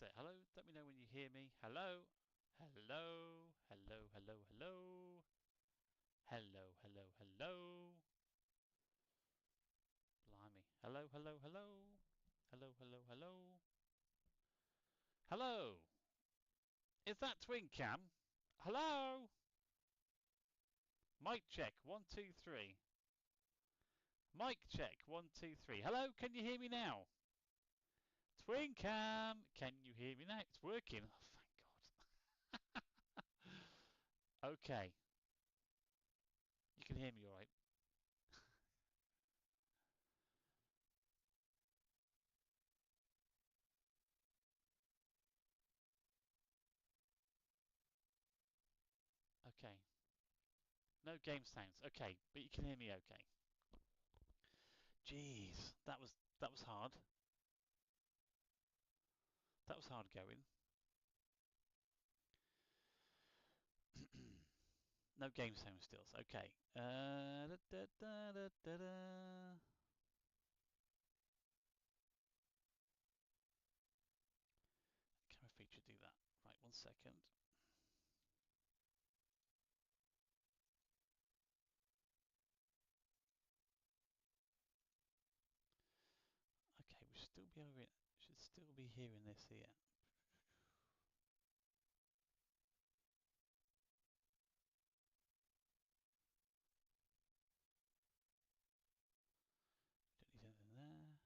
it. Hello? Let me know when you hear me. Hello? Hello? Hello, hello, hello? Hello, hello, hello? Blimey. Hello, hello, hello? Hello, hello, hello? Hello? Is that Twin Cam? Hello? Mic check. 1, 2, 3. Mic check. 1, 2, 3. Hello? Can you hear me now? Twin Cam. Can you hear me now? It's working. Oh, thank God. Okay. You can hear me all right. Okay. No game sounds. Okay, but you can hear me okay. Jeez, that was hard. That was hard going. No game sound stills. Okay. Da, da, da, da, da, da. Camera feature do that. Right, 1 second. Okay, we should still be hearing this here. Don't need anything there.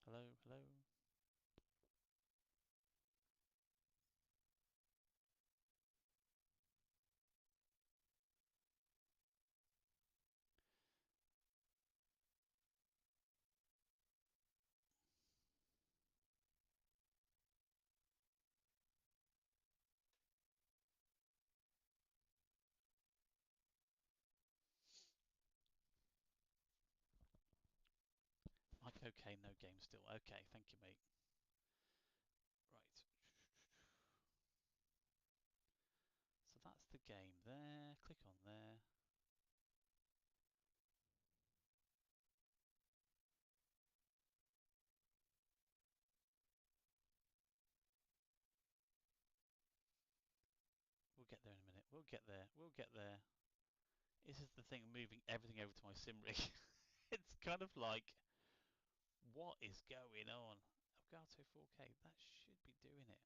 Hello, hello. Mic okay, no game still. Okay, thank you, mate. Right. So that's the game there. Click on there. We'll get there in a minute. We'll get there. We'll get there. This is the thing, moving everything over to my sim rig. It's kind of like, what is going on? Elgato 4K, that should be doing it.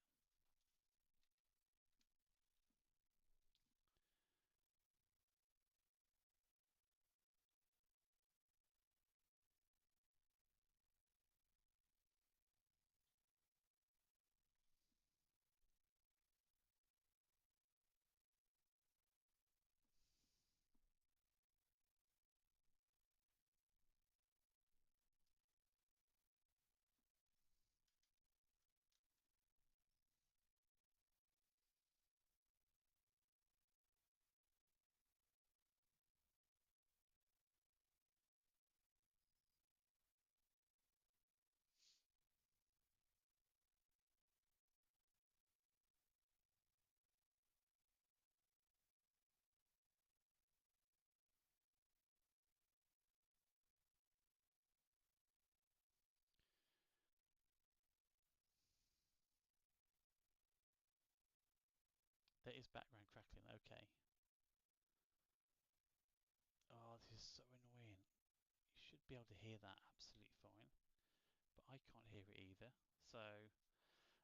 There is background crackling, okay. Oh, this is so annoying. You should be able to hear that absolutely fine, but I can't hear it either. So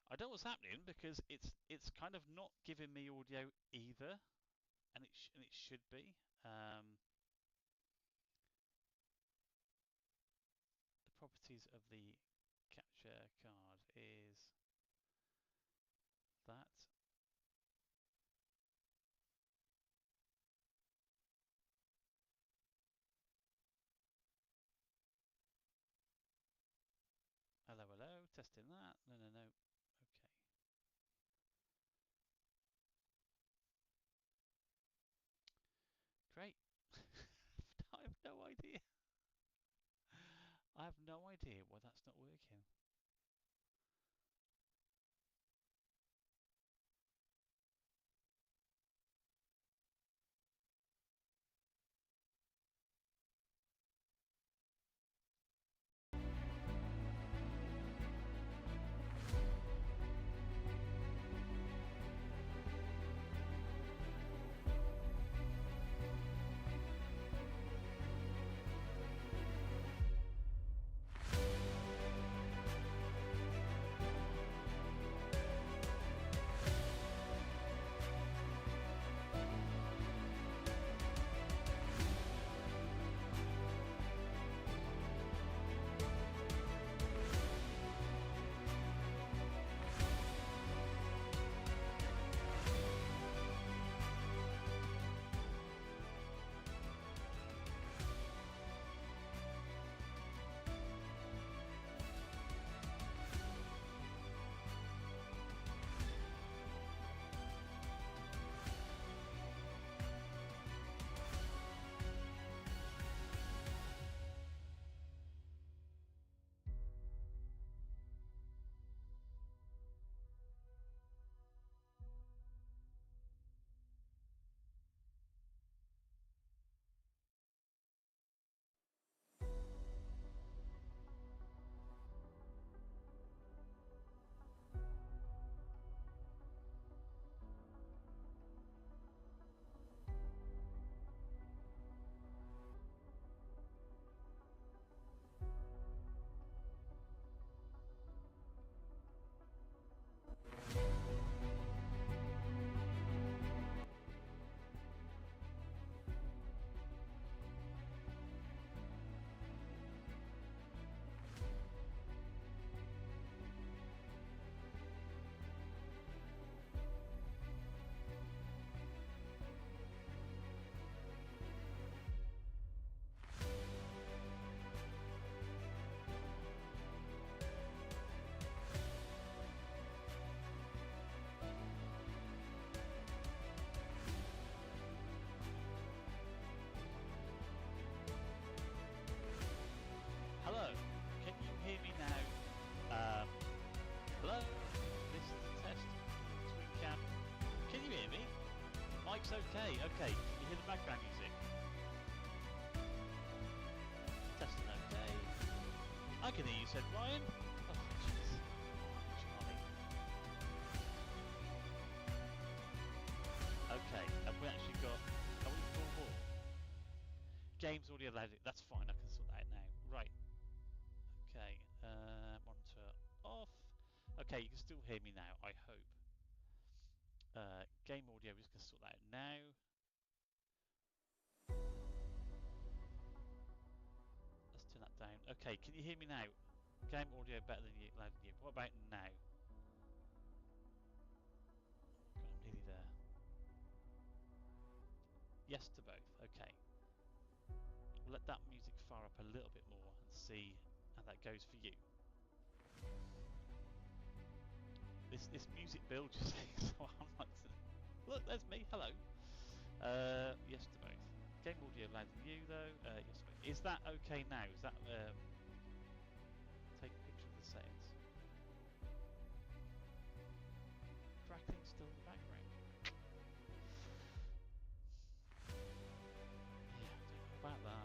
I don't know what's happening because it's kind of not giving me audio either, and it should be. The properties of the capture card is that. Hello, hello, testing that. No, no, no. Okay. Great. I have no idea. I have no idea why that's not working. Perfect. Okay. Okay. Can you hear the background music? Testing. Okay. I can hear you, said Ryan. Oh, jeez. Charlie. Okay. Have we actually got... Are we full ball? Games audio loaded. That's fine. I can sort that out now. Right. Okay. Monitor off. Okay. You can still hear me now, I hope. Game audio, we're just going to sort that out now. Let's turn that down. Okay, can you hear me now? Game audio better than you, louder than you. What about now? Oh my god, I'm nearly there. Yes to both. Okay. We'll let that music fire up a little bit more and see how that goes for you. This music build just so I'm like, look, there's me. Hello. Yes to both. Game audio louder than you though. Yes to both. Is that okay now? Is that take a picture of the settings? Crackling still in the background. Yeah, I don't know about that.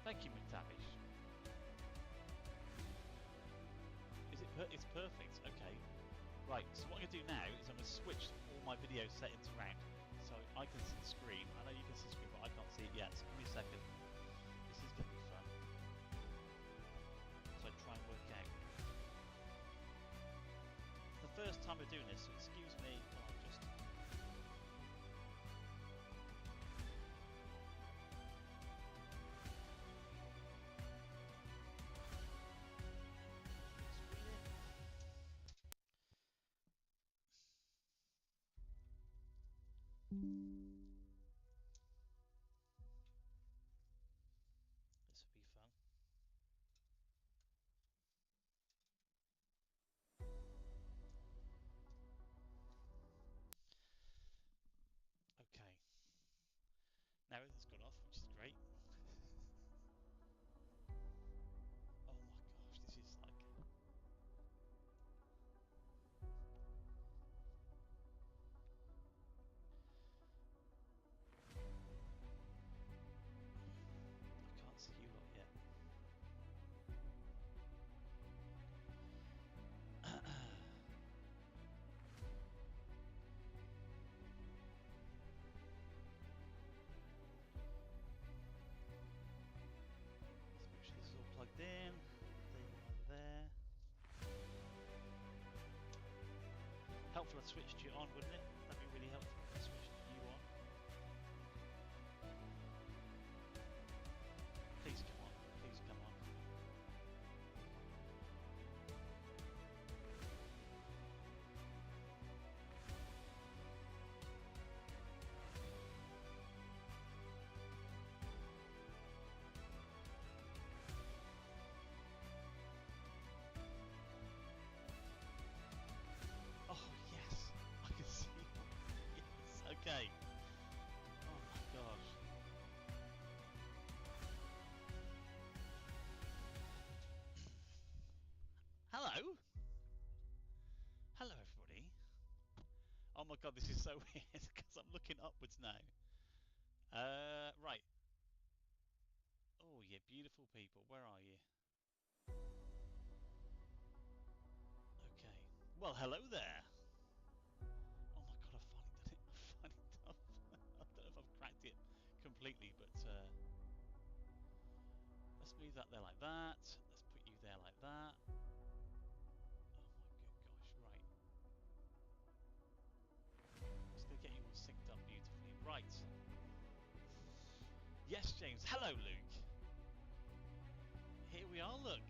Thank you, McTavish. It's perfect. Okay. Right. So what I'm going to do now is I'm going to switch all my video settings around so I can see the screen. I know you can see the screen, but I can't see it yet. So give me a second. This is going to be fun. So I try and work out. It's the first time we're doing this, so excuse me. Oh, just. This will be fun. Okay. Now it's gone off, which is great. Oh my gosh, this is like. I can't see you lot yet. Let's make sure this is all plugged in. There you are there. Helpful if I switched you on, wouldn't it? That'd be really helpful if I switched you on. Please come on. Please come on. Oh, yes. I can see you. Yes. Okay. Oh my gosh. Hello. Hello, everybody. Oh my god, this is so weird because I'm looking upwards now. Right. Oh, yeah, beautiful people. Where are you? Okay. Well, hello there. Oh my god, I've finally done it. I've finally done it. I don't know if I've cracked it completely, but let's move that there like that. Let's put you there like that. Oh my good gosh, right. Just going to get you all synced up beautifully. Right. Yes, James. Hello, Luke. Here we are, look.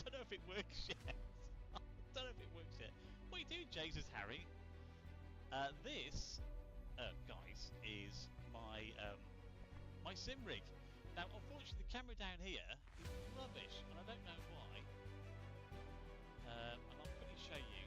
Don't know if it works yet. Don't know if it works yet. What are you doing, James? Is Harry? This, guys, is my my sim rig. Now, unfortunately, the camera down here is rubbish, and I don't know why. And I'll quickly show you.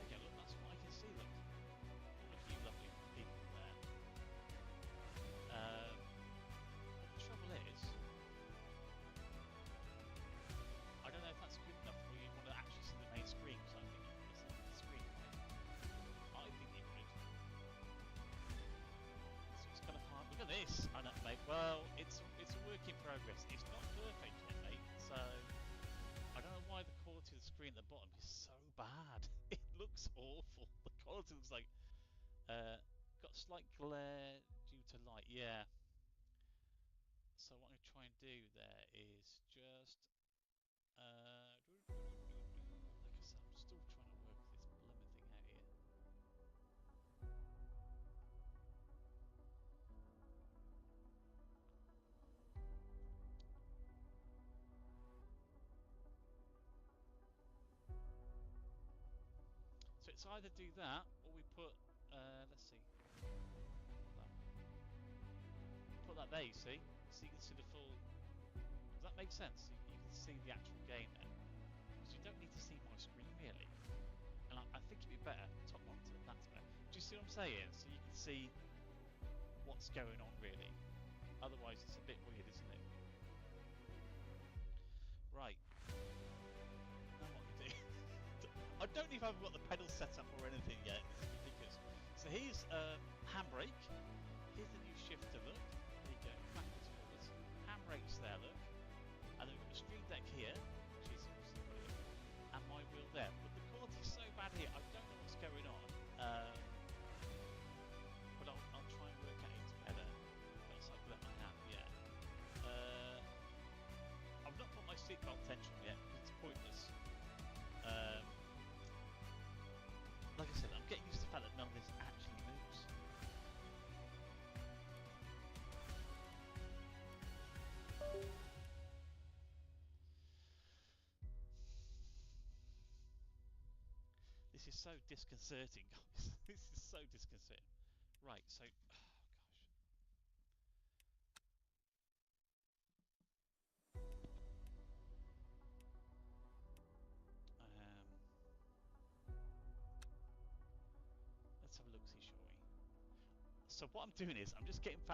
Okay, look, that's what I can see. Look, all of you lovely people progress. It's not perfect yet, mate, so I don't know why the quality of the screen at the bottom is so bad. It looks awful. The quality looks like got slight glare due to light. Yeah. So what I'm going to try and do there is just like I said, I'm still trying to work this blooming thing out here. So it's either do that or we put, let's see, put that there, you see? So you can see the full, does that make sense? You can see the actual game then. So you don't need to see my screen really. And I think it'd be better, top monitor, that's better. Do you see what I'm saying? So you can see what's going on really. Otherwise it's a bit weird, isn't it? Right. Now what we do. I don't know if I've got the pedal set up or anything yet. This is ridiculous. So here's handbrake. Here's the new shifter, look. There you go, backwards, forwards. Handbrake's there, look. And then we've got the Stream Deck here, which is obviously brilliant. And my wheel there. But the quality's so bad here, I don't know what's going on. But I'll try and work out it's better. Once I let my hand, yeah. I've not put my seatbelt tension yet, because it's pointless. Like I said, I'm getting used to the fact that none of this actually moves. This is so disconcerting, guys. This is so disconcerting. Right, so, oh gosh. Let's have a look, see, shall we? So what I'm doing is I'm just getting the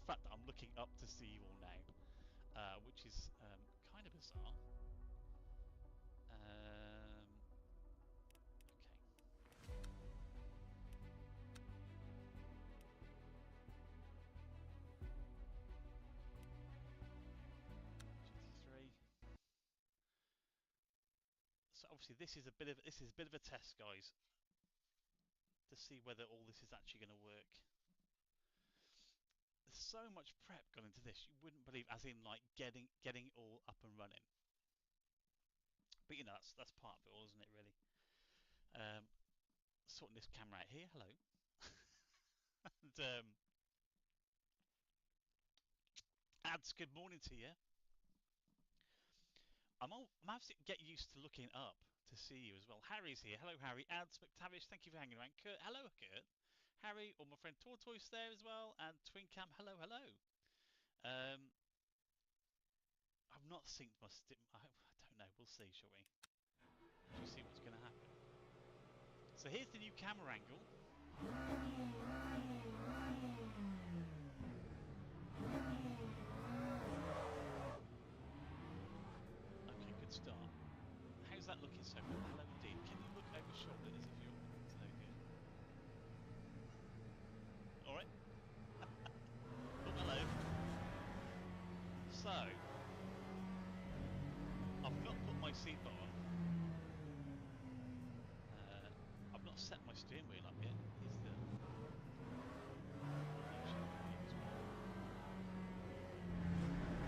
fact that I'm looking up to see you all now, which is kind of bizarre. Okay. GT3. So obviously this is a bit of a test, guys, to see whether all this is actually going to work. There's so much prep gone into this, you wouldn't believe, as in like getting it all up and running. But you know, that's part of it all, isn't it, really? Sorting this camera out here, hello. And Ads, good morning to you. I'm having to get used to looking up to see you as well. Harry's here. Hello, Harry. Ads, McTavish, thank you for hanging around. Kurt, hello, Kurt. Harry, or my friend Tortoise there as well. And Twincam, hello, hello. I've not synced my I don't know. We'll see, shall we? We'll see what's going to happen. So here's the new camera angle. Okay, good start. How's that looking so far? Hello indeed. Can you look over shoulder as if you're so good? Alright. Look, hello. So I've not put my seatbelt on. I've not set my steering wheel up yet. Here's the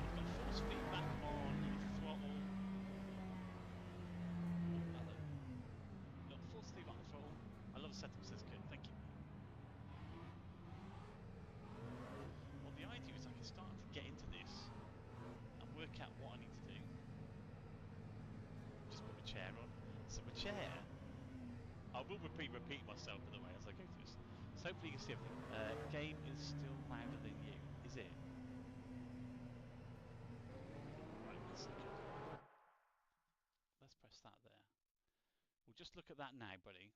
I've got force feedback on the throttle. Got force feedback on the throttle. I love the setup, says Kurt. Thank you. Well, the idea is I can start to get into this and work out what I need to do. Just put my chair on. So my chair, I will repeat myself, by the way, as I go through this. So hopefully you can see everything. Game is still louder than you, is it? Right, 1 second. Let's press that there. We'll just look at that now, buddy.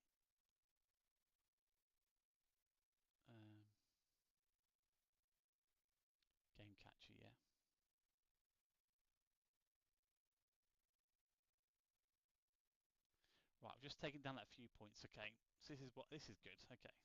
Game catcher, yeah. Right, I've just taken down that few points. Okay, so this is good. Okay.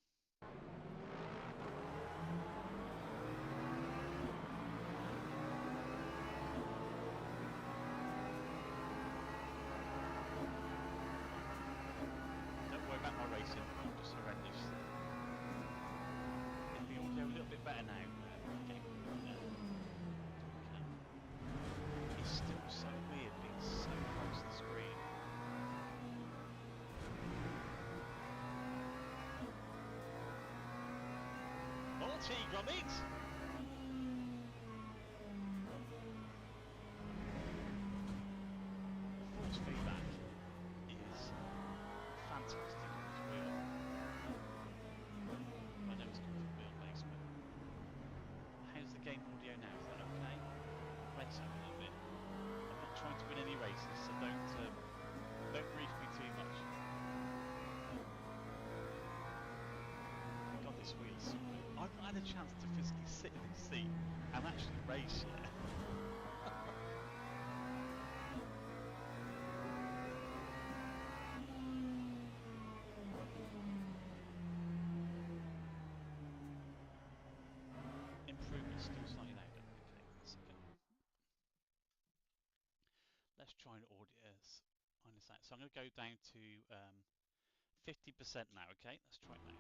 tea, Gromit! Force feedback is fantastic on this wheel. I know it's come from wheelbase, but how's the game audio now? Is that okay? Let's have a little bit. I'm not trying to win any races, so don't brief me too much. God, this wheel is so good. I've not had a chance to physically sit in this seat and actually race yet. Improvement still slightly louder. Okay, 1 second. Let's try and audience on this out. So I'm going to go down to 50% now. Okay, let's try it now.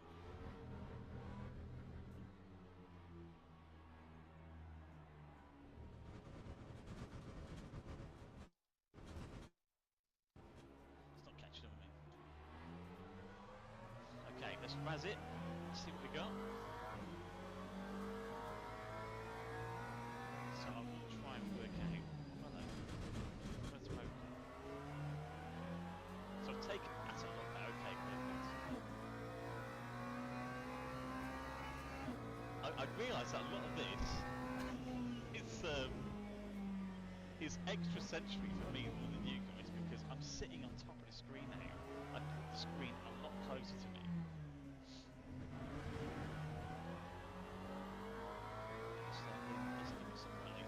It's not catching up with me. Okay, let's razz it. Let's see what we got. So I'm going to try and work out. Oh, hello. Where's the road? So I've taken. That's a lot now. Okay, perfect. I realise that a lot of this is extra sensory for me more than you guys because I'm sitting on top of the screen now. I put the screen a lot closer to me. Let's give it some play.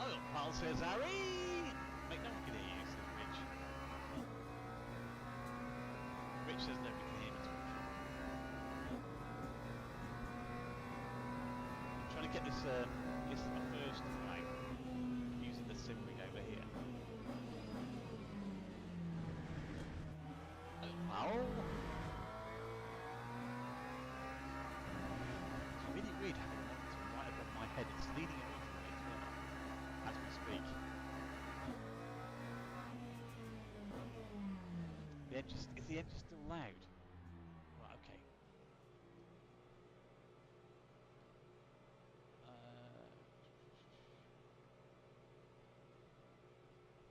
Oh, Paul says Harry! Mate, no one can hear you, says Rich. Rich says nobody can hear me talking. I'm trying to get this, this is my first flag using the sim rig over here. Oh, Paul! It's really weird having it right above my head. It's leaning away from me as well, as we speak. Is the engine still loud? Right, okay.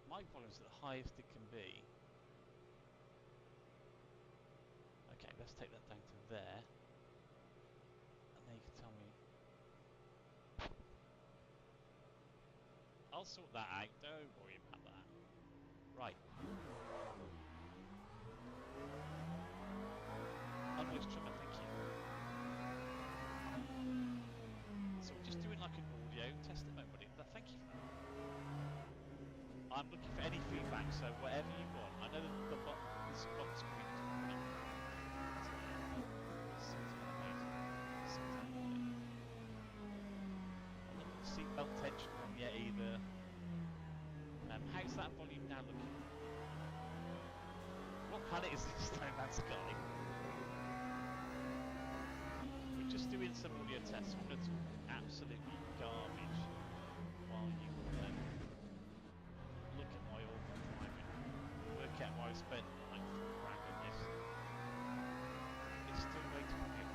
Mic volume's at the highest it can be. Okay, let's take that down to there. And then you can tell me. I'll sort that out, don't worry about that. Right. Unvoiced trimmer, thank you. So we're just doing like an audio test at the moment, buddy. Thank you for that. I'm looking for any feedback, so whatever you want. I know that the bottom screen is pretty good. I'm not got the seatbelt tension on yet either. How's that volume now looking? What planet is this Snowman Sky? We're just doing some audio tests. I'm going to talk absolutely garbage while you look at my awful driving. Work out why I spent like £4 on this. It's still waiting on me.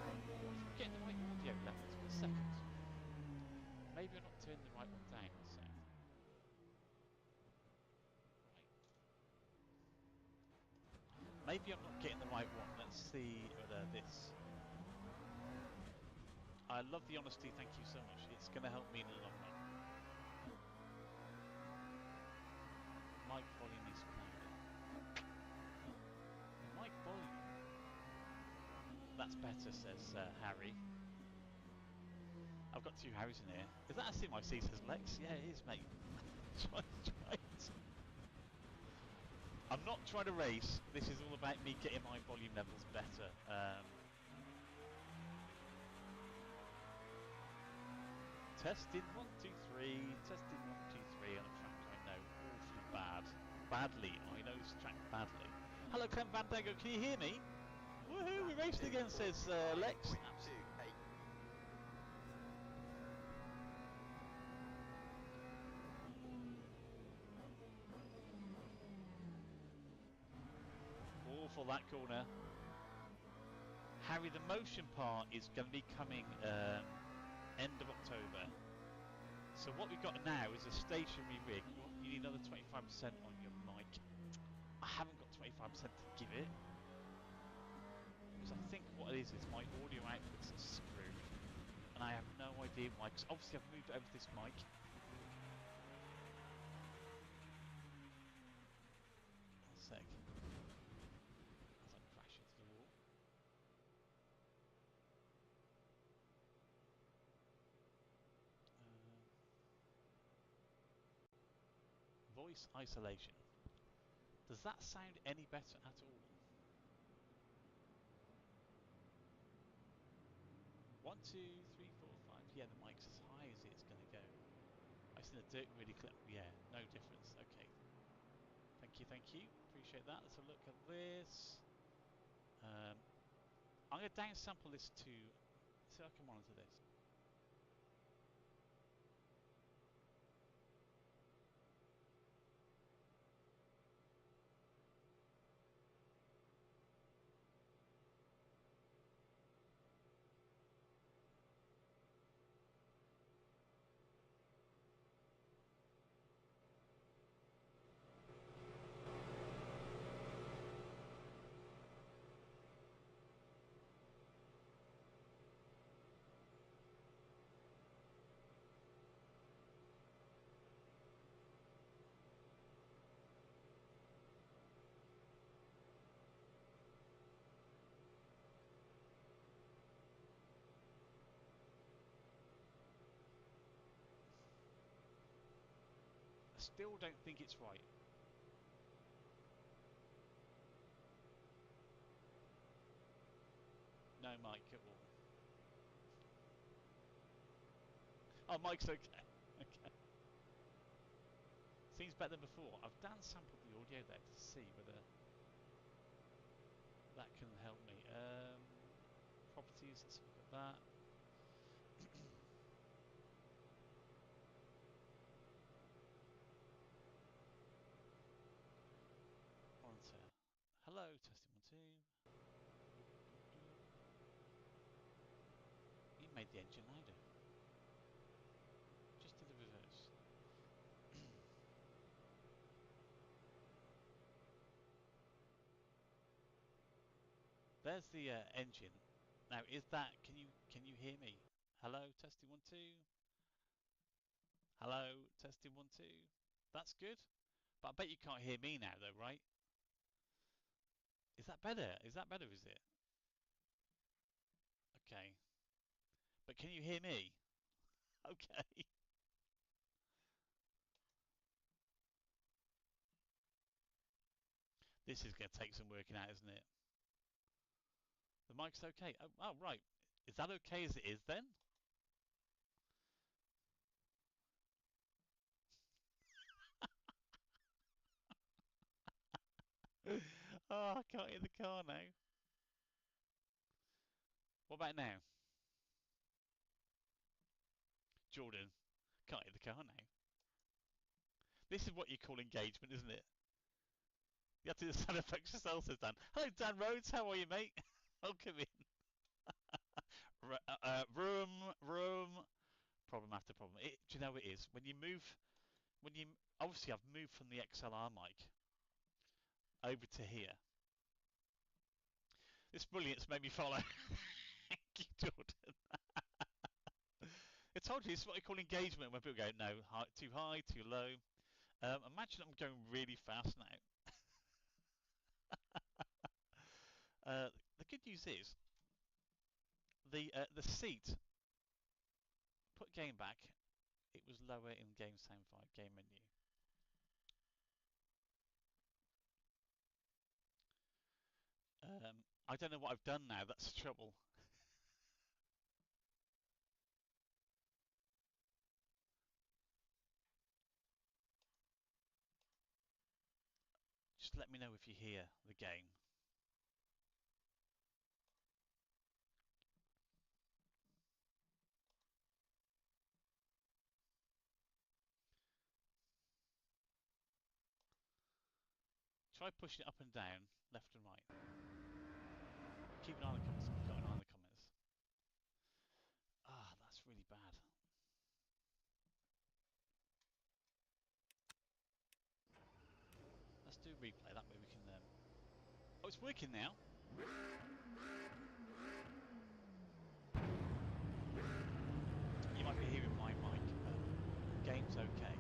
What if I'm getting the right audio levels? 1 second. Maybe I'm not turning the right one down. 1 sec. Right. Maybe I'm not getting the right one. Let's see this. I love the honesty, thank you so much. It's going to help me in the long run. Mic volume is louder. Mic volume? That's better, says Harry. I've got 2 Harrys in here. Is that a sim I see, says Lex? Yeah, it is, mate. I'm not trying to race. This is all about me getting my volume levels better. Testing 1, 2, 3. Testing 1, 2, 3 on a track I know awfully bad. Badly. I know this track badly. Hello, Clem Van Dago. Can you hear me? Woohoo! We raced again, says Lex. Absolutely. Awful that corner. Harry, the motion part is going to be coming end of October. So what we've got now is a stationary rig. You need another 25% on your mic. I haven't got 25% to give it. Because I think what it is my audio outputs are screwed. And I have no idea why. Because obviously I've moved over to this mic. One sec. As I crash into the wall. Voice isolation. Does that sound any better at all? 1, 2, 3, 4, 5. Yeah, the mic's as high as it's going to go. I just think the dirt really clip. Yeah, no difference. Okay. Thank you, thank you. Appreciate that. Let's have a look at this. I'm going to downsample this to see if I can monitor this. I still don't think it's right. No mic at all. Oh, mic's okay. Okay. Seems better than before. I've downsampled the audio there to see whether that can help me. Properties, let's look at that. Monitor. Hello, testing 1, 2. You made the engine louder. Just do the reverse. There's the engine. Now, is that? Can you hear me? Hello, testing 1, 2. Hello, testing 1, 2. That's good. But I bet you can't hear me now, though, right? Is that better? Is that better? Is it? Okay. But can you hear me? Okay. This is going to take some working out, isn't it? The mic's okay. Oh, right. Is that okay as it is then? Oh, I can't hear the car now. What about now? Jordan, can't hear the car now. This is what you call engagement, isn't it? You have to do the sound effects yourself, says Dan. Hello, Dan Rhodes. How are you, mate? Welcome in. Room. Problem after problem. Do you know what it is? Obviously I've moved from the XLR mic over to here. This brilliance made me follow. Thank you, Jordan. I told you, it's what I call engagement when people go, no, too high, too low. Imagine I'm going really fast now. The good news is, the seat, put game back, it was lower in Game Sound 5, game menu. I don't know what I've done now, that's the trouble. Just let me know if you hear the game. Try pushing it up and down, left and right. Keep an eye on the comments. replay. That way we can. Oh, it's working now. You might be hearing my mic. Game's okay.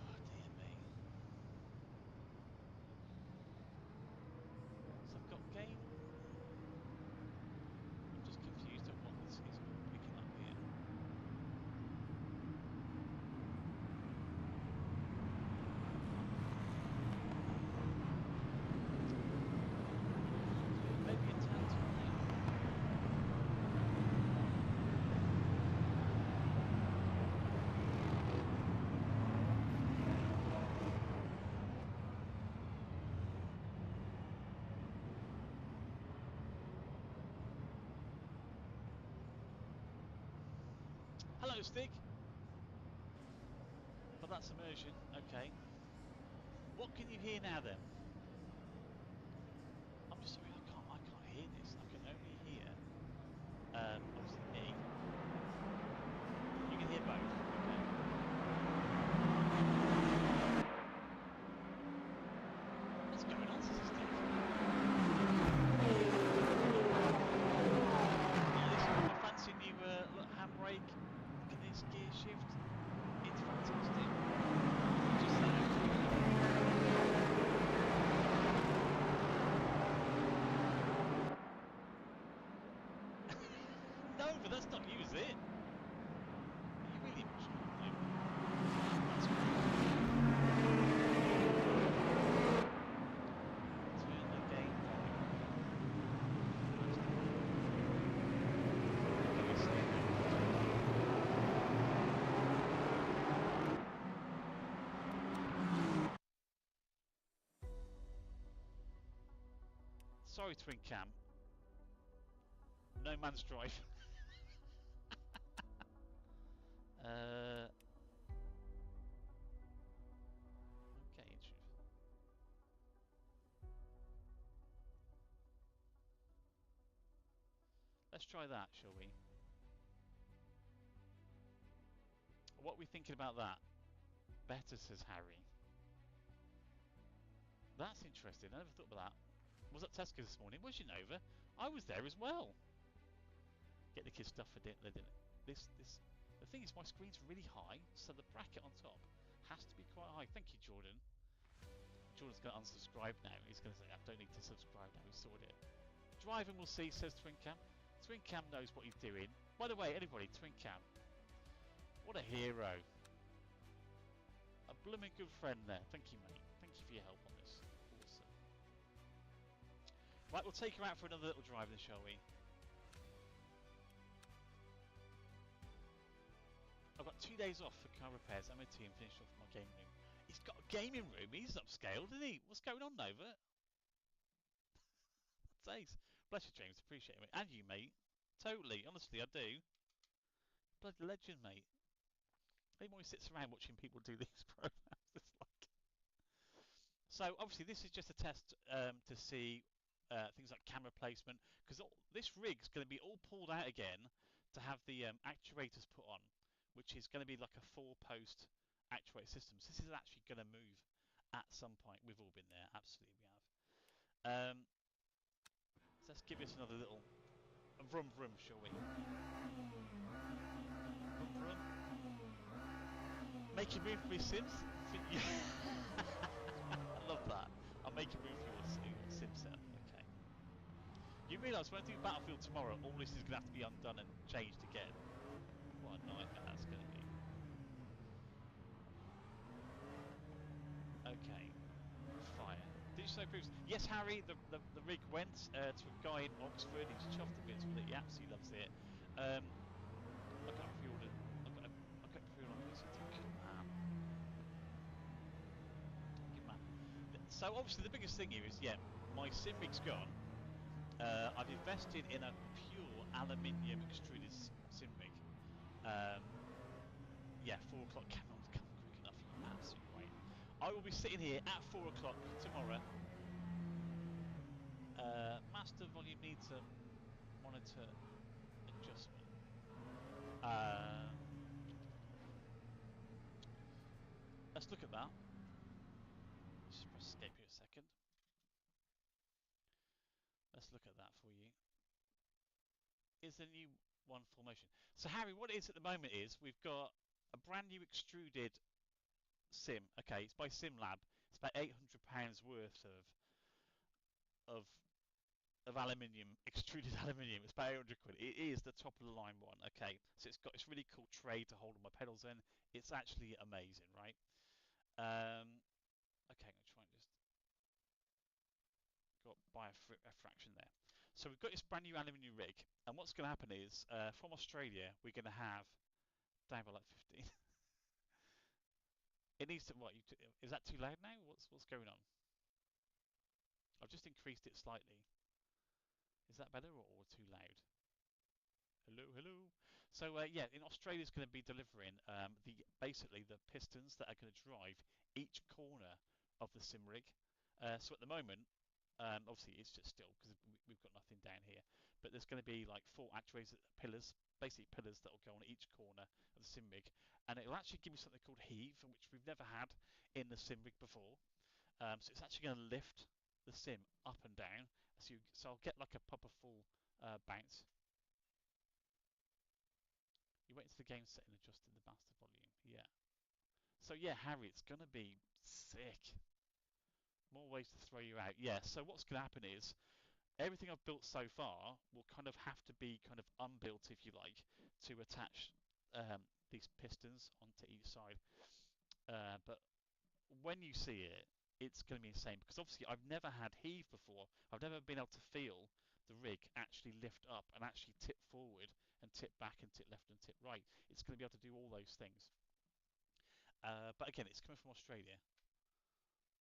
Oh dear me. So I've got game. I'm just confused at what this is picking up here. Maybe it's out to me. Hello, Stig. But that's immersion. Okay. What can you hear now then? I'm just sorry, I can't hear this. I can only hear obviously me. You can hear both. Okay. What's going on, Sister Steve? Listen, I fancy new look, handbrake. Look at this gear shift. It's fantastic. Just no, but that's not you, is it? Are you really emotional? No. That's great. Turn the game volume. Sorry, Twin Cam. No man's drive. Okay, let's try that, shall we? What are we thinking about that? Better, says Harry. That's interesting. I never thought about that. Was at Tesco this morning. Was you, Nova? I was there as well. Get the kids stuff for dinner. The thing is, my screen's really high, so the bracket on top has to be quite high. Thank you, Jordan. Jordan's going to unsubscribe now. He's going to say, I don't need to subscribe now. He sorted it. Driving, we'll see, says Twin Cam. Twin Cam knows what he's doing. By the way, anybody, Twin Cam. What a hero. A blooming good friend there. Thank you, mate. Thank you for your help on this. Awesome. Right, we'll take her out for another little drive then, shall we? I've got 2 days off for car repairs, MOT, and finished off my gaming room. He's got a gaming room. He's upscaled, isn't he? What's going on, Nova? Thanks. Bless you, James. Appreciate it, mate. And you, mate. Totally. Honestly, I do. Bloody legend, mate. Anyone who sits around watching people do these programs, it's like. So obviously, this is just a test to see things like camera placement, because this rig's going to be all pulled out again to have the actuators put on, which is going to be like a 4-post actuator system. So this is actually going to move at some point. We've all been there, absolutely we have. So let's give this another little vroom vroom, shall we? Vroom vroom. Make a move for your Sims. I love that. I'll make a move for your Sim setup. Okay. You realise when I do Battlefield tomorrow, all this is going to have to be undone and changed again. What a nightmare that's going to be. Okay. Fire. Did you say previously? Yes, Harry. The rig went to a guy in Oxford. He's chuffed to bits with it. He absolutely loves it. I got it pre-ordered. I got it pre-ordered on PC. Good man. Good man. So obviously the biggest thing here is, yeah, my sim rig's gone. I've invested in a pure aluminium extruded sim rig. Yeah, 4 o'clock cannot come quick enough. You're absolutely right. I will be sitting here at 4 o'clock tomorrow. Master volume needs a monitor adjustment. let's look at that. Let's just press escape here a second. Let's look at that for you. Is the new one full motion? So Harry, what it is at the moment is we've got a brand new extruded sim. Okay, it's by SimLab. It's about £800 worth of aluminium, extruded aluminium. It's about 800 quid. It is the top of the line one. Okay, so it's got this really cool tray to hold all my pedals in. It's actually amazing, right? Okay, I'm gonna try and just got by a fraction there. So we've got this brand new aluminium rig, and what's going to happen is from Australia we're going to have down by like 15. It needs to what? Is that too loud now? What's going on? I've just increased it slightly. Is that better or too loud? Hello, hello. So yeah, in Australia is going to be delivering basically the pistons that are going to drive each corner of the sim rig. So at the moment, obviously it's just still because we've got nothing down here, but there's going to be like 4 actuators pillars, basically pillars that will go on each corner of the sim rig, and it will actually give me something called heave, which we've never had in the sim rig before. So it's actually going to lift the sim up and down, so I'll get like a proper full bounce. You went into the game setting and adjusted the master volume. Yeah. So yeah, Harry, it's going to be sick. More ways to throw you out. Yeah, so what's going to happen is everything I've built so far will kind of have to be kind of unbuilt, if you like, to attach these pistons onto each side. But when you see it, it's going to be insane because obviously I've never had heave before. I've never been able to feel the rig actually lift up and actually tip forward and tip back and tip left and tip right. It's going to be able to do all those things. But again, it's coming from Australia.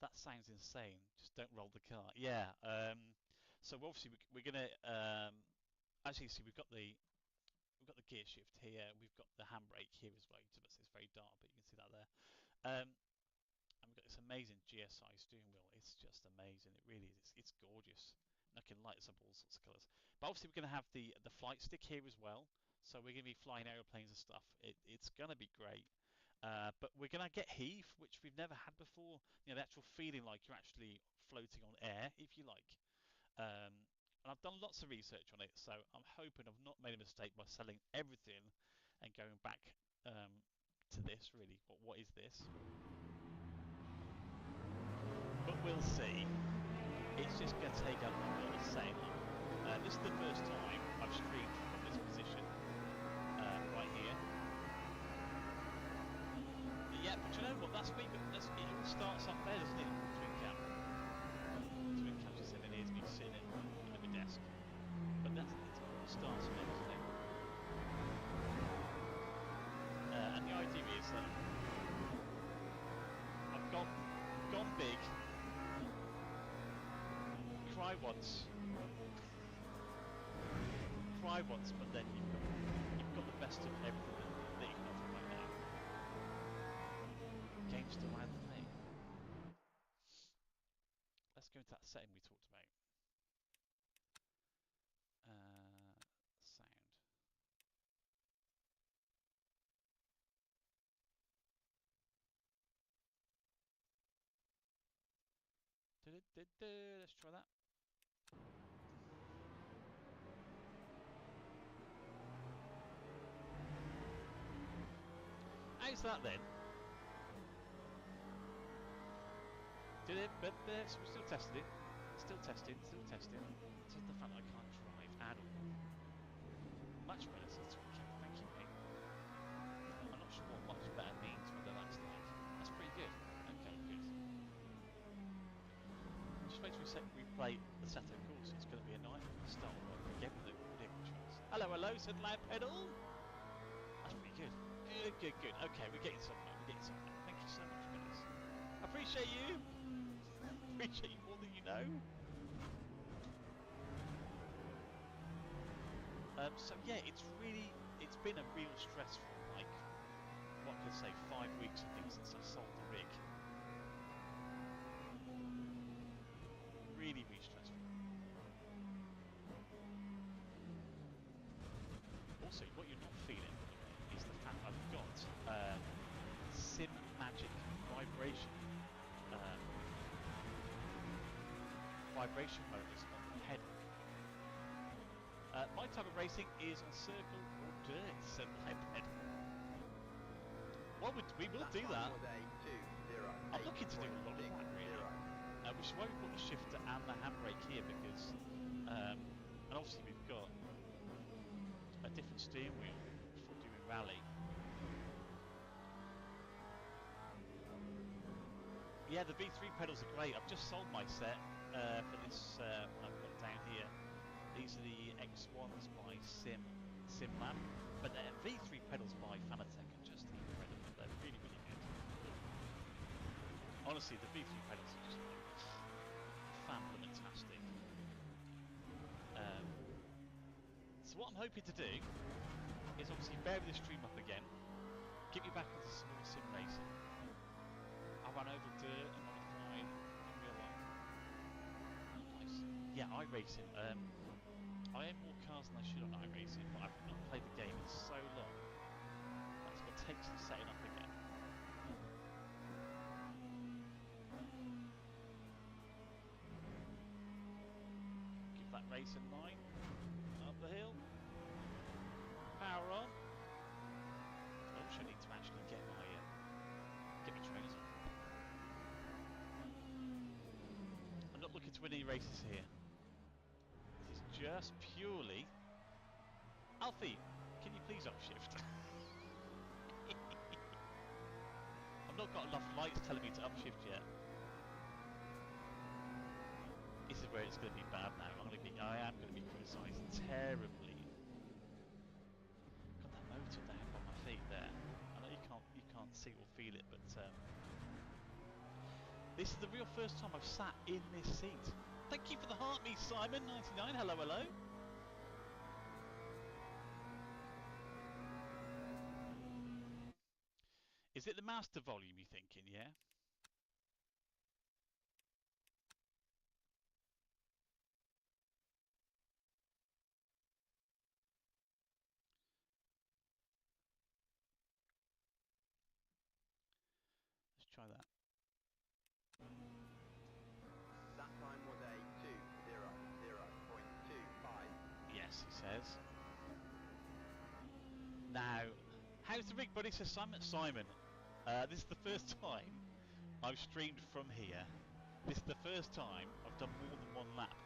That sounds insane. Just don't roll the car. Yeah. So obviously we're going to actually see we've got the gear shift here. We've got the handbrake here as well. It's very dark, but you can see that there. And we've got this amazing GSI steering wheel. It's just amazing. It really is. It's gorgeous. And I can light this up all sorts of colours. But obviously we're going to have the flight stick here as well. So we're going to be flying aeroplanes and stuff. It's going to be great. But we're going to get heave, which we've never had before. You know, the actual feeling like you're actually floating on air, if you like. And I've done lots of research on it, so I'm hoping I've not made a mistake by selling everything and going back to this. Really, what is this? But we'll see. It's just going to take a lot of setting up. This is the first time I've streamed from this position, right here. Yeah, but you know what? It all starts up there, doesn't it? Twin cam. Twin cam just 7 years me sitting at my desk. But it all starts there, doesn't it? And the idea is that I've gone big. Cry once, but then you've got the best of everything that you can offer right now. Games still add the name. Let's go into that setting we talked about. Sound. Let's try that. How's that then? Did it? But we're still testing it. Still testing. It's just the fact that I can't drive at all. Much better since we came. Thank you, mate. I'm not sure what much better means, whether that's like. That's pretty good. Okay, good. Just wait till we play the Seto course. It's going to be a nightmare to start with again with the audio controls. Hello, said Loud Pedal. That's pretty good. Good. Okay, we're getting somewhere. Thank you so much, guys. I appreciate you. Appreciate you more than you know. So yeah, it's been a real stressful, like, what can I say, 5 weeks I think since I sold the rig. Really stressful. Also, what you're not feeling is the fact I've got Sim Magic vibration motors on the pedal. My type of racing is on circle or dirt, said my pedal. Well, we will do that. I'm looking to do a lot of that, really. Which is why we put the shifter and the handbrake here, because, and obviously we've got a different steering wheel for doing rally. Yeah, the V3 pedals are great. I've just sold my set for this one I've got down here. These are the X1s by SimLab, but the V3 pedals by Fanatec are just incredible. They're really, really good. Honestly, the V3 pedals are just like fantastic. So what I'm hoping to do is obviously vary the stream up again, get me back into some more sim racing. I run over dirt and modified in real life. Nice. Yeah, iRacing. I own more cars than I should on iRacing, but I've not played the game in so long that it's going to take some setting up again. Give that race a 9. Up the hill. Power on. I wish I need to actually get my trainers on. I'm not looking to win any races here. This is just purely... Alfie, can you please upshift? I've not got enough lights telling me to upshift yet. This is where it's going to be bad now. I am going to be criticised terribly. Got that motor down by my feet there. I know you can't see or feel it, but this is the real first time I've sat in this seat. Thank you for the heart, me Simon99. Hello, hello. Is it the master volume you're thinking? Yeah. Let's try that. That time was a 2:00.25. Yes, he says. Now, how's the rig, buddy? Says Simon. This is the first time I've streamed from here. This is the first time I've done more than one lap.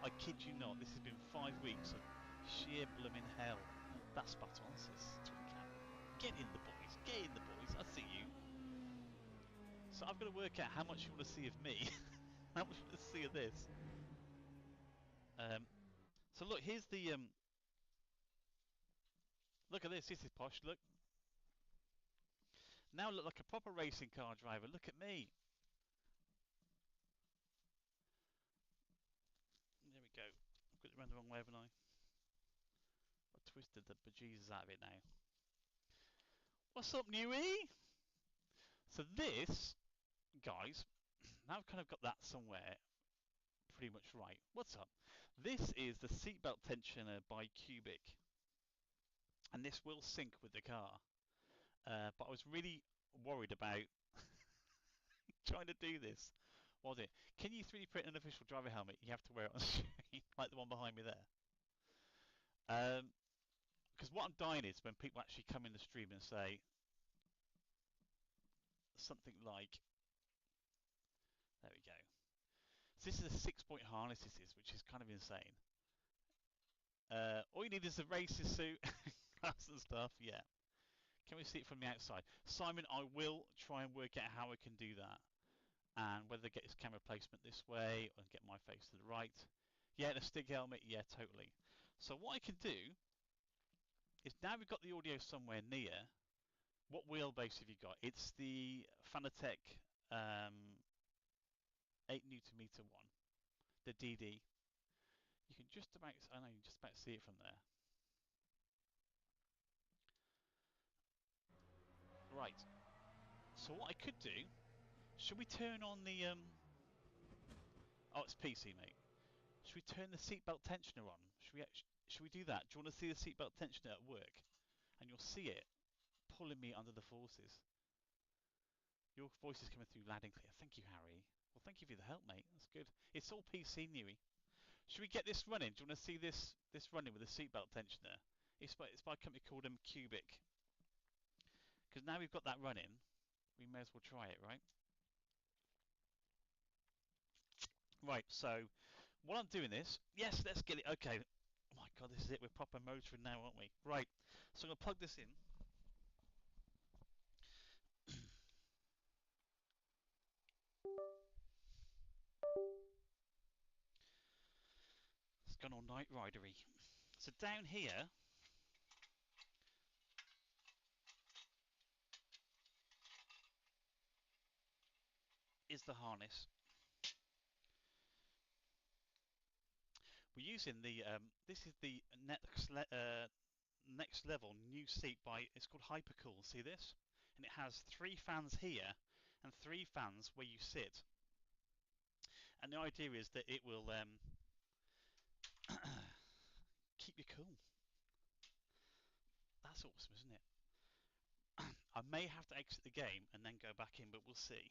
I kid you not, this has been 5 weeks of sheer blooming hell. That's spot on, says Twin Cam. Get in the boys, I see you. So I've got to work out how much you want to see of me, how much you want to see of this. So look, here's the look at this. This is posh. Look. Now I look like a proper racing car driver. Look at me. There we go. I've got it around the wrong way, haven't I? I twisted the bejesus out of it now. What's up, Newy? So this, guys, now I've kind of got that somewhere pretty much right. What's up? This is the seatbelt tensioner by Cubic. And this will sync with the car. But I was really worried about trying to do this. Was it? Can you 3D print an official driver helmet? You have to wear it on screen, like the one behind me there. Because what I'm dying is when people actually come in the stream and say something like, there we go. So this is a 6-point harness, which is kind of insane. All you need is a racer suit, glass and stuff. Yeah. Can we see it from the outside? Simon, I will try and work out how I can do that. And whether get his camera placement this way or get my face to the right. Yeah, and a stick helmet. Yeah, totally. So what I can do is now we've got the audio somewhere near. What wheelbase have you got? It's the Fanatec 8Nm one, the DD. You can just about, I know you can just about see it from there. Right. So what I could do, should we turn on the oh, it's PC, mate. Should we turn the seatbelt tensioner on? Should we do that? Do you want to see the seatbelt tensioner at work? And you'll see it pulling me under the forces. Your voice is coming through loud and clear. Thank you, Harry. Well, thank you for the help, mate. That's good. It's all PC newy. Should we get this running? Do you want to see this running with a seatbelt tensioner? It's by a company called Cubic. Because now we've got that running, we may as well try it, right? Right, so while I'm doing this, yes, let's get it. Okay. Oh my god, this is it. We're proper motoring now, aren't we? Right. So I'm going to plug this in. It's gone all night ridery. So down here is the harness. We're using the this is the next level new seat by, it's called Hypercool. See this? And it has 3 fans here and 3 fans where you sit. And the idea is that it will keep you cool. That's awesome, isn't it? I may have to exit the game and then go back in, but we'll see.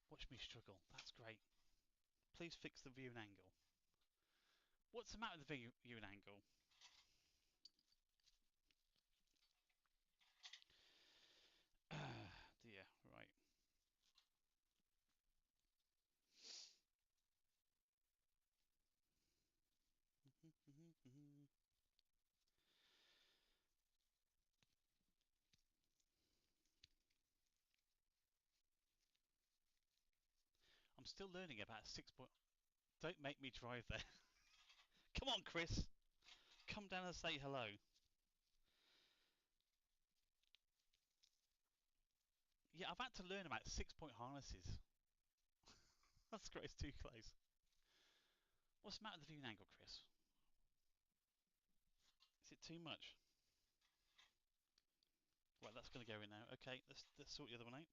Watch me struggle. That's great. Please fix the viewing angle. What's the matter with the viewing angle? Dear, right. I'm still learning about 6 point. Don't make me drive there. Come on, Chris. Come down and say hello. Yeah, I've had to learn about 6-point harnesses. That's great. It's too close. What's the matter with the viewing angle, Chris? Is it too much? Right, that's going to go in now. Okay, let's sort the other one out.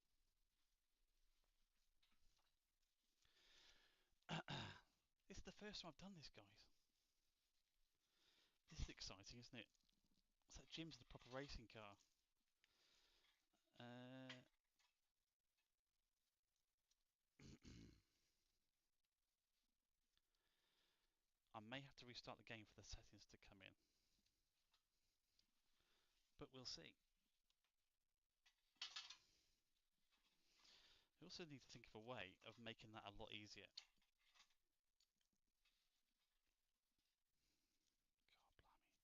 This is the first time I've done this, guys. This is exciting, isn't it? It's like Jim's the proper racing car. I may have to restart the game for the settings to come in. But we'll see. We also need to think of a way of making that a lot easier. God blimey.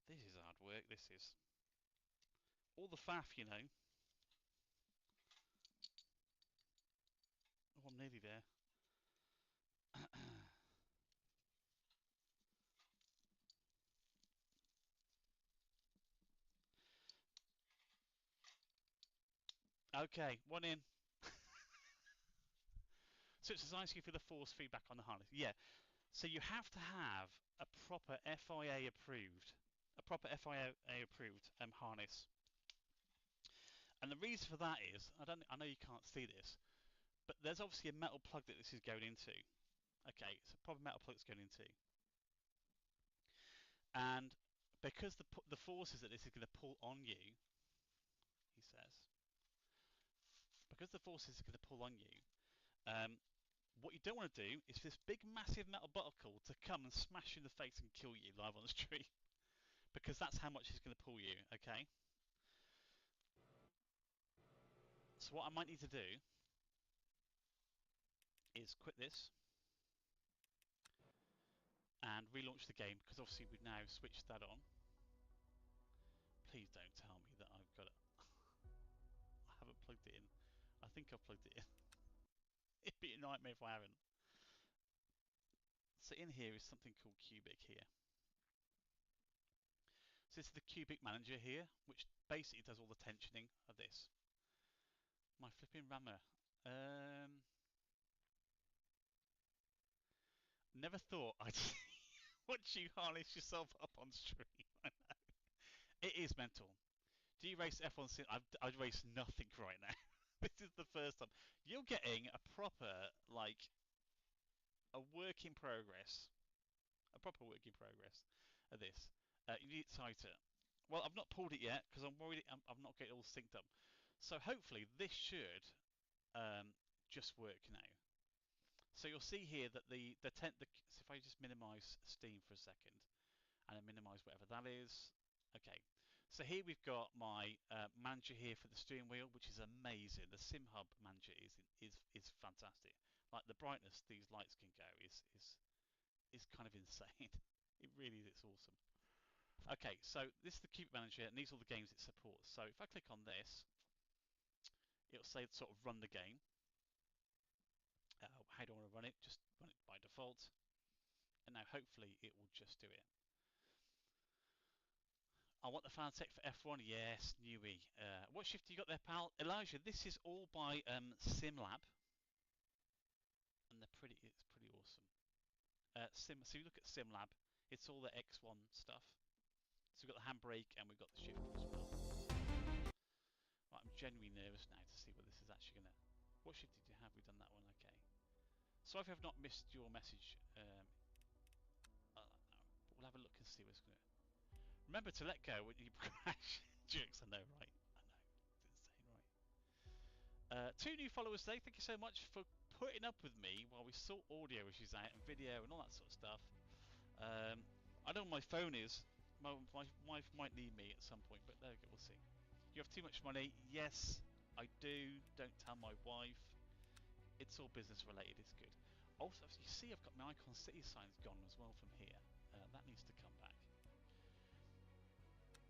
This is hard work, this is. All the faff, you know. Oh, I'm nearly there. Okay, one in. So it's designed to give you the force feedback on the harness. Yeah. So you have to have a proper FIA approved, harness. And the reason for that is, I know you can't see this, but there's obviously a metal plug that this is going into. Okay, it's a proper metal plug it's going into. And because the forces that this is going to pull on you, he says, because the forces are going to pull on you, what you don't want to do is for this big massive metal buttock to come and smash you in the face and kill you live on the street. Because that's how much it's going to pull you, okay? So what I might need to do is quit this and relaunch the game, because obviously we've now switched that on. Please don't tell me that I've got it. I haven't plugged it in. I think I've plugged it in. It'd be a nightmare if I haven't. So in here is something called Cubic here. So this is the Cubic Manager here, which basically does all the tensioning of this. My flipping rammer. Never thought I'd watch you harness yourself up on stream. I know. It is mental. Do you race F1 sim? I'd race nothing right now. This is the first time. You're getting a proper, like, a work in progress. A proper work in progress. of this. You need it tighter. Well, I've not pulled it yet because I'm worried I'm not getting it all synced up. So hopefully this should just work now. So you'll see here that so if I just minimize Steam for a second and then minimize whatever that is. Okay, so here we've got my manager here for the steering wheel, which is amazing. The SimHub manager is fantastic. Like the brightness these lights can go is kind of insane. It really is. It's awesome. Okay, so this is the Cubic Manager, and these are all the games it supports. So if I click on this, it'll say sort of run the game. How do I want to run it? Just run it by default. And now hopefully it will just do it. I want the Fanatec for F1. Yes, Newy. What shift you got there, pal? Elijah, this is all by SimLab. And it's pretty awesome. So you look at SimLab, it's all the X1 stuff. So we've got the handbrake and we've got the shifter as well. Right, I'm genuinely nervous now to see what this is actually going to... What shift did you have? We've done that one, okay. Sorry if I've not missed your message. We'll have a look and see what's going to... Remember to let go when you crash. Jerks, I know, right? I know. It's insane, right? 2 new followers today. Thank you so much for putting up with me while we sort audio issues out and video and all that sort of stuff. I know my phone is. My wife might need me at some point, but there we go, we'll see. You have too much money? Yes, I do. Don't tell my wife. It's all business related, it's good. Also, you see I've got my Icon City signs gone as well from here. That needs to come back.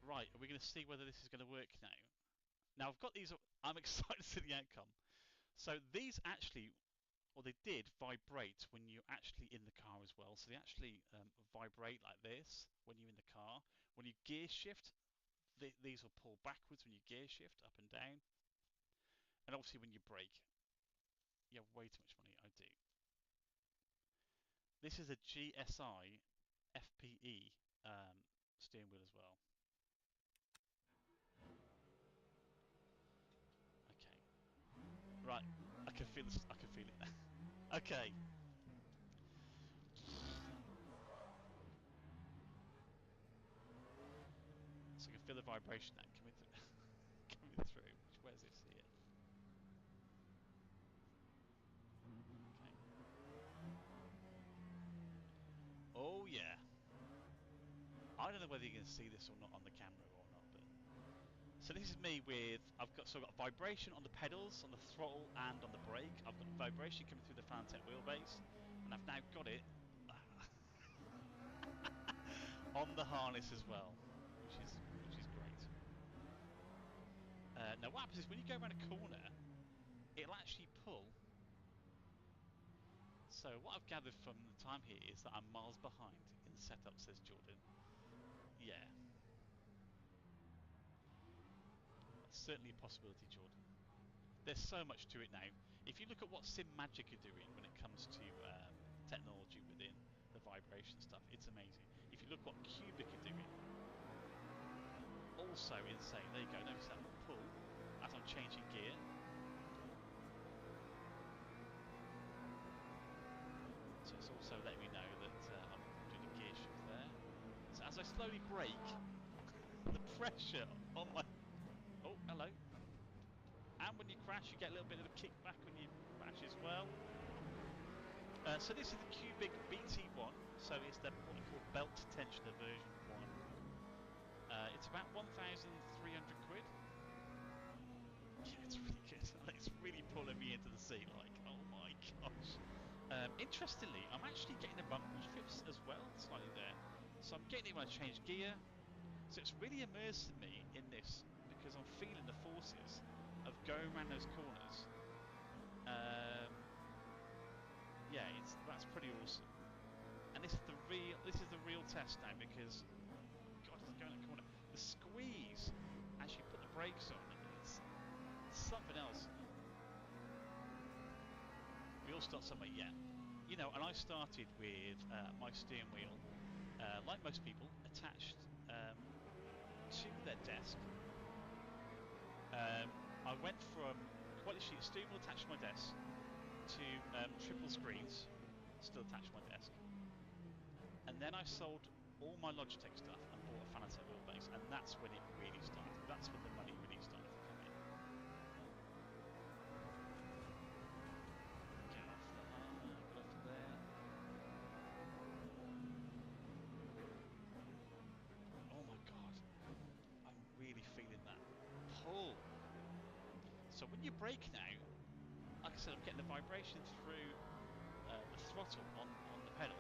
Right, are we going to see whether this is going to work now? Now I've got these, I'm excited to see the outcome. So these actually, or they did, vibrate when you're actually in the car as well. So they actually vibrate like this when you're in the car. When you gear shift, these will pull backwards when you gear shift, up and down. And obviously when you brake. You have way too much money, I do. This is a GSI FPE steering wheel as well. Okay. Right, I can feel this. I can feel it. Okay. So I can feel the vibration that coming through. Where's this here? Okay. Oh yeah. I don't know whether you can see this or not on the camera or not, but so this is me with I've got vibration on the pedals, on the throttle, and on the brake. I've got vibration coming through the Fanatec wheelbase, and I've now got it on the harness as well, which is great. Now what happens is when you go around a corner, it'll actually pull. So what I've gathered from the time here is that I'm miles behind in the setup, says Jordan. Yeah. That's certainly a possibility, Jordan. There's so much to it now. If you look at what SimMagic are doing when it comes to technology within the vibration stuff, it's amazing. If you look what Cubic are doing, also insane. There you go, notice that pull as I'm changing gear. So it's also letting me know that I'm doing a gear shift there. So as I slowly brake, the pressure on my... Oh, hello. And when you crash, you get a little bit of a kickback when you crash as well. So this is the Cubic BT1. So it's the what we call belt tensioner version 1. It's about 1,300 quid. Yeah, it's really good. It's really pulling me into the seat. Like, oh my gosh. Interestingly, I'm actually getting the rumble strips as well, slightly there. So I'm getting it when I change gear. So it's really immersing me in this because I'm feeling the forces of going around those corners. Yeah, that's pretty awesome. And this is the real test now because God, it's going that corner. The squeeze as you put the brakes on, it's something else. We all start somewhere, yeah. You know, and I started with my steering wheel, like most people, attached to their desk. I went from quality sheet steering wheel attached to my desk to triple screens still attached to my desk, and then I sold all my Logitech stuff and bought a Fanatec wheelbase, and that's when it really started. That's when the money really started to come in. Get off the get off of there. Oh my god, I'm really feeling that pull. So when you're braking out, like I said, I'm getting the vibration through the throttle on the pedal,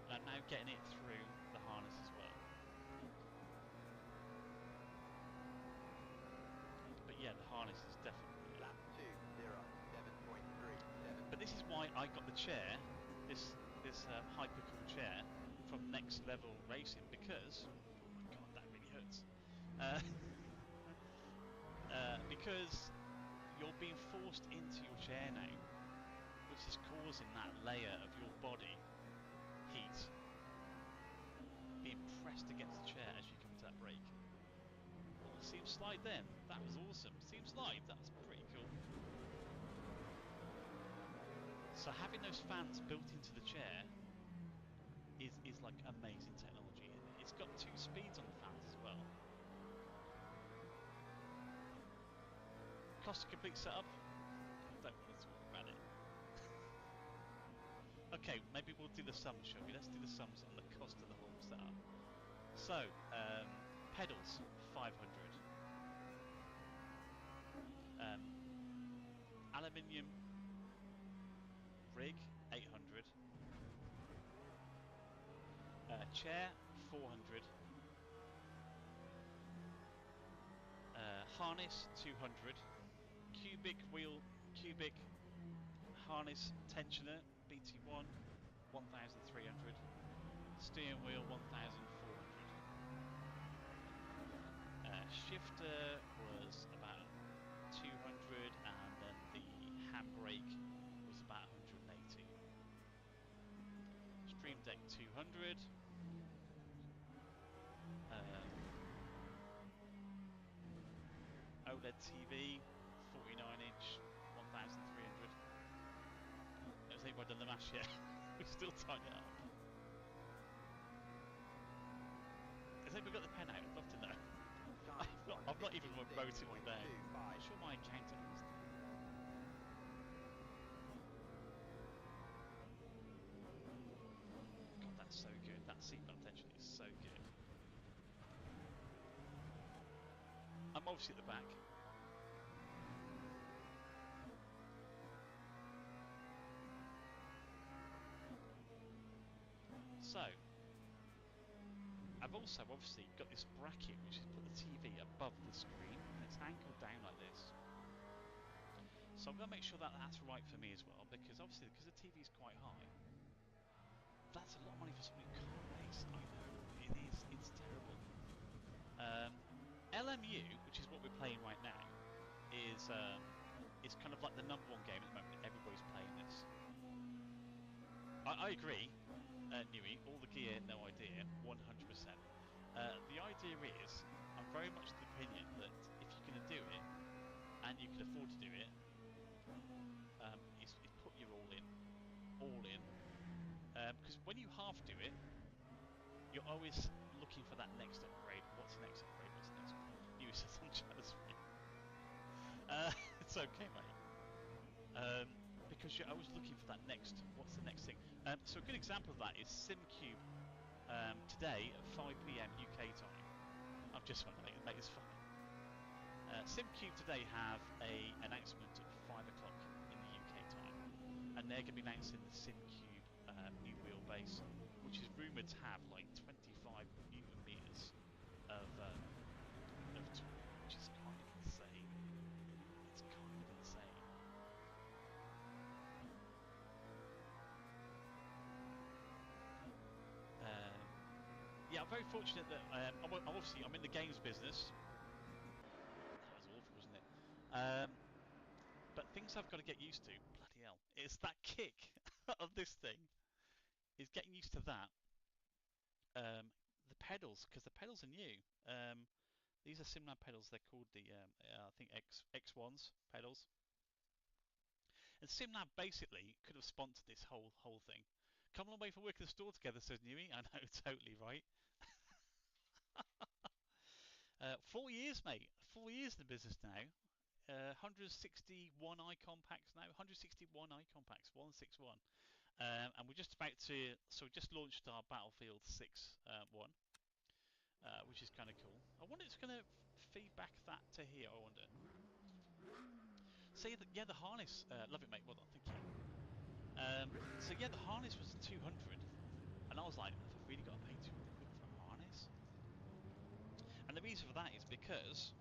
and I'm now getting it through the harness as well. But yeah, the harness is definitely. Lap 2, 7.37. But this is why I got the chair, this hyper cool chair from Next Level Racing, because oh my god, that really hurts. Because you're being forced into your chair now, which is causing that layer of your body heat being pressed against the chair as you come into that brake. Oh, see him slide then. That was awesome. See him slide. That was pretty cool. So having those fans built into the chair is like amazing technology, and it's got 2 speeds on the fans as well. Cost a complete setup? I don't want to talk about it. Okay, maybe we'll do the sums, shall we? Let's do the sums on the cost of the whole setup. So, pedals, 500. Aluminium rig, 800. Chair, 400. Harness, 200. Cubic harness tensioner, BT1, 1,300. Steering wheel, 1,400. Shifter was about 200, and then the handbrake was about 180. Stream Deck, 200. OLED TV, 49-inch, 1,300. Has anybody done the mash yet? We still tying it up. Has anybody got the pen out? I'd love to know. I've not even wrote it all down. I'm sure my accountant has. God, that's so good. That seatbelt tension is so good. I'm obviously at the back. So, I've also obviously got this bracket which has put the TV above the screen, and it's angled down like this. So I'm going to make sure that that's right for me as well, because obviously because the TV is quite high, that's a lot of money for someone who can't race. I know, it is. It's terrible. LMU, which is what we're playing right now, is kind of like the #1 game at the moment. Everybody's playing this. I agree, Nui. All the gear, no idea, 100%. The idea is, I'm very much of the opinion that if you're going to do it, and you can afford to do it, is put your all in. Because when you half do it, you're always looking for that next upgrade. What's the next upgrade? What's the next upgrade? Nui says I'm jealous. It's okay, mate. Because you're always looking for that next. What's the next thing? So a good example of that is SimCube. Today at 5 p.m. UK time. I'm just trying to make this funny. SimCube today have a announcement at 5 o'clock in the UK time, and they're going to be announcing the SimCube new wheelbase, which is rumoured to have like 25 newton meters of torque, which is kind of insane. It's kind of insane. Yeah, I'm very fortunate that I'm in the games business. That was awful, wasn't it? But things I've got to get used to. Bloody hell! It's that kick of this thing. Is getting used to that. The pedals, because the pedals are new. These are SimLab pedals. They're called the I think X1s pedals. And SimLab basically could have sponsored this whole thing, Come a long way from working the store together, says Newey. I know, totally right. 4 years, mate. 4 years in the business now. 161 icon packs now. 161 icon packs. 161. And we're just about to. So we just launched our Battlefield 6 one, which is kind of cool. I wonder if it's going to feed back that to here. I wonder. So yeah, the harness. Love it, mate. Well done. Thank you. So yeah, the harness was 200, and I was like, have I really got to pay 200 quid for a harness? And the reason for that is because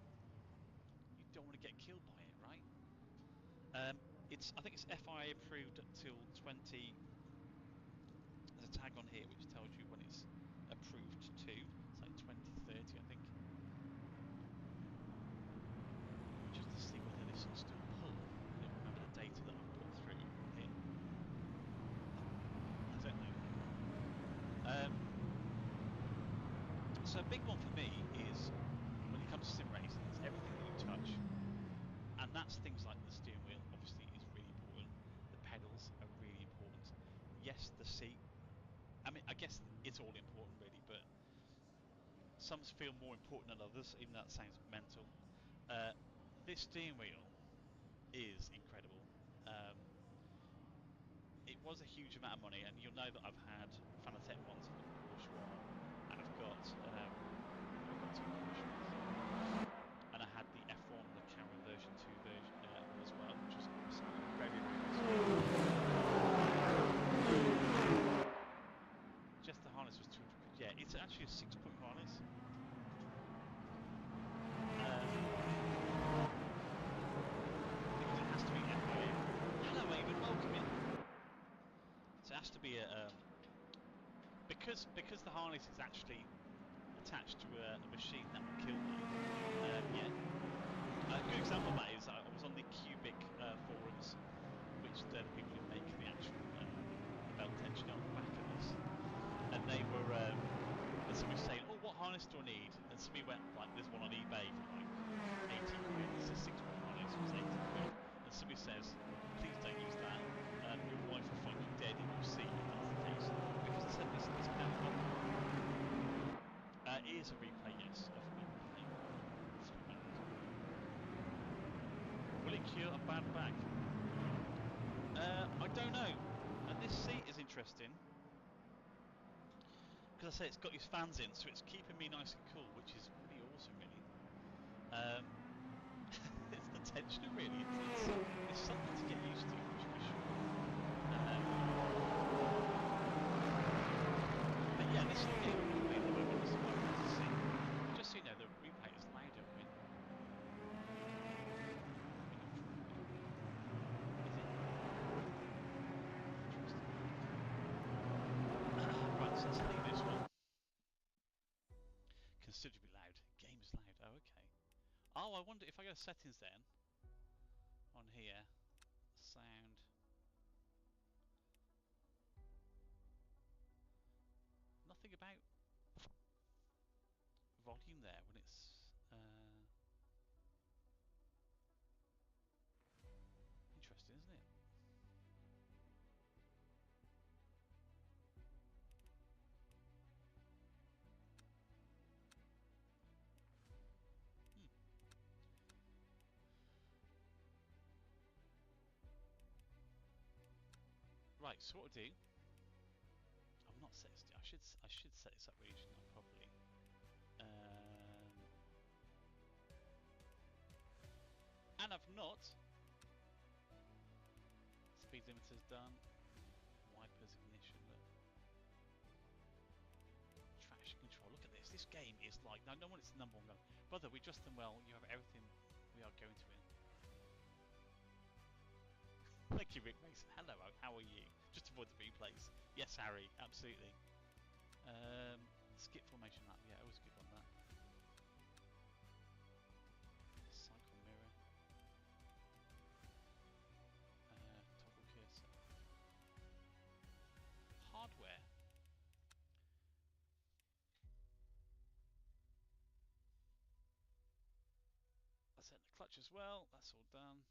you don't want to get killed by it, right? I think it's FIA approved up till 20. There's a tag on here which tells you when it's approved to. It's like 2030, I think. Just to see whether this will still pull. I don't remember the data that I've put through here. I don't know. So a big one for me is when it comes to sim racing, it's everything that you touch. And that's things like the steering wheel, obviously, is really important. The pedals are really important. Yes, the seat. I mean, I guess it's all important, really, but some feel more important than others, even though that sounds mental. This steering wheel is incredible. It was a huge amount of money, and you'll know that I've had Fanatec ones, I've got the Porsche one, and I've got two Porsche ones. And I had the F1, the Carrera version 2 version one as well, which was very, very nice. Just the harness was 200 quid. Yeah, it's actually a 6-point harness. Because it has to be FIA. Hello, Eamon, welcome in. So it has to be a because the harness is actually attached to a machine that will kill you. Yeah. A good example of that is I was on the Cubic forums, which they're the people who make the actual belt tension on the back of this, and they were and somebody was saying, "Oh, what harness do I need?" And somebody went like, "There's one on eBay for like 80 quid. It's a 6-point harness, it's 80 quid." And somebody says, "Please don't use that. Your wife will find you dead in your seat if that's the case." Because I said this pedal button. It is a replay, yes, of me. Will it cure a bad back? I don't know. This seat is interesting because I say it's got his fans in, so it's keeping me nice and cool, which is pretty awesome, really. It's the tensioner, really. It's something to get used to, for sure. But yeah, this is the game I'm playing at the moment. This is what I want to see. Just so you know, the replay is louder. I mean, right, so let's leave this one. Considerably loud. Game is loud. Oh, okay. Oh, I wonder if I go to settings then. On here. Sound. Nothing about volume there when it's. Interesting, isn't it? Right, so what we'll do. I've not set this. I should set this up really, shouldn't I? Probably. And I've not. Speed limiter's done. Wipers, ignition. Look. Traction control. Look at this. This game is like. No one. It's the number one gun. Brother, we just done well. You have everything we are going to win. Thank you, Rick Mason. Hello, how are you? Just avoid the replays. Yes, Harry, absolutely. Skip formation lap, yeah, always good on that. Cycle mirror. Toggle cursor. Hardware. I set the clutch as well, that's all done.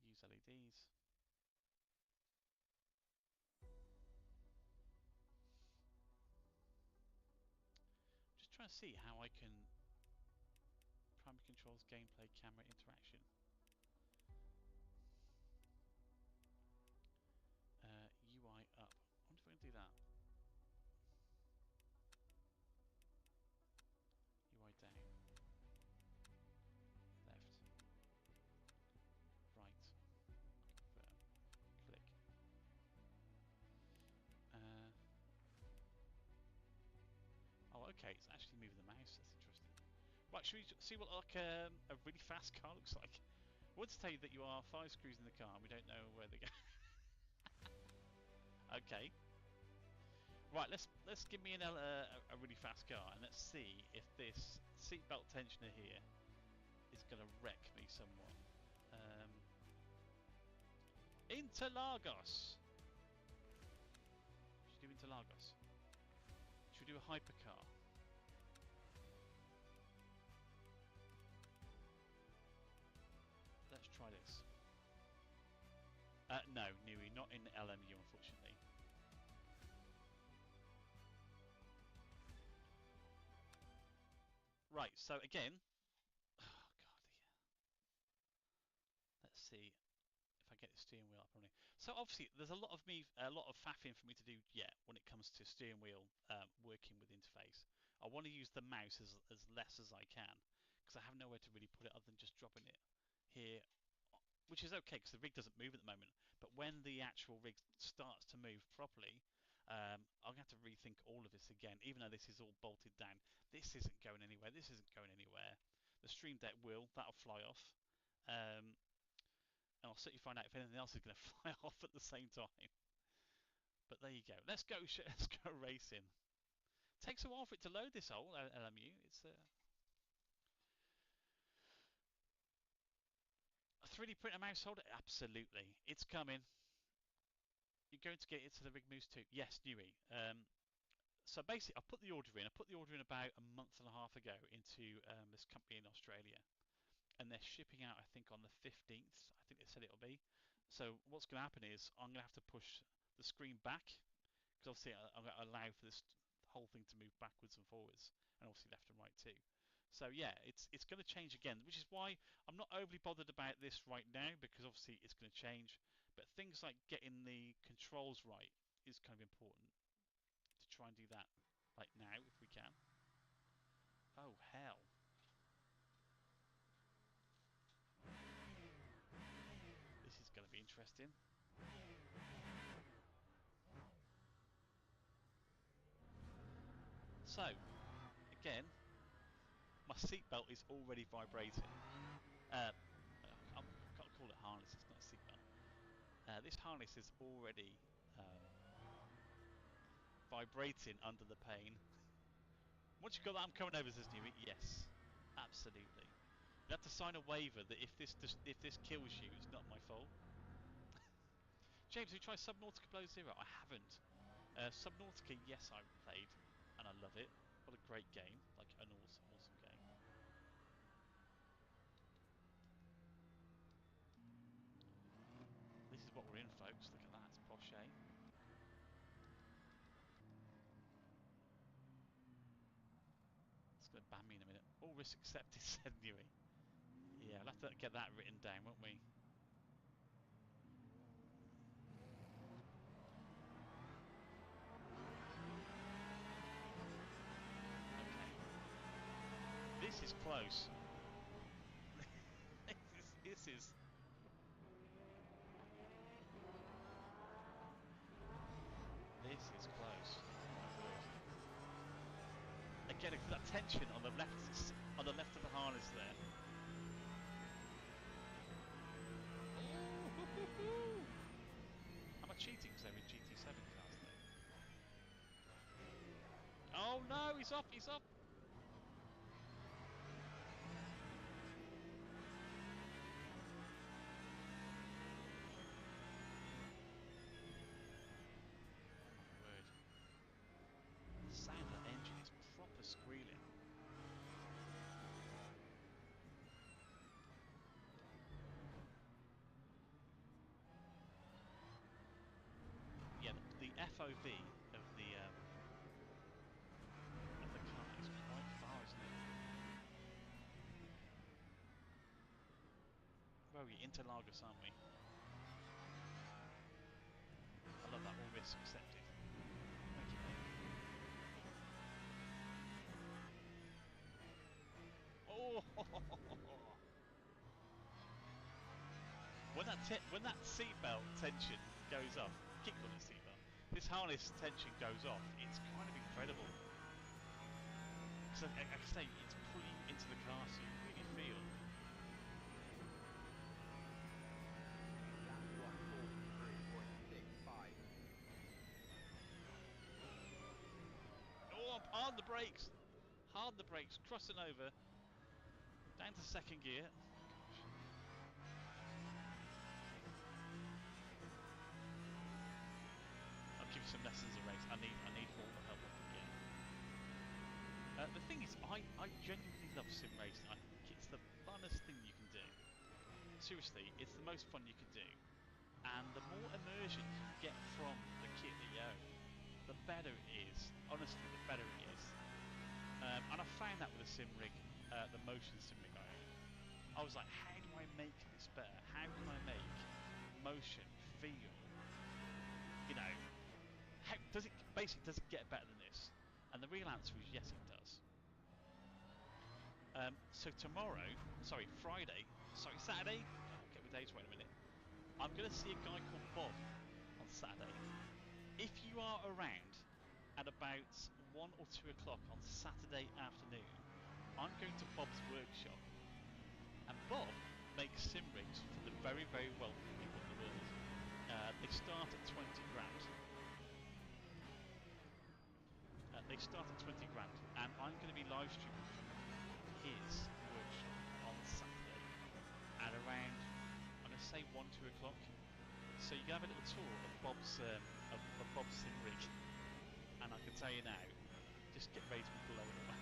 Use LEDs. see how I can primary controls, gameplay, camera interaction. UI up. I wonder if I can do that. UI down. Left. Right. Confirm. Click. Oh, okay. It's actually moving the mouse. That's interesting. Right, should we see what like a really fast car looks like? I want to tell you that you are 5 screws in the car and we don't know where they go. Okay. Right, let's give me a really fast car and let's see if this seatbelt tensioner here is going to wreck me somewhat. Interlagos! Should we do Interlagos? Should we do a hypercar? Let's try this. No, Nui, not in LMU, unfortunately. Right, so again, oh god, yeah. Let's see if I get the steering wheel up running. So obviously, there's a lot of faffing for me to do yet when it comes to steering wheel working with interface. I want to use the mouse as less as I can because I have nowhere to really put it other than just dropping it here, which is okay because the rig doesn't move at the moment. But when the actual rig starts to move properly, I'm going to have to rethink all of this again. Even though this is all bolted down, this isn't going anywhere. This isn't going anywhere. The Stream Deck that'll fly off. And I'll certainly find out if anything else is going to fly off at the same time. But there you go. Let's go racing. Takes a while for it to load this whole LMU. It's a 3D printer mouse holder. Absolutely, it's coming. You're going to get it to the Rig Moose too. Yes, Nui. So basically, I put the order in. I put the order in about a month and a half ago into this company in Australia, and they're shipping out, I think, on the 15th. I think they said it'll be. So what's going to happen is I'm going to have to push the screen back because obviously I'm going to allow for this whole thing to move backwards and forwards, and obviously left and right too. So yeah, it's going to change again, which is why I'm not overly bothered about this right now because obviously it's going to change. But things like getting the controls right is kind of important to try and do that like now if we can. Oh hell. This is going to be interesting. So, again, my seatbelt is already vibrating. I've got to call it harness, it's not a seatbelt. This harness is already vibrating under the pain. Once you've got that, I'm coming over, says Newey. Yes, absolutely. You have to sign a waiver that if this kills you, it's not my fault. James, have you tried Subnautica Below Zero? I haven't. Subnautica, yes, I've played, and I love it. What a great game, like an awesome, awesome game. This is what we're in, folks. Look at that, it's posh, eh? It's going to ban me in a minute. All risks accepted, said Newey. Yeah, we'll have to get that written down, won't we? Okay. This is close. this is... This is close. Again, it's that tension on the left of the harness there. Am I cheating because they're in GT7 cars there? Oh no, he's up, he's up! The sound of the engine is proper squealing. Yeah, the FOV of the car is quite are we? Interlagos, aren't we? I love that. All risks accepted. Thank you, mate. Oh! When that seatbelt tension goes off, keep calling it seatbelt. This harness tension goes off. It's kind of incredible. So, like I say, it's pulling you into the car, so you really feel. Lap 143.65. Oh, hard the brakes! Hard the brakes, crossing over. Down to second gear. Gosh. I'll give you some lessons of race. I need all the help I can get. The thing is, I genuinely love sim racing. I think it's the funnest thing you can do. Seriously, it's the most fun you can do. And the more immersion you get from the kit that you own, the better it is. Honestly, the better it is. And I found that with the sim rig, the motion sim rig I own. I was like, how do I make this better? How can I make motion feel, you know, how does it get better than this? And the real answer is yes, it does. So Saturday, I'll get my dates right in a minute. I'm going to see a guy called Bob on Saturday. If you are around at about 1 or 2 o'clock on Saturday afternoon, I'm going to Bob's workshop. And Bob makes sim rigs for the very, very wealthy people in the world. They start at 20 grand. And I'm going to be live streaming from his workshop on Saturday at around, I'm going to say 1, 2 o'clock. So you can have a little tour of Bob's sim rig, and I can tell you now, just get ready to be blown away.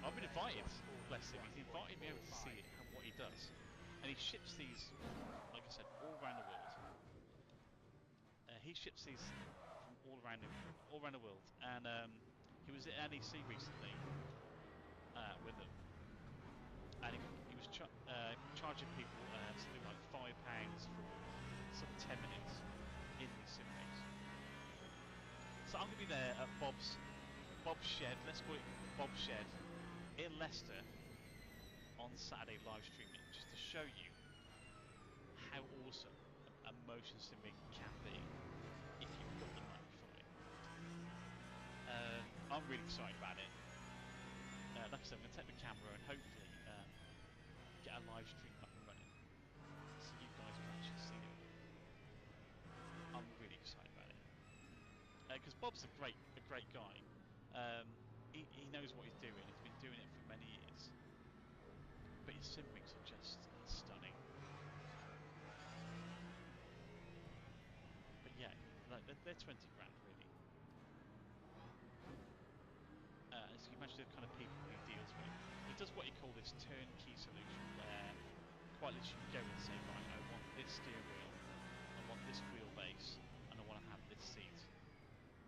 I've been invited, bless him. He's invited me over to see it and what he does, and he ships these, like I said, all around the world. He ships these from all around the world, and he was at NEC recently with them. And he was charging people something like £5 for some 10 minutes in these sim rigs. So I'm going to be there at Bob's Shed, let's call it Bob's Shed, in Leicester on Saturday live streaming, just to show you how awesome a motion sim rig can be if you've got the money for it. I'm really excited about it. Like I said, I'm going to take the camera and hopefully get a live stream up and running, so you guys can actually see it all. I'm really excited about it because Bob's a great guy. He knows what he's doing. He's been doing it for many years. But his sim rigs are just stunning. But yeah, like they're 20 grand really. As you can imagine, the kind of people he deals with. He does what he calls this turnkey solution, where quite literally you go and say, right, I want this steering wheel, I want this wheelbase, and I want to have this seat.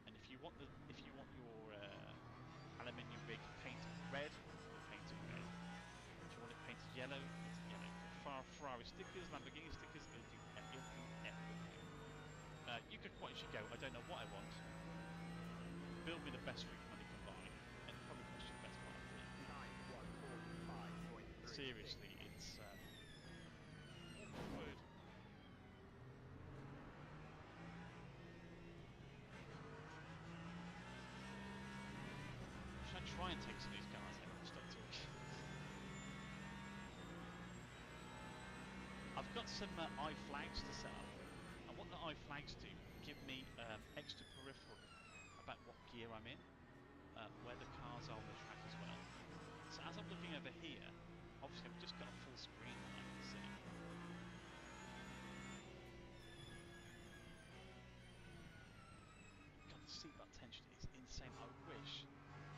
And if you want your aluminium rig painted red, we'll paint it red. If you want it painted yellow, paint it yellow. Ferrari stickers, Lamborghini stickers, he'll do everything. You could quite literally go, I don't know what I want, build me the best rig money can buy, and it probably cost you the best part of it. Seriously, it's oh my word. Should I try and take some of these cars out and stop talking? I've got some iFlags to set up, and what the iFlags do, give me extra peripheral about what gear I'm in, where the cars are on the track as well. So as I'm looking over here, obviously I've just got a full screen that I can see. God, the seatbelt tension is insane. I wish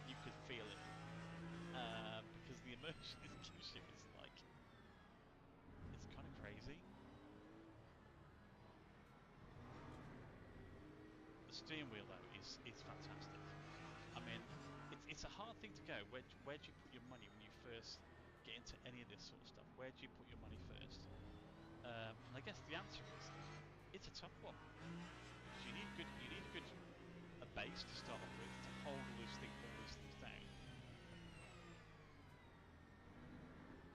you could feel it, because the immersion it gives you is like, it's kind of crazy. The steering wheel though is fantastic. I mean, it's a hard thing to go. Where do you put your money when you first get into any of this sort of stuff? Where do you put your money first? And I guess the answer is it's a tough one. Because you need a good a base to start off with to hold all these things down.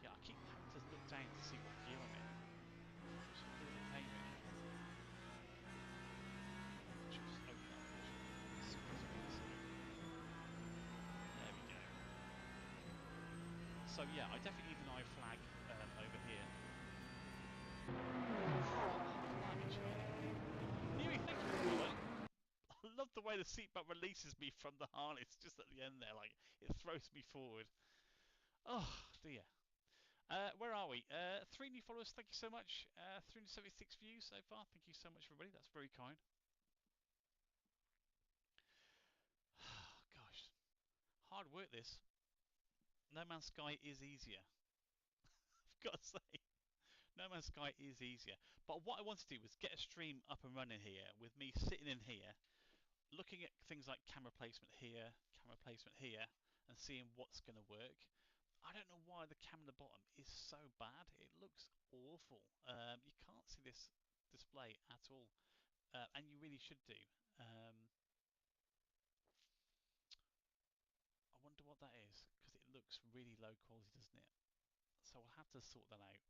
Yeah, I keep having to look down to see what gear I'm in, which is a bit of a pain really. Which will just open up as soon as we so there we go. So yeah, I definitely need an I flag over here. Blimey, Charlie. Neri, thank you for the follow. I love the way the seatbelt releases me from the harness just at the end there, like it throws me forward. Oh dear. Where are we? 3 new followers, thank you so much. 376 views so far, thank you so much everybody, that's very kind. Gosh, hard work this. No Man's Sky is easier. I've got to say, No Man's Sky is easier. But what I want to do was get a stream up and running here with me sitting in here, looking at things like camera placement here, and seeing what's going to work. I don't know why the cam at the bottom is so bad. It looks awful. You can't see this display at all, and you really should do. I wonder what that is, because it looks really low quality, doesn't it? So I'll have to sort that out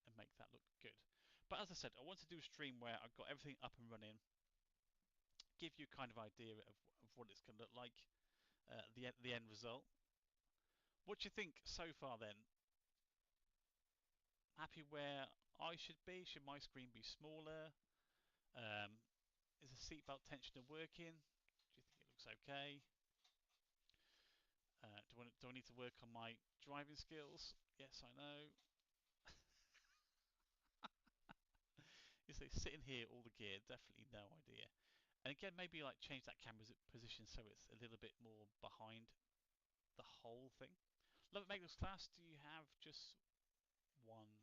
and make that look good. But as I said, I want to do a stream where I've got everything up and running, give you a kind of idea of what it's going to look like, the end result. What do you think so far then? Happy where I should be? Should my screen be smaller? Is the seatbelt tensioner working? Do you think it looks okay? Do I need to work on my driving skills? Yes, I know. You say sitting here, all the gear, definitely no idea. And again, maybe like change that camera's position so it's a little bit more behind the whole thing. Love it, Magnus Class. Do you have just one?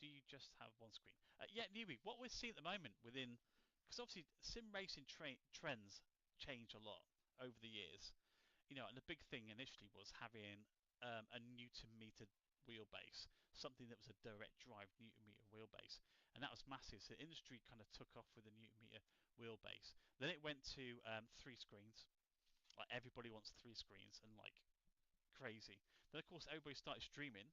Do you just have one screen? Yeah, Newbie. What we're seeing at the moment within, because obviously sim racing trends change a lot over the years. You know, and the big thing initially was having a Newton meter wheelbase, something that was a direct drive Newton meter wheelbase, and that was massive. So the industry kind of took off with the Newton meter wheelbase. Then it went to 3 screens. Like everybody wants 3 screens and like crazy. Then of course everybody started streaming,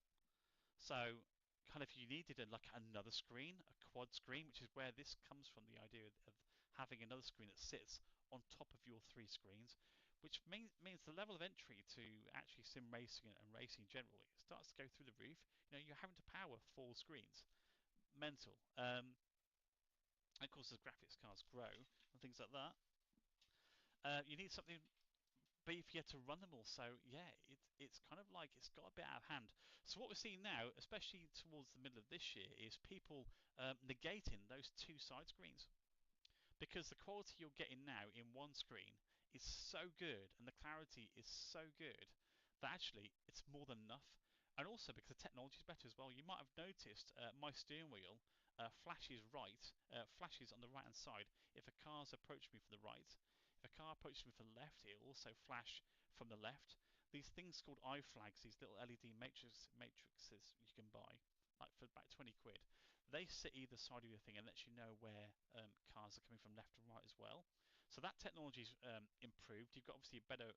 so kind of you needed like another screen, a quad screen, which is where this comes from, the idea of having another screen that sits on top of your 3 screens, which means the level of entry to actually sim racing and racing generally starts to go through the roof. You know, you're having to power 4 screens. Mental. Of course, as graphics cards grow and things like that, you need something beefier to run them all. So yeah, it's kind of like it's got a bit out of hand. So what we're seeing now, especially towards the middle of this year, is people negating those 2 side screens, because the quality you're getting now in one screen is so good and the clarity is so good that actually it's more than enough. And also because the technology is better as well. You might have noticed my steering wheel flashes on the right hand side if a car's approaching me from the right. If a car approaches me from the left, it'll also flash from the left. These things called eye flags, these little LED matrices you can buy, like for about 20 quid, they sit either side of your thing and lets you know where cars are coming from left and right as well. So that technology's improved. You've got obviously a better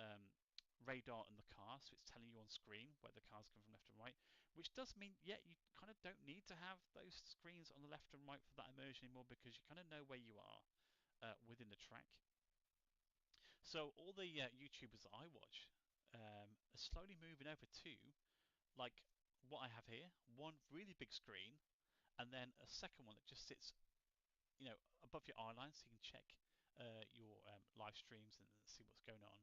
um, radar in the car, so it's telling you on screen where the cars come from left and right, which does mean, yeah, you kind of don't need to have those screens on the left and right for that immersion anymore, because you kind of know where you are within the track. So all the YouTubers that I watch are slowly moving over to like what I have here, one really big screen, and then a second one that just sits, you know, above your eye line, so you can check your live streams and see what's going on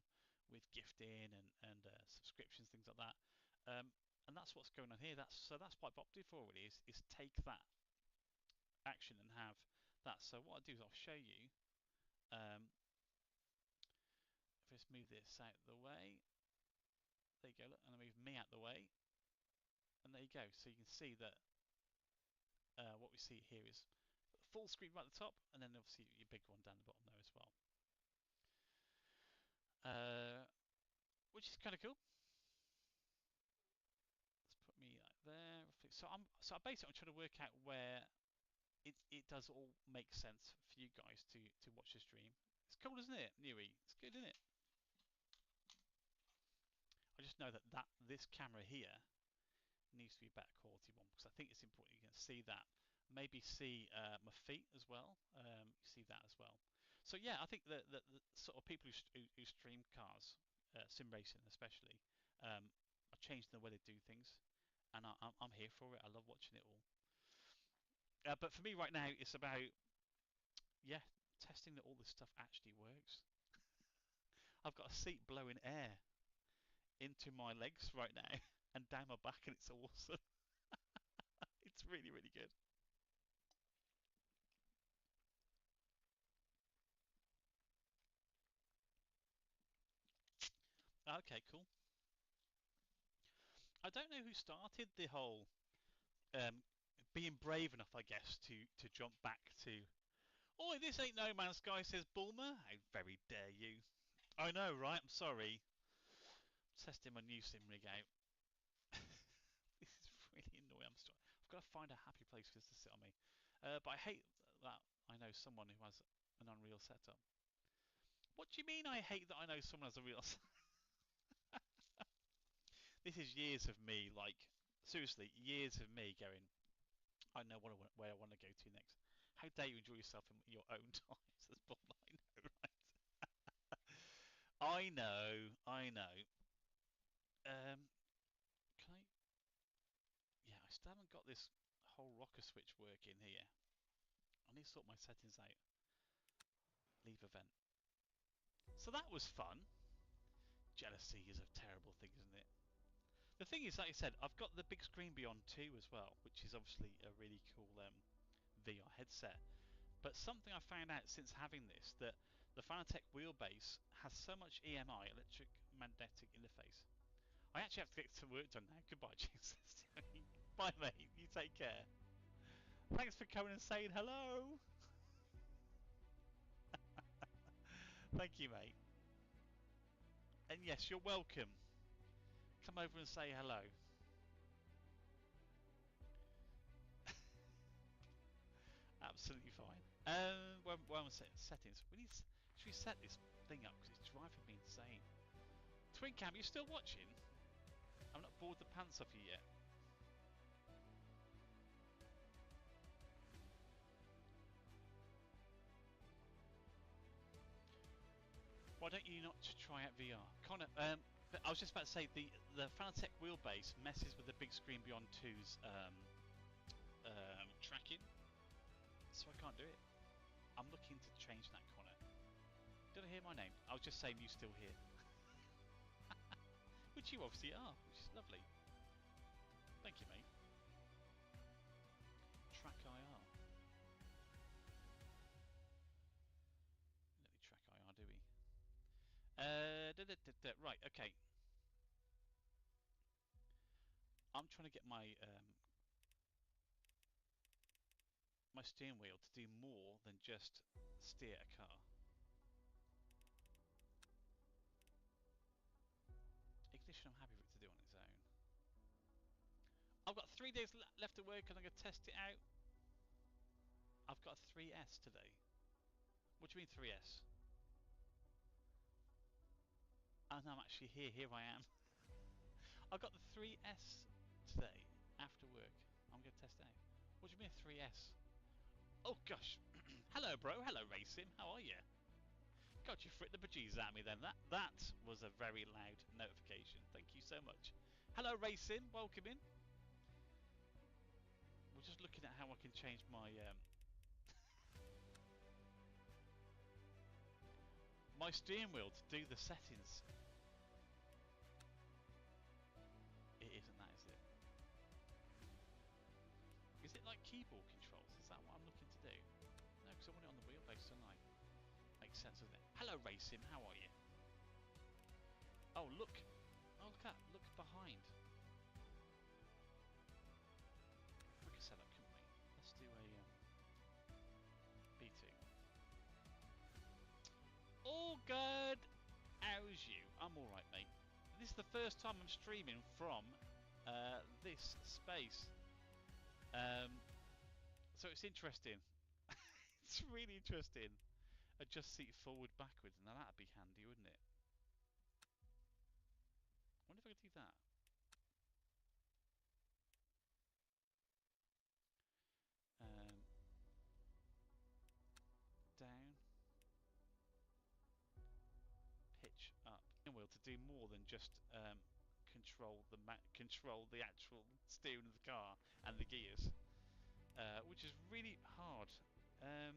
with gifting and subscriptions, things like that. And that's what's going on here. That's what I've opted for really, is take that action and have that. So what I'll do is I'll show you. If I just move this out of the way, there you go. Look, and I move me out of the way, and there you go. So you can see that what we see here is full screen right at the top, and then obviously your big one down the bottom there as well. Which is kind of cool. So basically I'm trying to work out where it does all make sense for you guys to watch the stream. It's cool, isn't it, Newey? It's good, isn't it? I just know that this camera here needs to be a better quality one because I think it's important you can see that. Maybe see my feet as well. You see that as well. So yeah, I think the sort of people who stream cars, sim racing especially, are changing the way they do things, and I'm here for it. I love watching it all. But for me right now, it's about testing that all this stuff actually works. I've got a seat blowing air into my legs right now and down my back, and it's awesome. It's really, really good. Okay, cool. I don't know who started the whole um, being brave enough, I guess, to jump back to. Oh, this ain't No Man's Sky, says Bulmer. How very dare you? I know, right? I'm sorry. Testing my new sim rig out. This is really annoying. I've got to find a happy place for this to sit on me. But I hate that I know someone who has an Unreal setup. What do you mean I hate that I know someone has a real This is years of me, like, seriously, years of me going, I know where I want to go to next. How dare you enjoy yourself in your own time? Says Bob. I know, right? I know. Um, can I? Yeah, I still haven't got this whole rocker switch working here. I need to sort my settings out. Leave event. So that was fun. Jealousy is a terrible thing, isn't it? The thing is, like I said, I've got the big screen beyond 2 as well, which is obviously a really cool VR headset. But something I found out since having this, that the Fanatec wheelbase has so much EMI, electric magnetic interface. I actually have to get some work done now. Goodbye, James. Bye, mate. You take care. Thanks for coming and saying hello. Thank you, mate. And yes, you're welcome. Come over and say hello. Absolutely fine. We're on settings. Should we set this thing up because it's driving me insane. Twin Cam, you still watching? I'm not bored the pants off you yet. Why don't you not try out VR? Connor, I was just about to say the Fanatec wheelbase messes with the big screen beyond 2's tracking, so I can't do it. I'm looking to change that, Connor. Did I hear my name? I was just saying you still here. Which you obviously are, which is lovely. Thank you, mate. Track IR. Let me track IR, do we? Right, okay. I'm trying to get my my steering wheel to do more than just steer a car. Ignition, I'm happy for it to do on its own. I've got 3 days left to work and I'm going to test it out. I've got a 3S today. What do you mean 3S? And I'm actually here. Here I am. I've got the 3S today after work. I'm going to test it out. What do you mean 3S? Oh gosh. Hello, bro. Hello, Racing. How are you? God, you fricked the bejesus at me then. That was a very loud notification. Thank you so much. Hello, Racing. Welcome in. We're just looking at how I can change my my steering wheel to do the settings. It isn't that, is it? Is it like keyboard controls? Is that what I'm looking to do? No, because I want it on the wheelbase, don't I? Makes sense, doesn't it? Hello, Racing. How are you? Oh, look. Oh, look behind. We could set up, couldn't we? Let's do a B2. All good. How's you? I'm all right, mate. This is the first time I'm streaming from this space. So it's interesting. It's really interesting. Adjust seat forward, backwards. Now that'd be handy, wouldn't it? I wonder if I could do that. Down, pitch up. Wheel to do more than just control the actual steering of the car and the gears, which is really hard. Can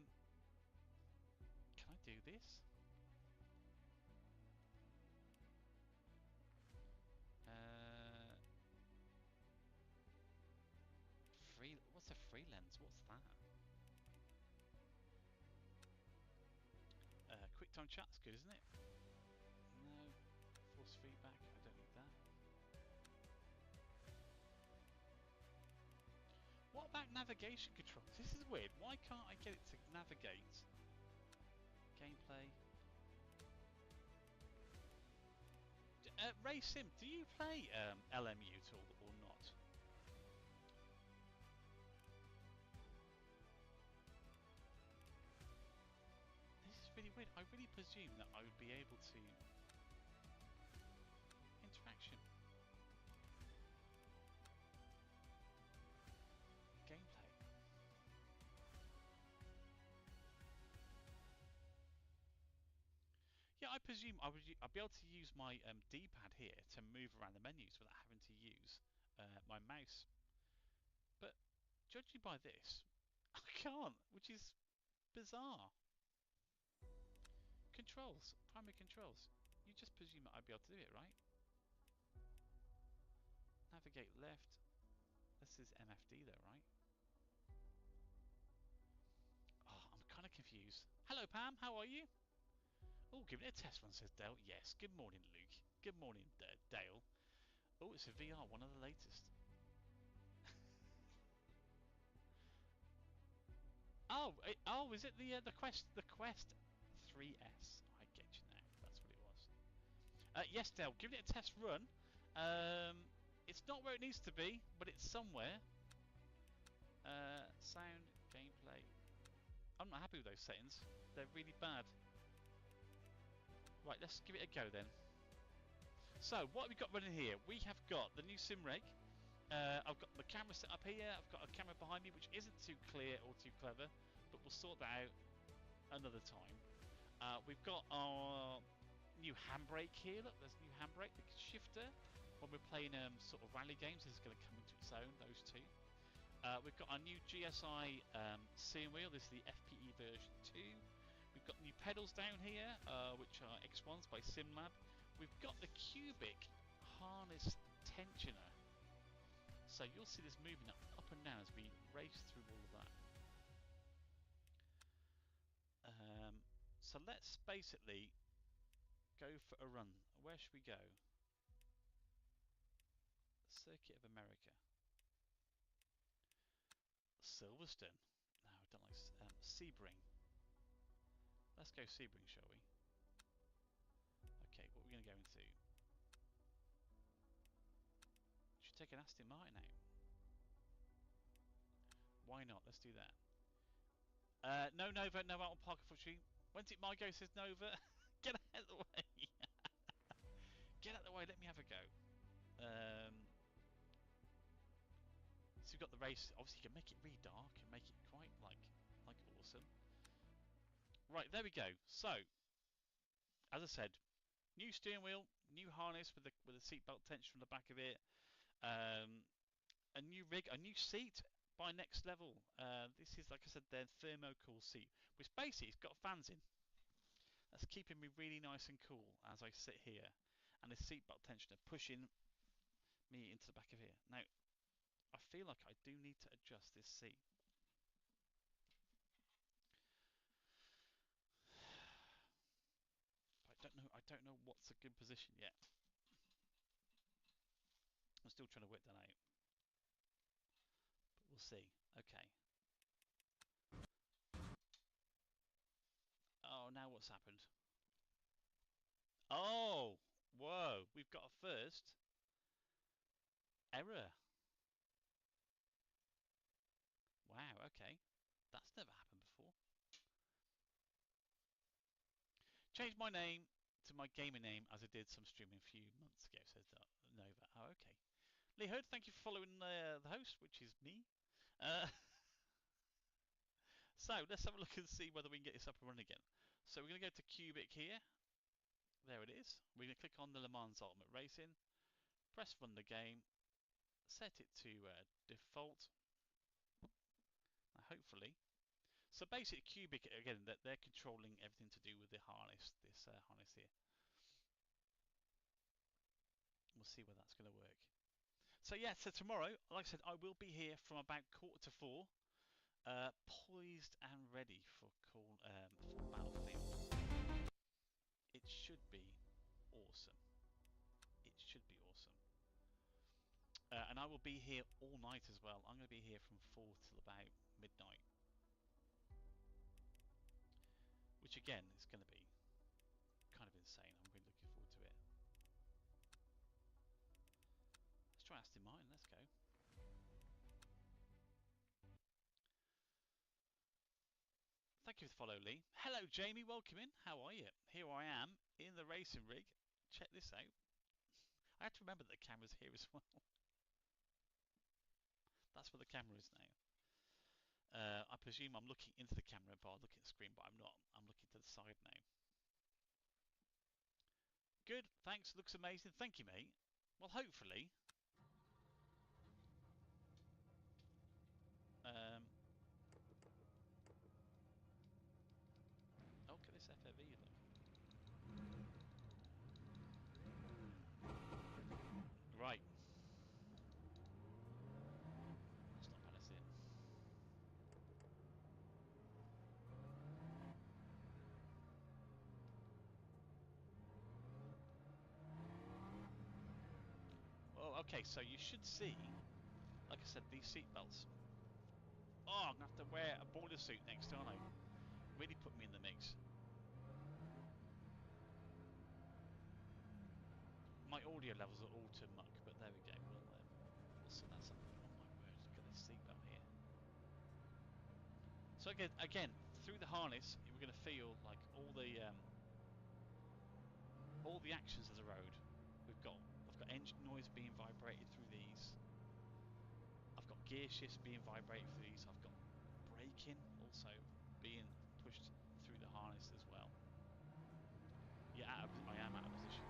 I do this? Free. What's a free lens? What's that? QuickTime chat's good, isn't it? No. Force feedback. I don't need that. What about navigation controls? This is weird. Why can't I get it to navigate? Gameplay. Ray Sim, do you play LMU at all or not? This is really weird. I really presume that I would be able to... Interaction. Gameplay. Yeah, I presume I'd be able to use my D-pad here to move around the menus without having to use my mouse. But judging by this, I can't, which is bizarre. Controls, primary controls. You just presume that I'd be able to do it, right? Navigate left. This is MFD though, right? Oh, I'm kind of confused. Hello, Pam. How are you? Oh, give it a test run, says Dale. Yes. Good morning, Luke. Good morning, Dale. Oh, it's a VR, one of the latest. Oh, is it the Quest 3S? I get you now. That's what it was. Yes, Dale. Give it a test run. It's not where it needs to be, but it's somewhere. Sound, gameplay. I'm not happy with those settings. They're really bad. Right, let's give it a go then. So, what have we got running here? We have got the new SimReg. I've got the camera set up here. I've got a camera behind me, which isn't too clear or too clever, but we'll sort that out another time. We've got our new handbrake here. Look, there's a new handbrake, the shifter. When we're playing sort of rally games, this is going to come into its own, those two. We've got our new GSI steering wheel. This is the FPE version 2. We've got new pedals down here, which are X1s by SimLab. We've got the Cubic harness tensioner. So you'll see this moving up and down as we race through all of that. So let's basically go for a run. Where should we go? Circuit of America. Silverstone. No, I don't like Sebring. Let's go Sebring, shall we? Okay, what are we going to go into? Should take an Aston Martin out. Why not? Let's do that. No Nova, no out on park, unfortunately. When's it my go, says Nova. Get out of the way. Get out of the way, let me have a go. So we've got the race. Obviously, you can make it really dark and make it quite like awesome. Right, there we go. So, as I said, new steering wheel, new harness with a seatbelt tension from the back of it. A new rig, a new seat by Next Level. This is, like I said, their thermocool seat, which basically has got fans in. That's keeping me really nice and cool as I sit here. And the seatbelt tensioner pushing me into the back of here. Now, I feel like I do need to adjust this seat. I don't know what's a good position yet. I'm still trying to work that out. But we'll see. Okay. Oh, now what's happened? Oh, whoa. We've got a first error. Wow, okay. That's never happened before. Changed my name to my gamer name as I did some streaming a few months ago, says Nova. Oh, okay. Lee Hood, thank you for following the host, which is me. So let's have a look and see whether we can get this up and running again. So we're going to go to Cubic here. There it is. We're going to click on the Le Mans Ultimate Racing, press run the game, set it to default. Now hopefully. So basically Cubic, again, that they're controlling everything to do with the harness, this harness here. We'll see whether that's going to work. So yeah, so tomorrow, like I said, I will be here from about 3:45, poised and ready for Battlefield. It should be awesome. It should be awesome. And I will be here all night as well. I'm going to be here from 4 till about midnight. Which again is going to be kind of insane. I'm really looking forward to it. Let's try Aston Martin. Let's go. Thank you for the follow, Lee. Hello, Jamie. Welcome in. How are you? Here I am in the racing rig. Check this out. I have to remember that the camera's here as well. That's where the camera is now. I presume I'm looking into the camera bar, looking at the screen, but I'm not. I'm looking to the side now. Good. Thanks. Looks amazing. Thank you, mate. Well, hopefully. Oh, look at this FFE, look. Right. That's not bad, is it? Well, okay, so you should see, like I said, these seat belts. Oh, I'm going to have to wear a boiler suit next, aren't I? Really put me in the mix. My audio levels are all to muck, but there we go. We'll sort that out. Oh my word, look at this seat belt here. So again, through the harness, we're going to feel like all the actions of the road. I've got engine noise being vibrated through these. I've got gear shifts being vibrated through these. I've got braking also being pushed through the harness as well. Yeah, I am out of position.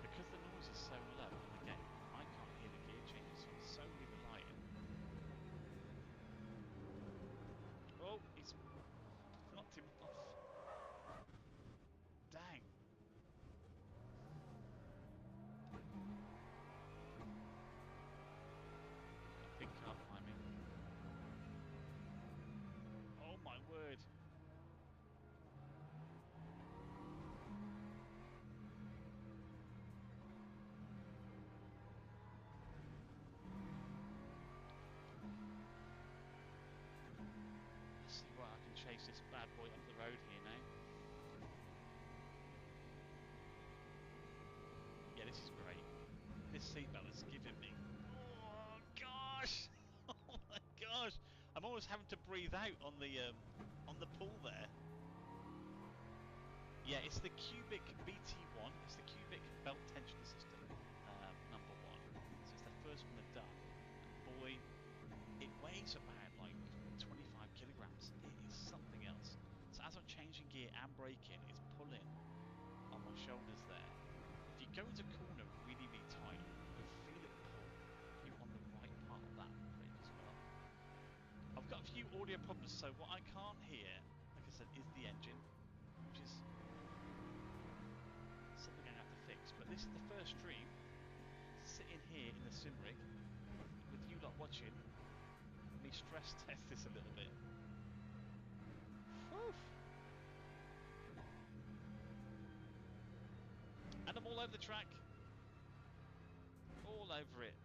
Because the noise is so low in the game, I can't hear the gear changes, so I'm solely relying. Oh, he's knocked him off. Dang. Got a big car behind me. Oh my word. Let's see what I can chase this bad boy up the road here now. Yeah, this is great. This seatbelt is giving me. Oh gosh! Oh my gosh! I'm almost having to breathe out on the pull there. Yeah, it's the Cubic BT1. It's the Cubic belt tensioner system, number 1. So it's the first one they've done. And boy, it weighs about like 25 kilograms. It is something else. So as I'm changing gear and braking, it's pulling on my shoulders there. If you go into corner really, really tight, you'll feel it pull you on the right part of that brake as well. I've got a few audio problems, so what I can't hear, like I said, is the engine, which is something I'm going to have to fix. But this is the first stream, sitting here in the sim rig, with you lot watching me stress test this a little bit. Whew. And I'm all over the track. All over it.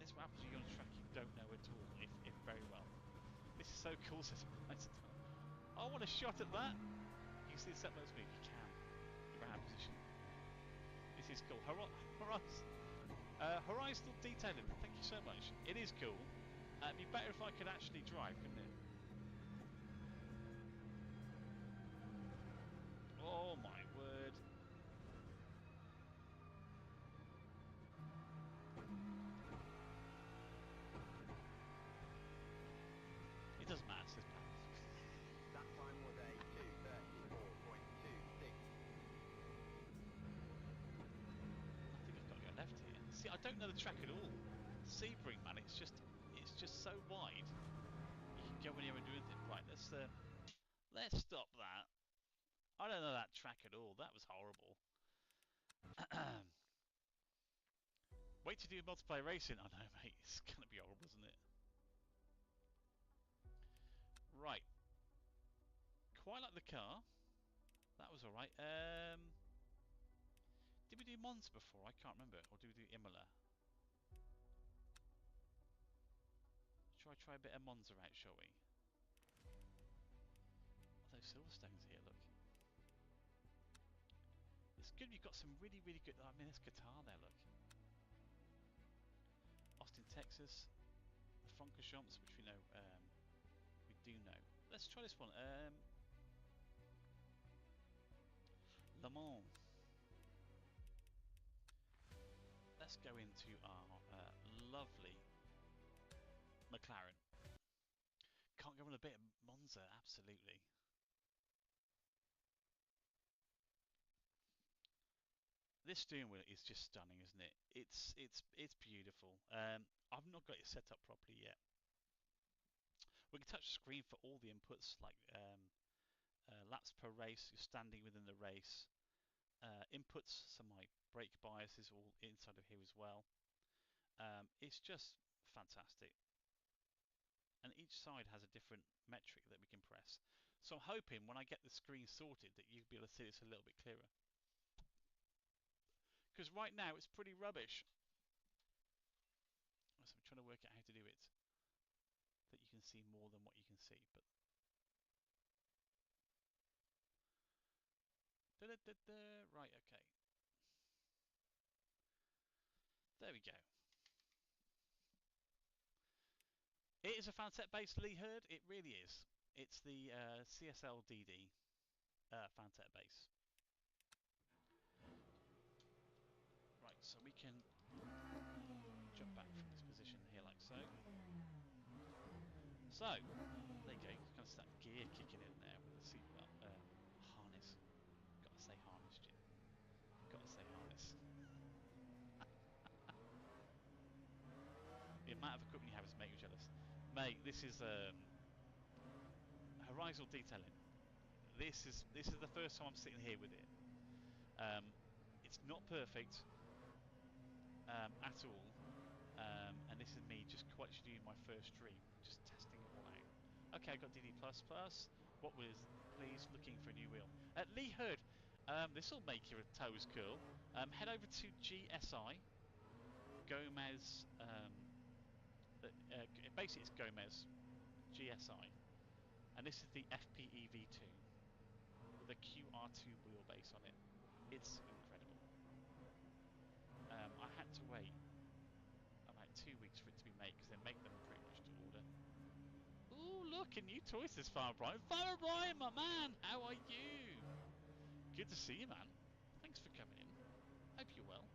This is what happens when you're on a track you don't know at all, if very well. This is so cool, says Bryson. I want a shot at that. You can see the set loads move. You can. You're out of position. This is cool. Horizontal detailing. Thank you so much. It is cool. It'd be better if I could actually drive, couldn't it? Oh my word. It doesn't matter, says Pat. That time was a 2:34.26. I think I've got to go left here. See, I don't know the track at all. Sebring, man, it's just so wide. You can go in here and do anything. Right, let's stop that. I don't know that track at all. That was horrible. Wait to do multiplayer racing. I know, mate. It's gonna be horrible, isn't it? Right. Quite like the car. That was alright. Did we do Monza before? I can't remember. Or did we do Imola? Try a bit of Monza out, shall we? Oh, those Silverstones here, look. It's good you've got some really, really good... I mean, this guitar there, look. Austin, Texas. The Francorchamps, which we know... we do know. Let's try this one. Le Mans. Let's go into our lovely McLaren. Can't go on a bit of Monza, absolutely. This steering wheel is just stunning, isn't it? It's beautiful. I've not got it set up properly yet. We can touch the screen for all the inputs, like laps per race. You're standing within the race. Inputs, so my brake bias is all inside of here as well. It's just fantastic. And each side has a different metric that we can press. So I'm hoping when I get the screen sorted that you'll be able to see this a little bit clearer. Because right now it's pretty rubbish. So I'm trying to work out how to do it. That you can see more than what you can see. But right, okay. There we go. It is a Fanatec based Lee Hurd. It really is. It's the CSL DD Fanatec base. Right, so we can jump back from this position here like so. So, there you go. You can kind of start gear kicking in there with the seatbelt harness. Gotta say harness, Jim. Gotta say harness. The amount of equipment you have is make you jealous. Mate, this is horizontal detailing. This is the first time I'm sitting here with it. It's not perfect at all. And this is me just quite doing my first stream, just testing it all out. Okay, I got DD++. What was, please, looking for a new wheel? Lee Hurd, this will make your toes curl. Head over to GSI, Gomez, basically it's Gomez, GSI, and this is the FPE V2 with a QR2 wheelbase on it. It's incredible. I had to wait about 2 weeks for it to be made because they make them pretty much to order. Ooh, look, a new toy, says Farmer Brian. Farmer Brian, my man, how are you? Good to see you, man. Thanks for coming in. Hope you're well.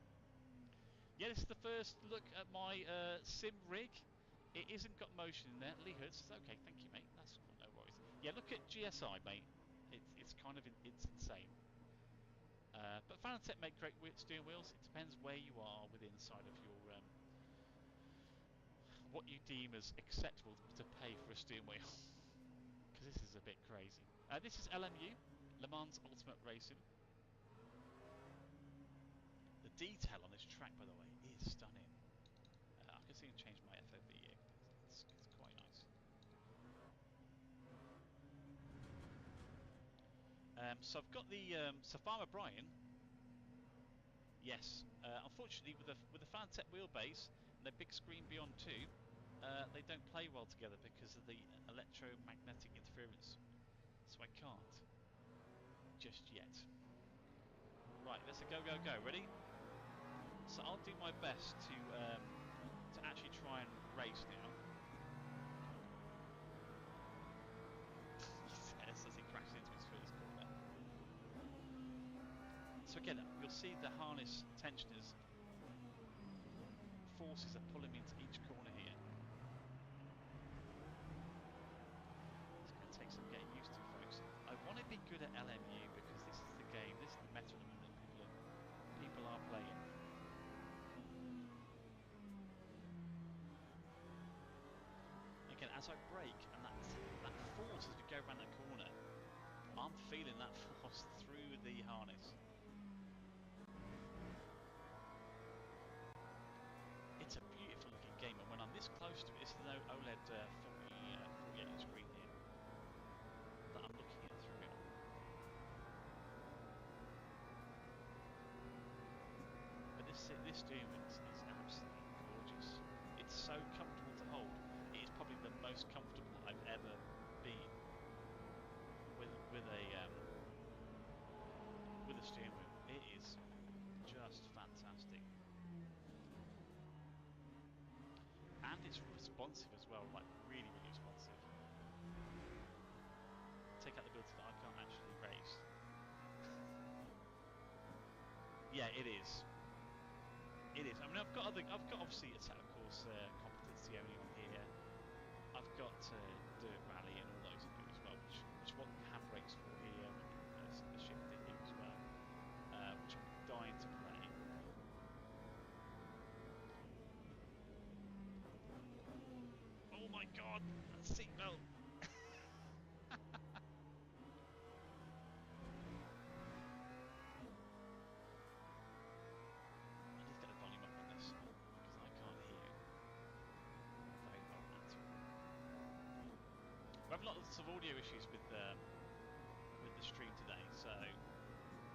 Yeah, this is the first look at my sim rig. It isn't got motion in there. Lee Hurts, okay, thank you, mate. That's cool, no worries. Yeah, look at GSI, mate. It's kind of it's insane. But Fanatec make great steering wheels. It depends where you are within inside of your what you deem as acceptable to pay for a steering wheel. Because this is a bit crazy. This is LMU, Le Mans Ultimate Racing. The detail on this track, by the way, is stunning. I can see him change my FOV here. It's quite nice. So I've got the Farmer Brian. Yes, unfortunately, with the Fanatec wheelbase and the big screen beyond 2, they don't play well together because of the electromagnetic interference. So I can't just yet. Right, let's go. Ready? So I'll do my best to actually try and race now. He says as he crashes into his first corner. So again, you'll see the harness tensioners forces are pulling me into each corner here. It's going to take some getting used to, folks. I want to be good at LMU because this is the game, this is the meta at the moment that people are playing. Again, as I brake and that force as we go around that corner, I'm feeling that force through the harness. It's a beautiful looking game, and when I'm this close to it, this is an OLED 48-inch screen here that I'm looking at through it on. But this steering wheel is absolutely gorgeous. It's so comfortable to hold. It is probably the most comfortable I've ever been with a steering wheel. It is just fantastic. And it's responsive as well, like really, really responsive. Take out the ability that I can't actually race. Yeah, it is. It is. I mean, I've got obviously a set of course competency only on here. I've got Dirt Rally and all those on here as well, which what handbrake's for here, and the shifter here as well, which I'm dying to play. Oh my god, that seatbelt! I need to get the volume up on this because I can't hear it very well at all. We're having lots of audio issues with the stream today, so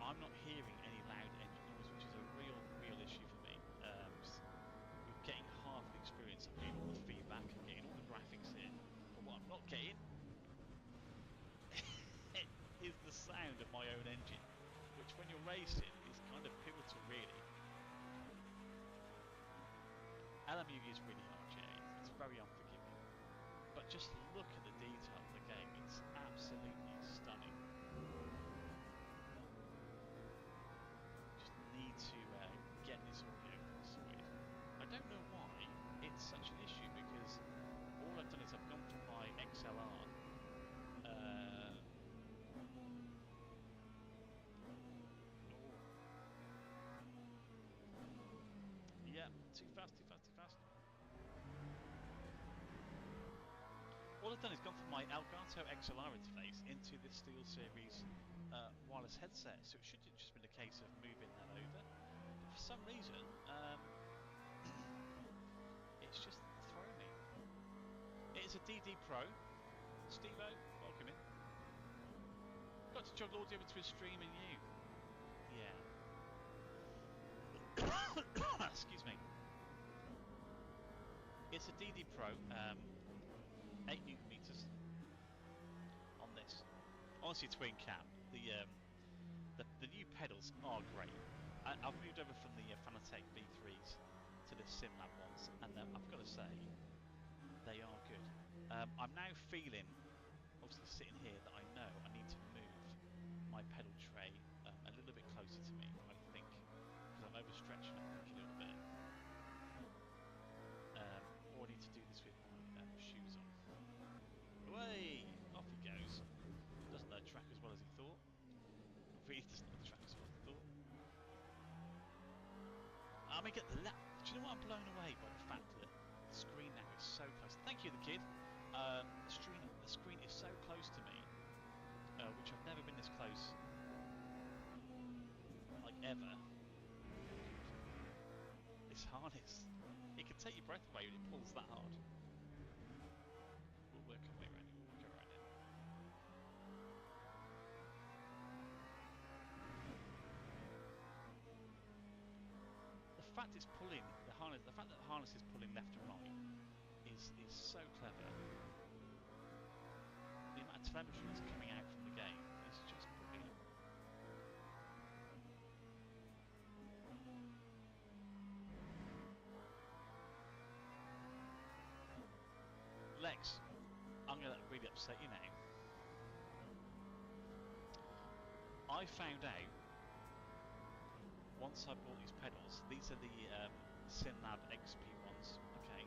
I'm not hearing any loud engine noise, which is a real issue for me. You're getting half the experience. I'm getting all the feedback, I'm getting all the graphics here, but what I'm not getting is the sound of my own engine, which when you're racing is kind of pivotal, really. LMU is really hard, yeah, it's very unforgiving, but just look at the detail of the game, it's absolutely stunning. Just need to get this audio sorted. I don't know why it's such an issue, because all I've done is I've gone from my XLR yeah, too fast. All I've done is gone from my Elgato XLR interface into this SteelSeries wireless headset, so it should have just been a case of moving that over. But for some reason, it's just thrown me. It's a DD Pro. Steve-O, welcome in. Got to juggle audio between stream and you. Yeah. Excuse me. It's a DD Pro, 8 Newton meters on this. Honestly, twin cam. The new pedals are great. I've moved over from the Fanatec V3s to the SimLab ones, and I've got to say, they are good. I'm now feeling, obviously sitting here, that I know I need to move my pedal tray a little bit closer to me, I think, because I'm overstretching, I think, a little bit. Or I need to do this with my shoes on. Away! Off he goes. Doesn't know the track as well as he thought. Really doesn't know the track as well as he thought. I mean, get the lap. Do you know what? I'm blown away by the fact that the screen now is so close. Thank you, the kid. The screen is so close to me, which I've never been this close, like ever. This harness, it can take your breath away when it pulls that hard. We'll work our way around it. We'll work around it. The fact it's pulling the harness, the fact that the harness is pulling left and right, is so clever. The amount of telemetry that's coming out from the game is just brilliant. Alex, I'm going to really upset you now. I found out once I bought these pedals, these are the SimLab XP ones, okay,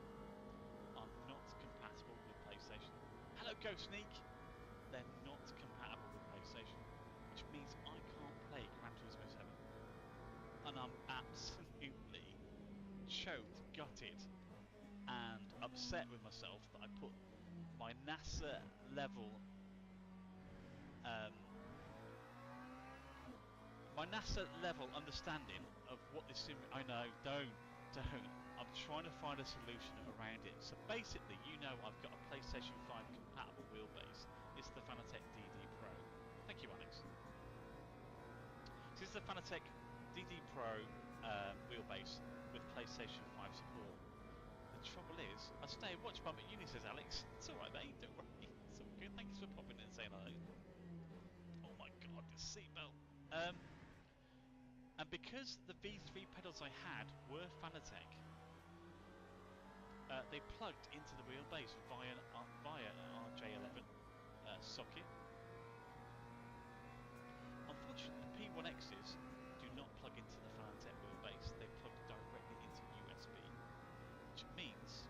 are not compatible with PlayStation. Hello, Ghost Sneak! They're not compatible with PlayStation, which means I can't play Gran Turismo 7. And I'm absolutely choked, gutted, and upset with myself that I put my NASA level understanding of what this sim. I know, don't. I'm trying to find a solution around it. So basically, I've got a PlayStation 5 compatible wheelbase. It's the Fanatec DD Pro. Thank you, Alex. So this is the Fanatec DD Pro wheelbase with PlayStation 5 support. The trouble is, I stay and watch Mum at uni, says Alex. It's alright, mate, don't worry. It's all good. Thanks for popping in and saying hello. Oh my god, this seatbelt. And because the V3 pedals I had were Fanatec, they plugged into the wheelbase via an RJ11 socket. Unfortunately, the P1Xs do not plug into the Fanatec wheelbase. They plug directly into USB, which means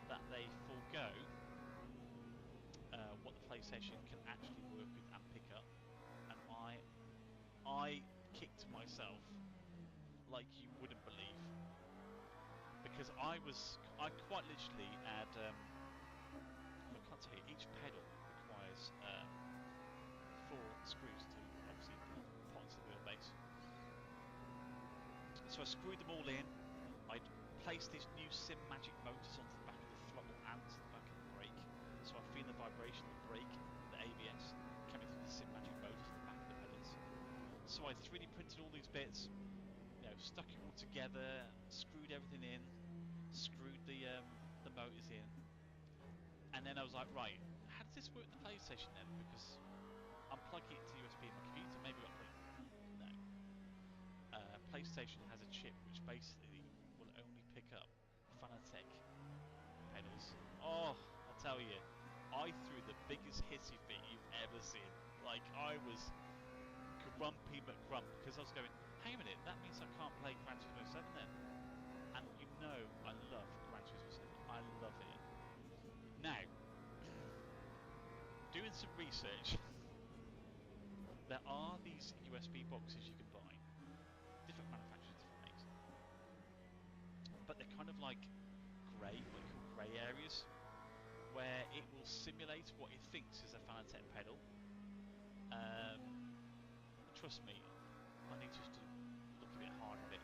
that they forego what the PlayStation can actually work with and pick up. And I kicked myself like you wouldn't believe, because I quite literally had I can't tell you, each pedal requires 4 screws to obviously pot into the wheelbase. So I screwed them all in. I'd placed these new SimMagic motors onto the back of the throttle and onto the back of the brake, so I feel the vibration of the brake and the ABS coming through the SimMagic motors on the back of the pedals. So I 3D printed all these bits, stuck it all together, screwed everything in, screwed the motors in, and then I was like, right, how does this work in the PlayStation then? Because I'm plugging it into USB in my computer. Maybe I'll plug. No. PlayStation has a chip which basically will only pick up Fanatec pedals. Oh, I tell you, I threw the biggest hissy fit you've ever seen. Like, I was grumpy McGrump, because I was going, hang a minute, that means I can't play Gran Turismo 7 then. And I love Gran Turismo 7. I love it. Now, doing some research, there are these USB boxes you can buy. Different manufacturers, different makes. But they're kind of like grey, what you call grey areas, where it will simulate what it thinks is a Fanatec pedal. Trust me, I need just to look a bit harder at it.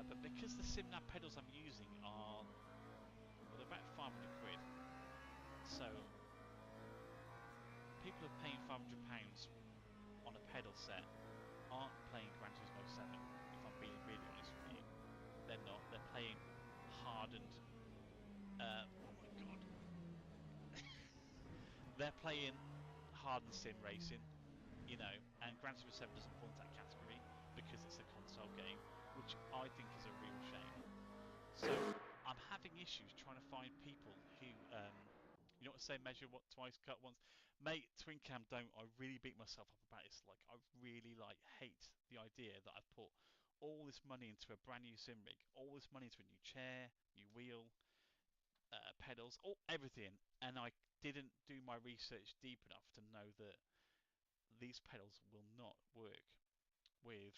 But because the SimLab pedals I'm using are, well, they're about 500 quid. So people who are paying £500 on a pedal set aren't playing Gran Turismo 7, if I'm being really honest with you. They're not. They're playing hardened... oh my god. They're playing hardened sim racing, and Gran Turismo 7 doesn't fall into that category because it's a console game, which I think is a real shame. So I'm having issues trying to find people who, you know what I say, measure what twice, cut once. Mate, Twincam, don't. I really beat myself up about this. Like, I really hate the idea that I've put all this money into a brand new sim rig, all this money into a new chair, new wheel, pedals, everything, and I didn't do my research deep enough to know that these pedals will not work with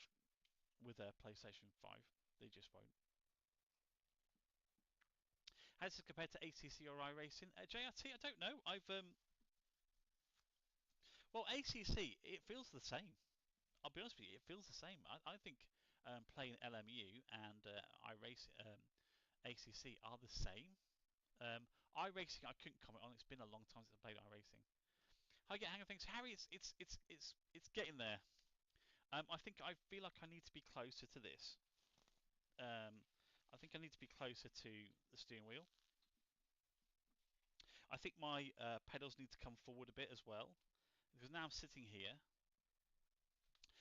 a PlayStation 5. They just won't. How does it compare to ACC or iRacing? JRT, I don't know. Well, ACC, it feels the same. I'll be honest with you, it feels the same. I think playing LMU and ACC are the same. iRacing, I couldn't comment on. It's been a long time since I played iRacing. I get hang of things, Harry. It's getting there. I feel like I need to be closer to this. I think I need to be closer to the steering wheel. I think my pedals need to come forward a bit as well, because now I'm sitting here.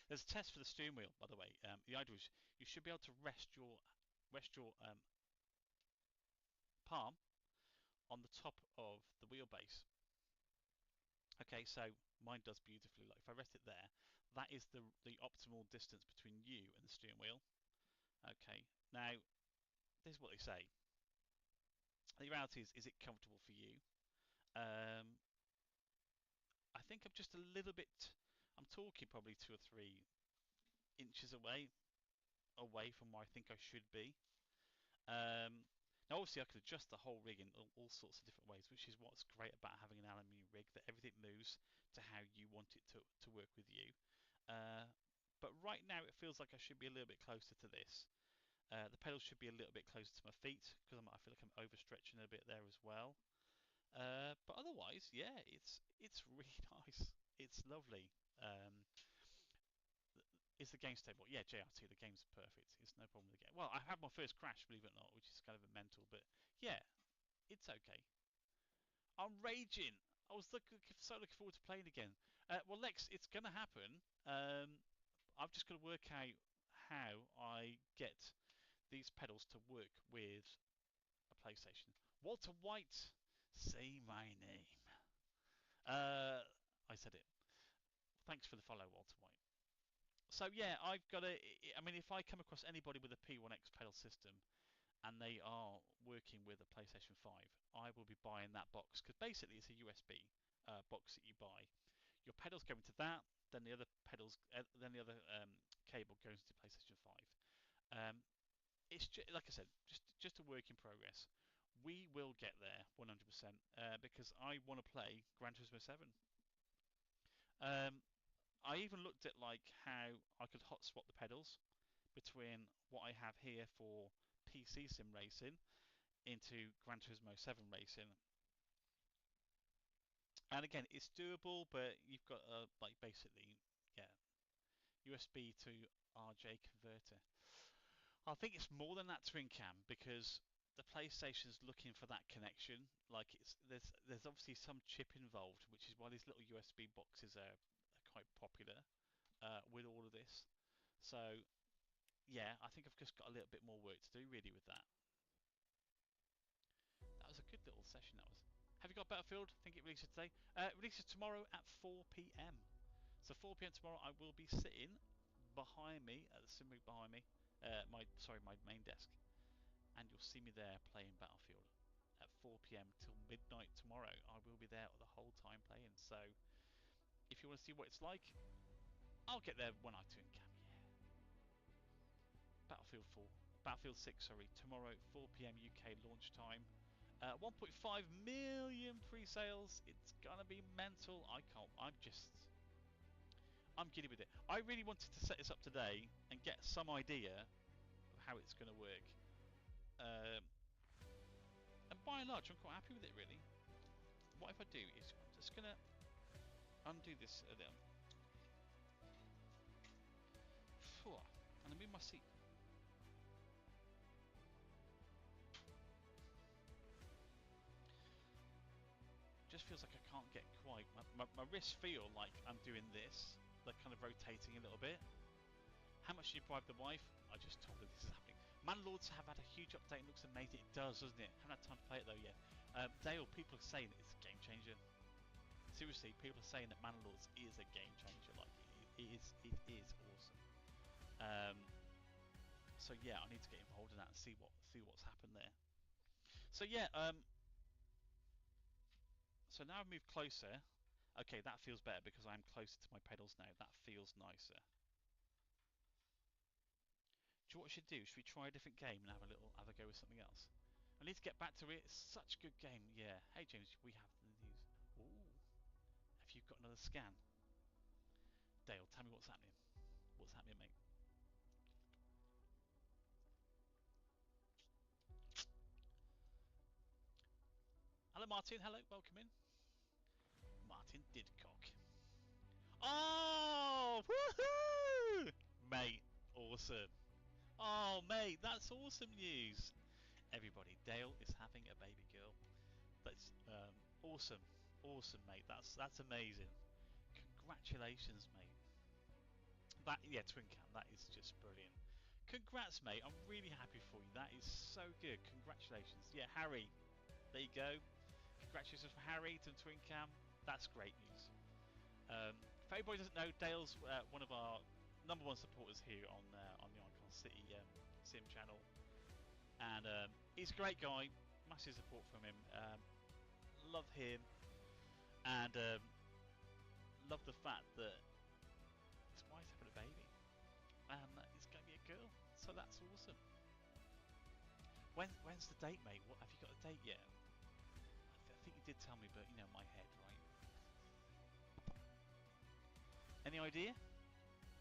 There's a test for the steering wheel, by the way. The idea is you should be able to rest your palm on the top of the wheelbase. Okay, so mine does beautifully. Like if I rest it there, that is the optimal distance between you and the steering wheel. Okay, now this is what they say. The reality is it comfortable for you? Um, I think I'm just a little bit. I'm talking probably 2 or 3 inches away from where I think I should be. Now, obviously, I could adjust the whole rig in all sorts of different ways, which is what's great about having an aluminium rig, that everything moves to how you want it to work with you. But right now, it feels like I should be a little bit closer to this. The pedals should be a little bit closer to my feet because I feel like I'm overstretching a bit there as well. But otherwise, yeah, it's really nice. It's lovely. Is the game stable? Yeah, JRT, the game's perfect. It's no problem with the game. Well, I had my first crash, believe it or not, which is kind of a mental, but yeah, it's okay. I'm raging. I was so looking forward to playing again. Well, Lex, it's going to happen. I've just got to work out how I get these pedals to work with a PlayStation. Walter White, say my name. Uh, I said it. Thanks for the follow, Walter White. So yeah, I've got to. I mean, if I come across anybody with a P1X pedal system and they are working with a PlayStation 5, I will be buying that box because basically it's a USB box that you buy. Your pedals go into that, then the other pedals, then the other cable goes into PlayStation 5. Um, it's just, like I said, just a work in progress. We will get there 100% because I want to play Gran Turismo 7. Um, I even looked at like how I could hot swap the pedals between what I have here for PC sim racing into Gran Turismo 7 racing. And again, it's doable, but you've got like basically, yeah, USB to RJ converter. I think it's more than that twin cam because the PlayStation's looking for that connection. Like there's obviously some chip involved, which is why these little USB boxes are quite popular with all of this. So yeah, I think I've just got a little bit more work to do really with that. That was a good little session. That was. Have you got Battlefield? I think it releases today. It releases tomorrow at 4 p.m. So 4 p.m. tomorrow, I will be sitting behind me at the sim rig behind me. My main desk, and you'll see me there playing Battlefield at 4 p.m. till midnight tomorrow. I will be there the whole time playing. So if you want to see what it's like, I'll get there when I turn cam. Yeah. Battlefield 4, Battlefield 6, sorry, tomorrow 4 p.m. UK launch time. 1.5 million pre-sales. It's gonna be mental. I can't. I'm giddy with it. I really wanted to set this up today and get some idea of how it's gonna work. Um, and by and large, I'm quite happy with it. Really. What if I do is I'm just gonna undo this a little. And I move my seat. Just feels like I can't get quite. My wrists feel like I'm doing this. They're kind of rotating a little bit. How much do you bribe the wife? I just told her this is happening. Manlords have had a huge update. It looks amazing. It does, doesn't it? Haven't had time to play it though yet. Dale, people are saying it's a game changer. Seriously, people are saying that Manlords is a game changer. Like it is awesome. So yeah, I need to get involved in that and see what's happened there. So yeah, so now I've moved closer. Okay, that feels better because I'm closer to my pedals now. That feels nicer. Do you know what we should do? Should we try a different game and have a go with something else? I need to get back to it. It's such a good game. Yeah. Hey James, we have the news. Ooh. Have you got another scan? Dale, tell me what's happening. What's happening, mate? Hello, Martin. Hello, welcome in. Martin Didcock. Oh, woohoo! Mate, awesome. Oh, mate, that's awesome news. Everybody, Dale is having a baby girl. That's awesome, awesome, mate. That's amazing. Congratulations, mate. That yeah, twin cam. That is just brilliant. Congrats, mate. I'm really happy for you. That is so good. Congratulations. Yeah, Harry. There you go. Congratulations for Harry to Twin Cam. That's great news. If anybody doesn't know, Dale's one of our #1 supporters here on the Icon City Sim channel, and he's a great guy. Massive support from him. Love him, and love the fact that his wife's having a baby, and it's going to be a girl. So that's awesome. When's the date, mate? What have you got a date yet? I think you did tell me, but you know my head, right? Any idea?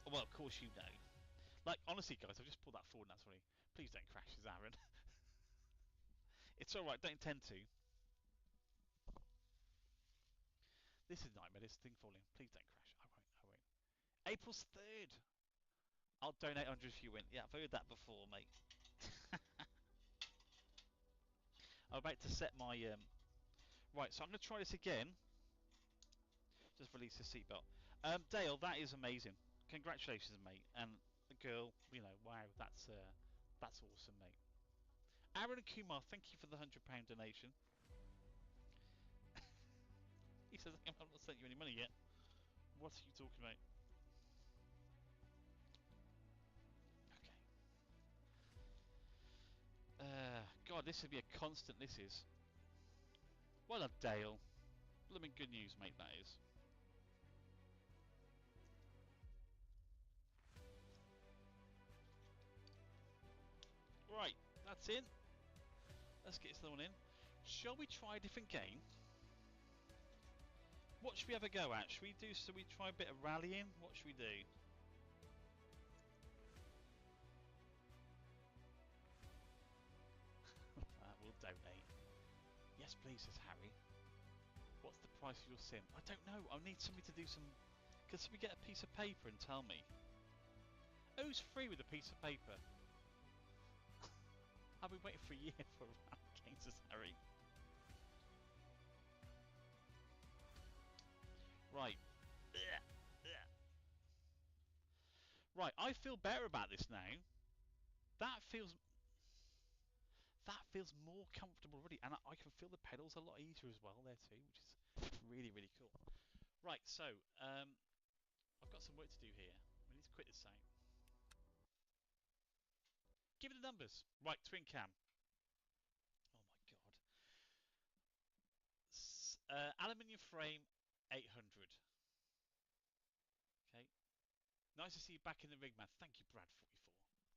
Well, of course you know. Like, honestly, guys, I've just pulled that forward. And that's funny. Please don't crash this, Aaron. It's all right. Don't intend to. This is nightmare. This thing falling. Please don't crash. I won't. I won't. April's 3rd. I'll donate 100 if you win. Yeah, I've heard that before, mate. I'm about to set my right. So I'm going to try this again. Just release the seatbelt. Dale, that is amazing. Congratulations, mate. And the girl, you know, wow, that's awesome, mate. Aaron and Kumar, thank you for the £100 donation. He says, I've not sent you any money yet. What are you talking about? Okay. God, this would be a constant, this is. Well done, Dale. Blooming good news, mate, that is. Right, that's in. Let's get this other one in. Shall we try a different game? What should we have a go at? Should we try a bit of rallying? What should we do? We'll donate. Yes, please, says Harry. What's the price of your sim? I don't know. I need somebody to do some... Can somebody get a piece of paper and tell me? Who's free with a piece of paper? I've been waiting for a year for a rally game, says Harry. Right. Right, I feel better about this now. That feels more comfortable already, and I can feel the pedals a lot easier as well there too, which is really, really cool. Right, so I've got some work to do here. We need to quit this site. Give me the numbers. Right, twin cam. Oh my god. Aluminium frame, 800. Okay. Nice to see you back in the rig, man. Thank you, Brad44.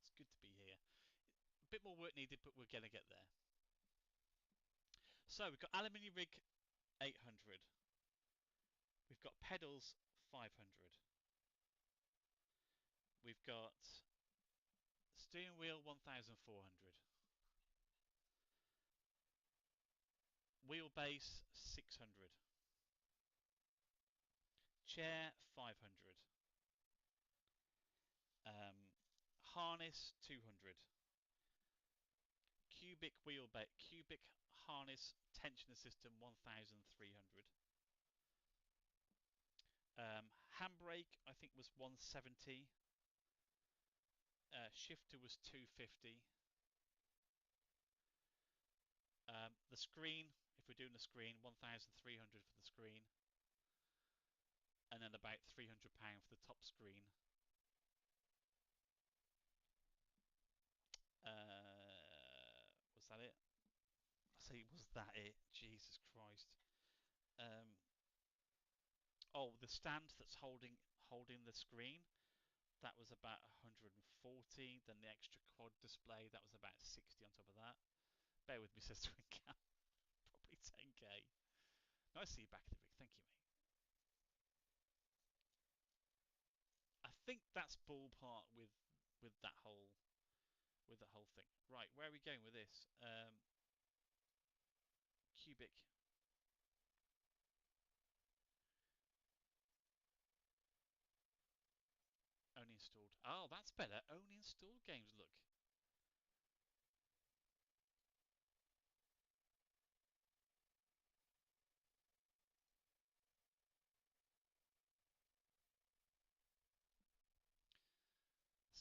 It's good to be here. A bit more work needed, but we're going to get there. So we've got aluminium rig, 800. We've got pedals, 500. We've got steering wheel, 1,400. Wheelbase, 600. Chair, 500. Harness, 200. Cubic wheelbase, cubic harness tensioner system, 1,300. Handbrake, I think, was 170. Shifter was 250. The screen, if we're doing the screen, 1,300 for the screen, and then about £300 for the top screen. Was that it? I say, was that it? Jesus Christ. Oh, the stand that's holding the screen, that was about 140. Then the extra quad display, that was about 60 on top of that. Bear with me, says Twincam. Probably 10k. Nice to see you back at the rig. Thank you, mate. I think that's ballpark with that whole thing. Right, where are we going with this? Cubic. Only installed. Oh, that's better. Only installed games. Look.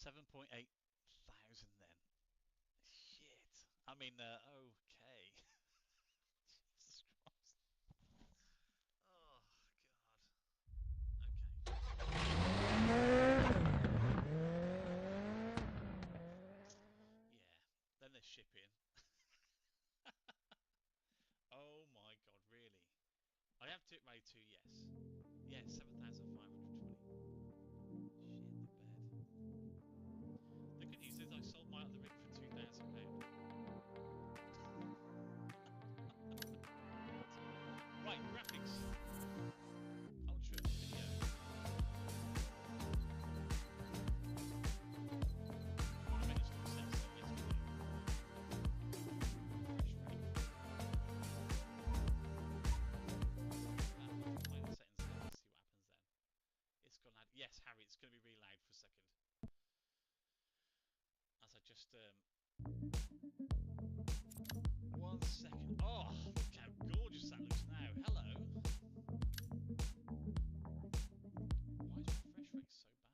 $7.8 thousand then. Shit. I mean, okay. Jesus Christ. RAID 2, yes. Yeah, 7,520. Shit the bed. The good news is I sold my other rig for £2,000. Right, graphics. Ultra video. I bet it's still set, so yes, we do. Refresh rate. Play the settings there, let's see what happens then. It's gone out. Yes, Harry, it's going to be really loud for a second. As I just 1 second. Oh, look how gorgeous that looks now. Hello. Why is refresh rate so bad?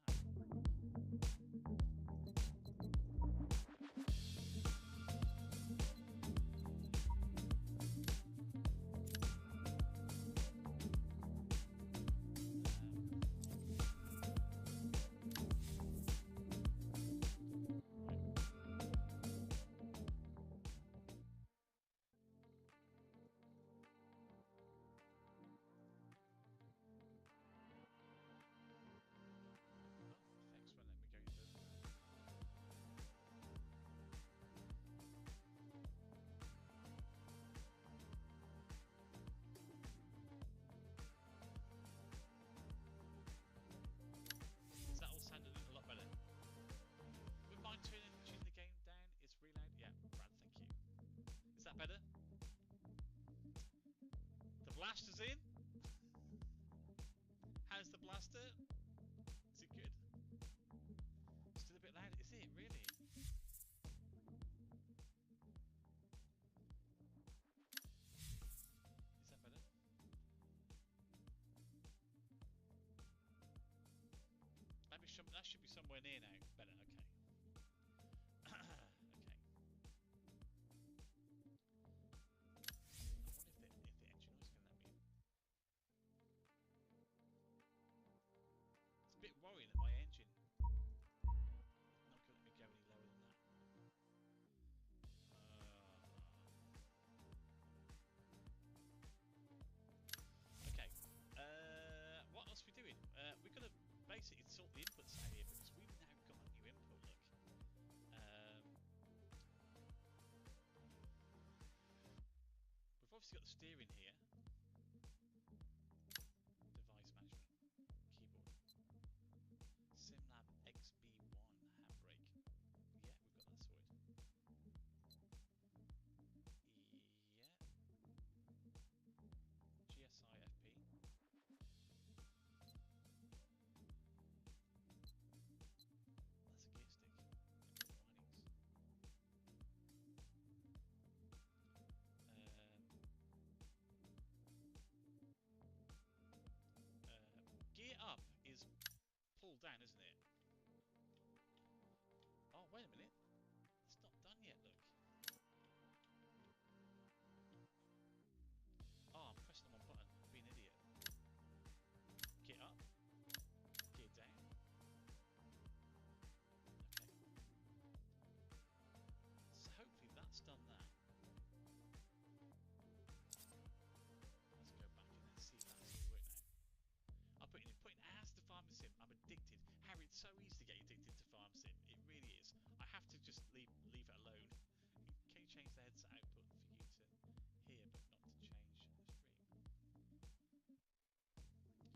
Effects won't let me go any further. Does that all sound a lot better? Would mind tuning the game down? It's really loud. Yeah, Brad, thank you. Is that better? The blaster's in? How's the blaster? Is it good? Still a bit loud, is it? Really? Is that better? That should be somewhere near now. Better, okay. Okay. I wonder if the engine noise is going to let me in. It's a bit worrying that my engine is not going to let me go any lower than that. Okay. What else are we doing? We're going to basically sort the inputs out here because we've now got a new input. Look. We've obviously got the steering here. Device management. Keyboard. SimLab XB1 handbrake. Yeah, we've got that sorted. Yeah. GSI FP. That's a gear stick. Findings. Gear up is pull down, isn't it? Oh, wait a minute. It's not done yet, look. Oh, I'm pressing the wrong button. I'm being an idiot. Gear up. Gear down. Okay. So hopefully that's done that. Let's go back and let's see if that's all worked now. I'm putting ads to Farm Sim. I'm addicted. Harry, it's so easy to get addicted to Farm Sim. It really is. I have to just leave it alone. Can you change the headset output for you to hear but not to change the stream?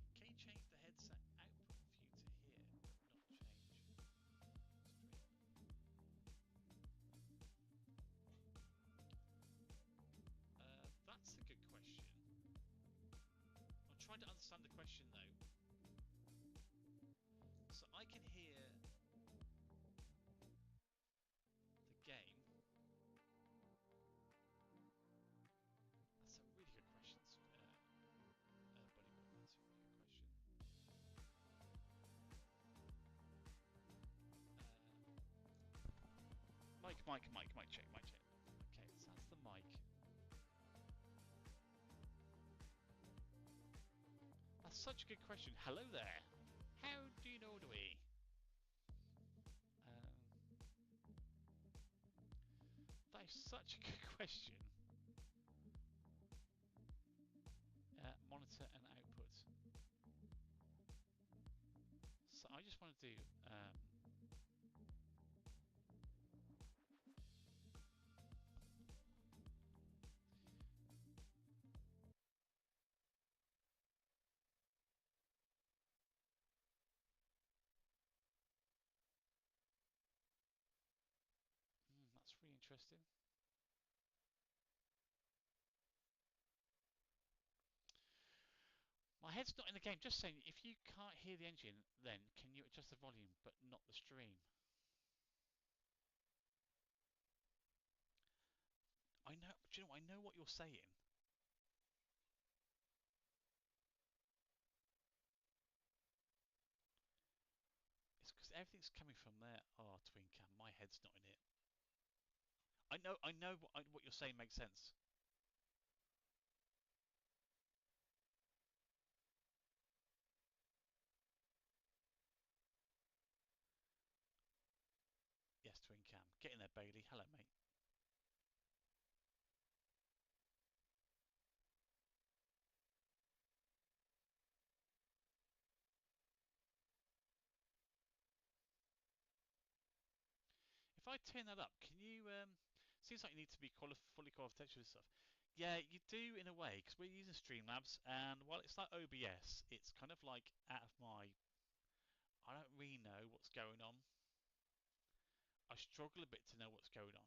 Can you change the headset output for you to hear but not change the stream? That's a good question. I'm trying to understand the question though. So I can hear the game. That's a really good question, Buddy Boy. That's a really good question. Mic check, mic check. Okay, so that's the mic. That's such a good question. Hello there. How do you know the way? That is such a good question. Monitor and just want to do. That's really interesting. My head's not in the game. Just saying, if you can't hear the engine, then can you adjust the volume but not the stream? I know. Do you know? I know what you're saying. It's because everything's coming from there. Oh, twin cam. My head's not in it. I know. I know what you're saying makes sense. Yes, twin cam. Get in there, Bailey. Hello, mate. If I turn that up, can you? Seems like you need to be fully qualified with stuff. Yeah, you do in a way because we're using Streamlabs, and while it's like OBS, it's kind of like out of my. I don't really know what's going on. I struggle a bit to know what's going on.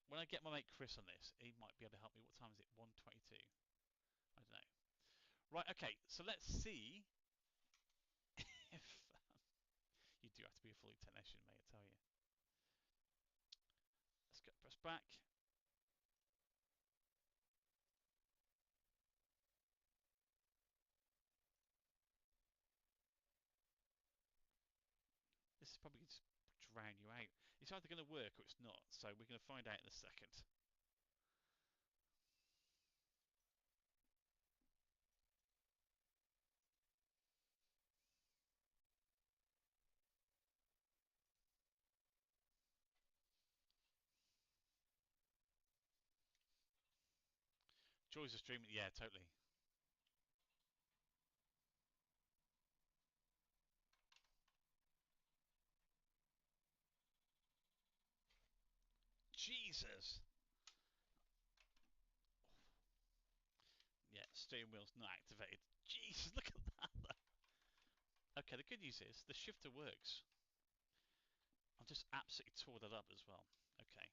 When I get my mate Chris on this, he might be able to help me. What time is it? 1:22. I don't know. Right. Okay. So let's see if you do have to be a fully technician, mate. I tell you. Let's get press back. This is probably going to drown you out. It's either going to work or it's not. So we're going to find out in a second. Joys of streaming. Yeah, totally. Jesus. Yeah, steering wheel's not activated. Jesus, look at that. Okay, the good news is the shifter works. I've just absolutely tore that up as well. Okay.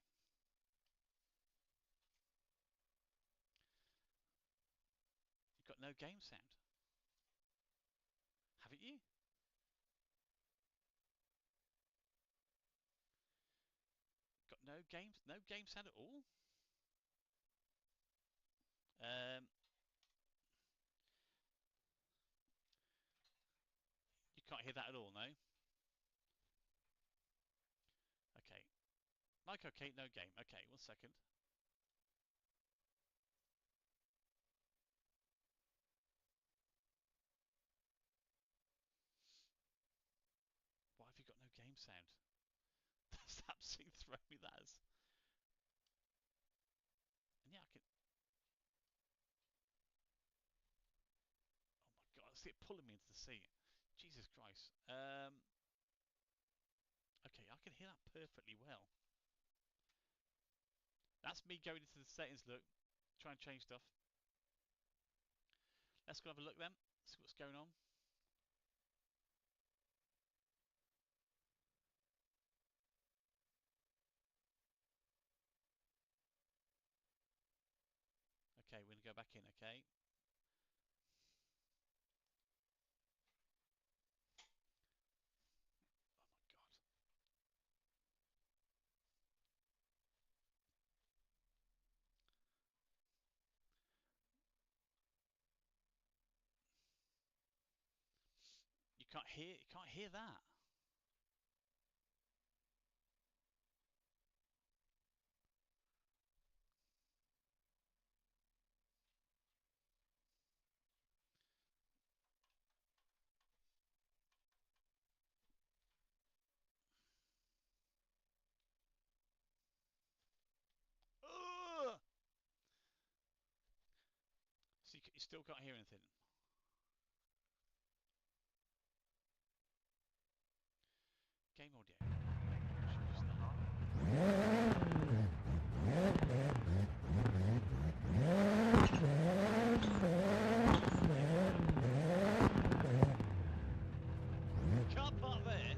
You've got no game sound. Haven't you? Got no game sound at all? Um, you can't hear that at all, no? Okay. Like, okay, no game. Okay, 1 second. Why have you got no game sound? That's absolutely throwing me, that is. And yeah, I can. Oh my god, I see it pulling me into the sea. Jesus Christ. Okay, I can hear that perfectly well. That's me going into the settings, look. Try and change stuff. Let's go have a look then. See what's going on. Okay, we're going to go back in, okay? Oh my god. You can't hear that. Ugh! So you still can't hear anything. game audio. Should use that. Car park there.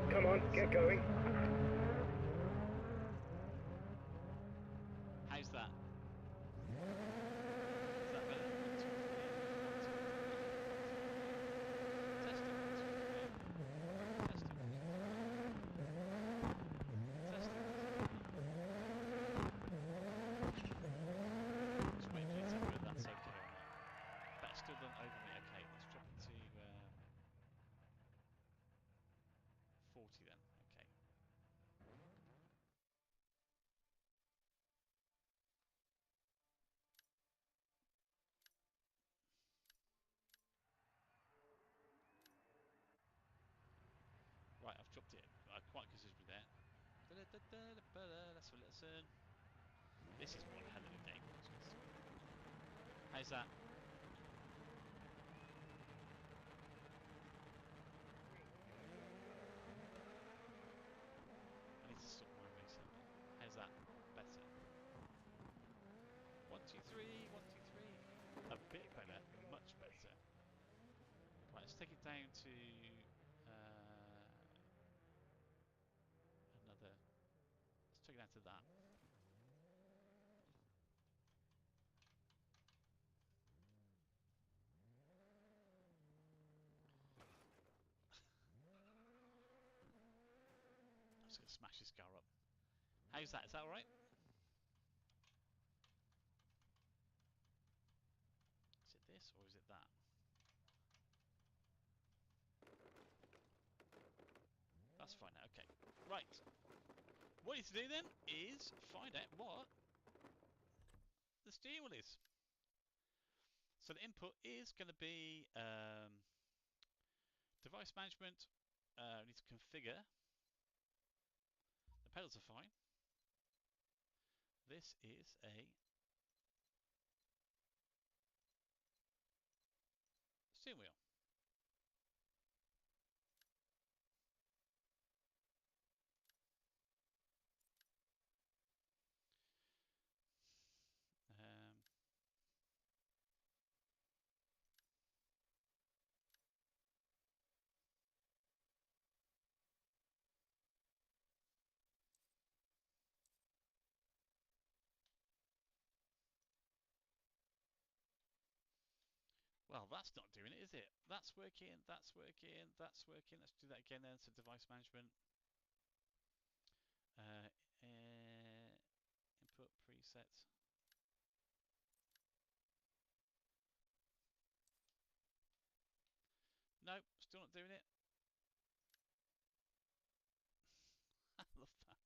Come on, get going. How's that? Is that better? 1, 2, 3. 1, 2, 3. Testing. 1, 2, 3. Testing. 1, 2, 3. Testing. 1, 2, 3. Just wait for you to tell me whether that's okay or not. That's still done over me. Okay, let's drop it to 40 then. Okay. Right, I've dropped it quite considerably there. Let's listen. This is one hell of a game. How's that? I need to stop my race habit. How's that? Better. 1, 2, 3. 1, 2, 3. A bit better. Much better. Right, let's take it down to another. Let's take it down to that. I'm just going to smash this car up. How's that? Is that alright? Is it this or is it that? That's fine now. Okay. Right. What you need to do then is find out what the steering wheel is. So the input is going to be device management. We need to configure. The pedals are fine. This is a steering wheel. Well, that's not doing it, is it? That's working, that's working, that's working. Let's do that again then. So device management. Input preset. No, still not doing it. I love that.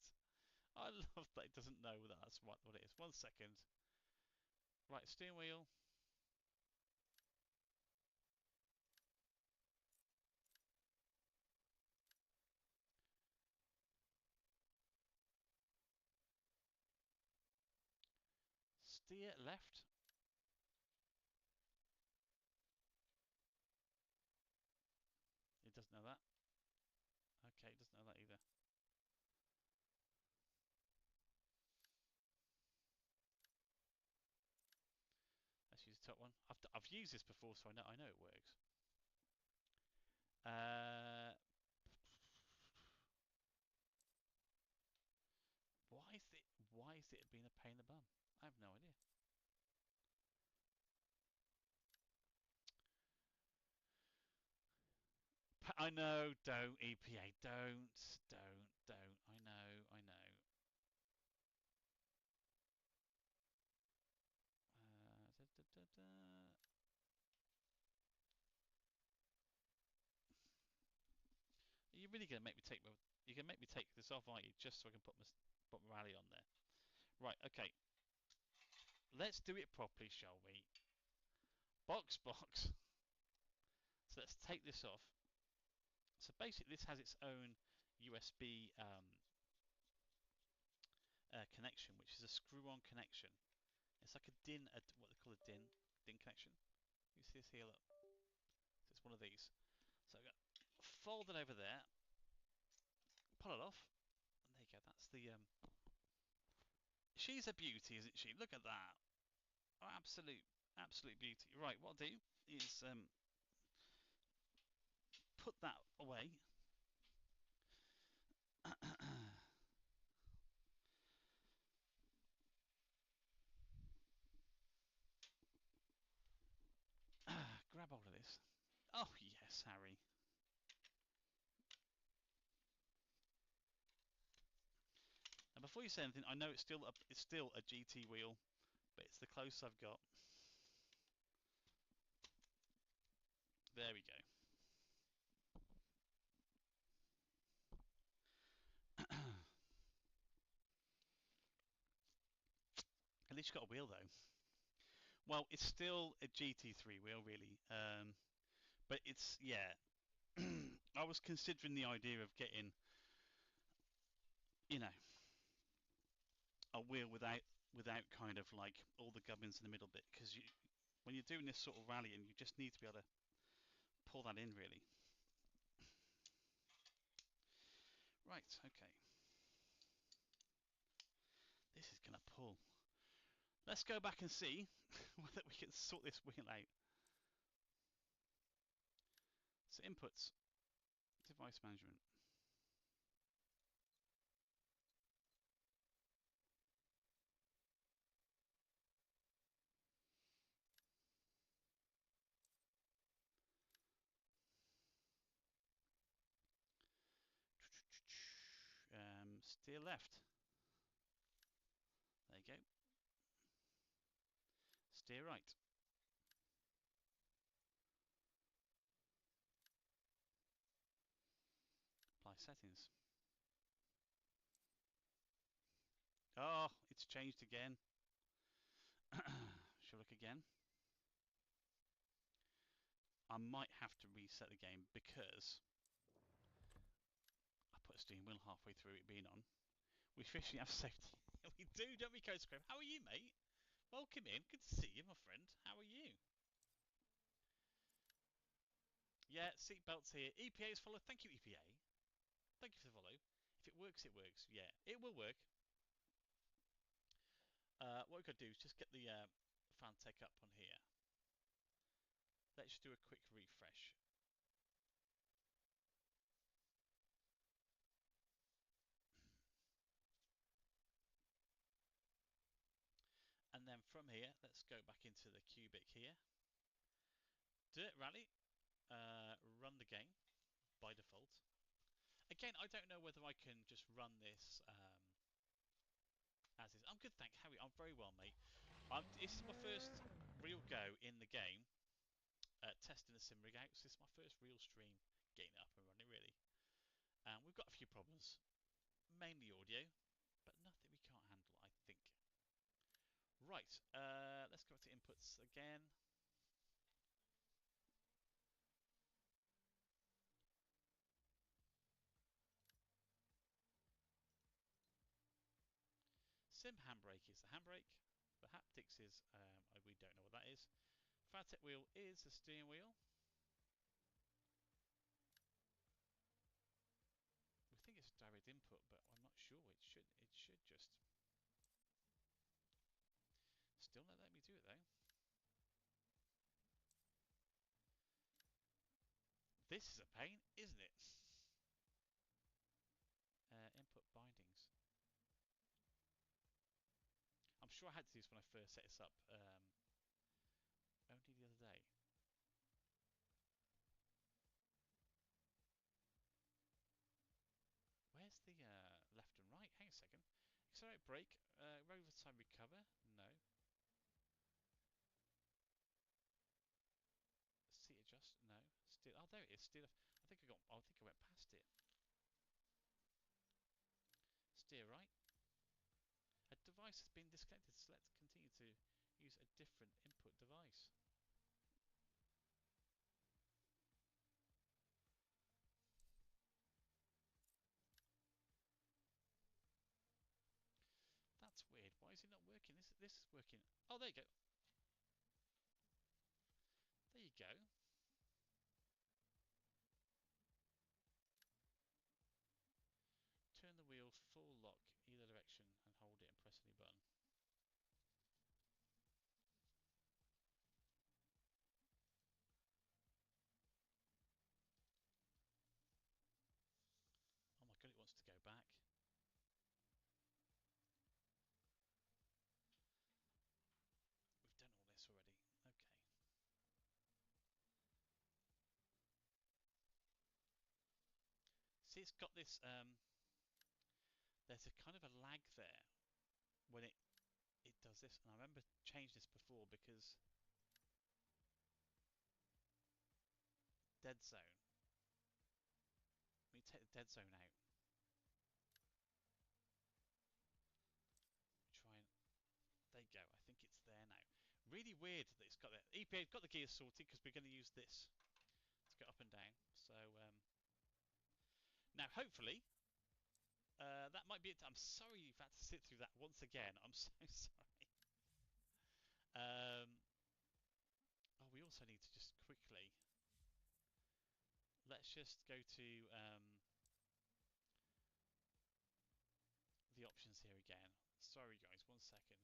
I love that it doesn't know that that's what it is. 1 second. Right, steering wheel. Steer left. It doesn't know that. Okay, it doesn't know that either. Let's use the top one. I've used this before, so I know it works. Why is it being a pain in the bum? I have no idea. I know, don't EPA, don't. I know. Da, da, da. You're really gonna make me take you're gonna make me take this off, aren't you? Just so I can put my rally on there. Right, okay. Let's do it properly, shall we? Box. So let's take this off. So basically, this has its own USB connection, which is a screw-on connection. It's like a DIN, what they call a DIN connection. You see this here, look. So it's one of these. So I've got fold it over there, pull it off, and there you go. That's the. She's a beauty, isn't she? Look at that. Oh, absolute beauty. Right, what I'll do is put that away. Grab hold of this. Oh yes, Harry. Now before you say anything, I know it's still a GT wheel, but it's the closest I've got. There we go. At least you've got a wheel though. Well, it's still a GT3 wheel really, but it's yeah. I was considering the idea of getting, you know, a wheel without kind of like all the gubbins in the middle bit, because when you're doing this sort of rallying, you just need to be able to pull that in really. Right, okay. This is gonna pull. Let's go back and see whether we can sort this wheel out. So inputs, device management. Steer left. There you go. Steer right. Apply settings. Oh, it's changed again. Shall we look again? I might have to reset the game because I put a steering wheel halfway through it being on. We officially have safety. We do, don't we, Code Scrape? How are you, mate? Welcome in. Good to see you, my friend. How are you? Yeah, seatbelts here. EPA is followed. Thank you, EPA. Thank you for the follow. If it works, it works. Yeah, it will work. What we've got to do is just get the Fantech up on here. Let's just do a quick refresh. And then from here, let's go back into the cubic here. Dirt Rally, run the game by default. Again, I don't know whether I can just run this as is. I'm good, thanks, Harry. I'm very well, mate. This is my first real go in the game, testing the sim rig out. So this is my first real stream getting it up and running, really. And we've got a few problems, mainly audio, but nothing we can't handle, I think. Right, let's go to inputs again. Sim handbrake is the handbrake. The haptics is, we don't know what that is. Fantech wheel is the steering wheel. We think it's direct input, but I'm not sure. It should just. Still not letting me do it though. This is a pain, isn't it? Input bindings. I'm sure I had to do this when I first set this up. Only the other day. Where's the left and right? Hang a second. Accelerate brake. Rover time recover. No. Seat adjust. No. Still. Oh, there it is. Still. I think I went past it. Steer right. A device has been disconnected. So let's continue to use a different input device. is it not working? This is working. Oh, there you go. There you go. Turn the wheel full lock either direction and hold it and press any button. Oh my god, it wants to go back. We've done all this already. Okay. See, it's got this, there's a kind of a lag there when it does this. And I remember changed this before because dead zone. Let me take the dead zone out. Try and, there you go. I think it's there now. Really weird that it's got that. EPA's got the gears sorted because we're going to use this to go up and down. So now hopefully that might be it. I'm sorry you've had to sit through that once again. I'm so sorry. Oh, we also need to just quickly. Let's just go to the options here again. Sorry guys, 1 second.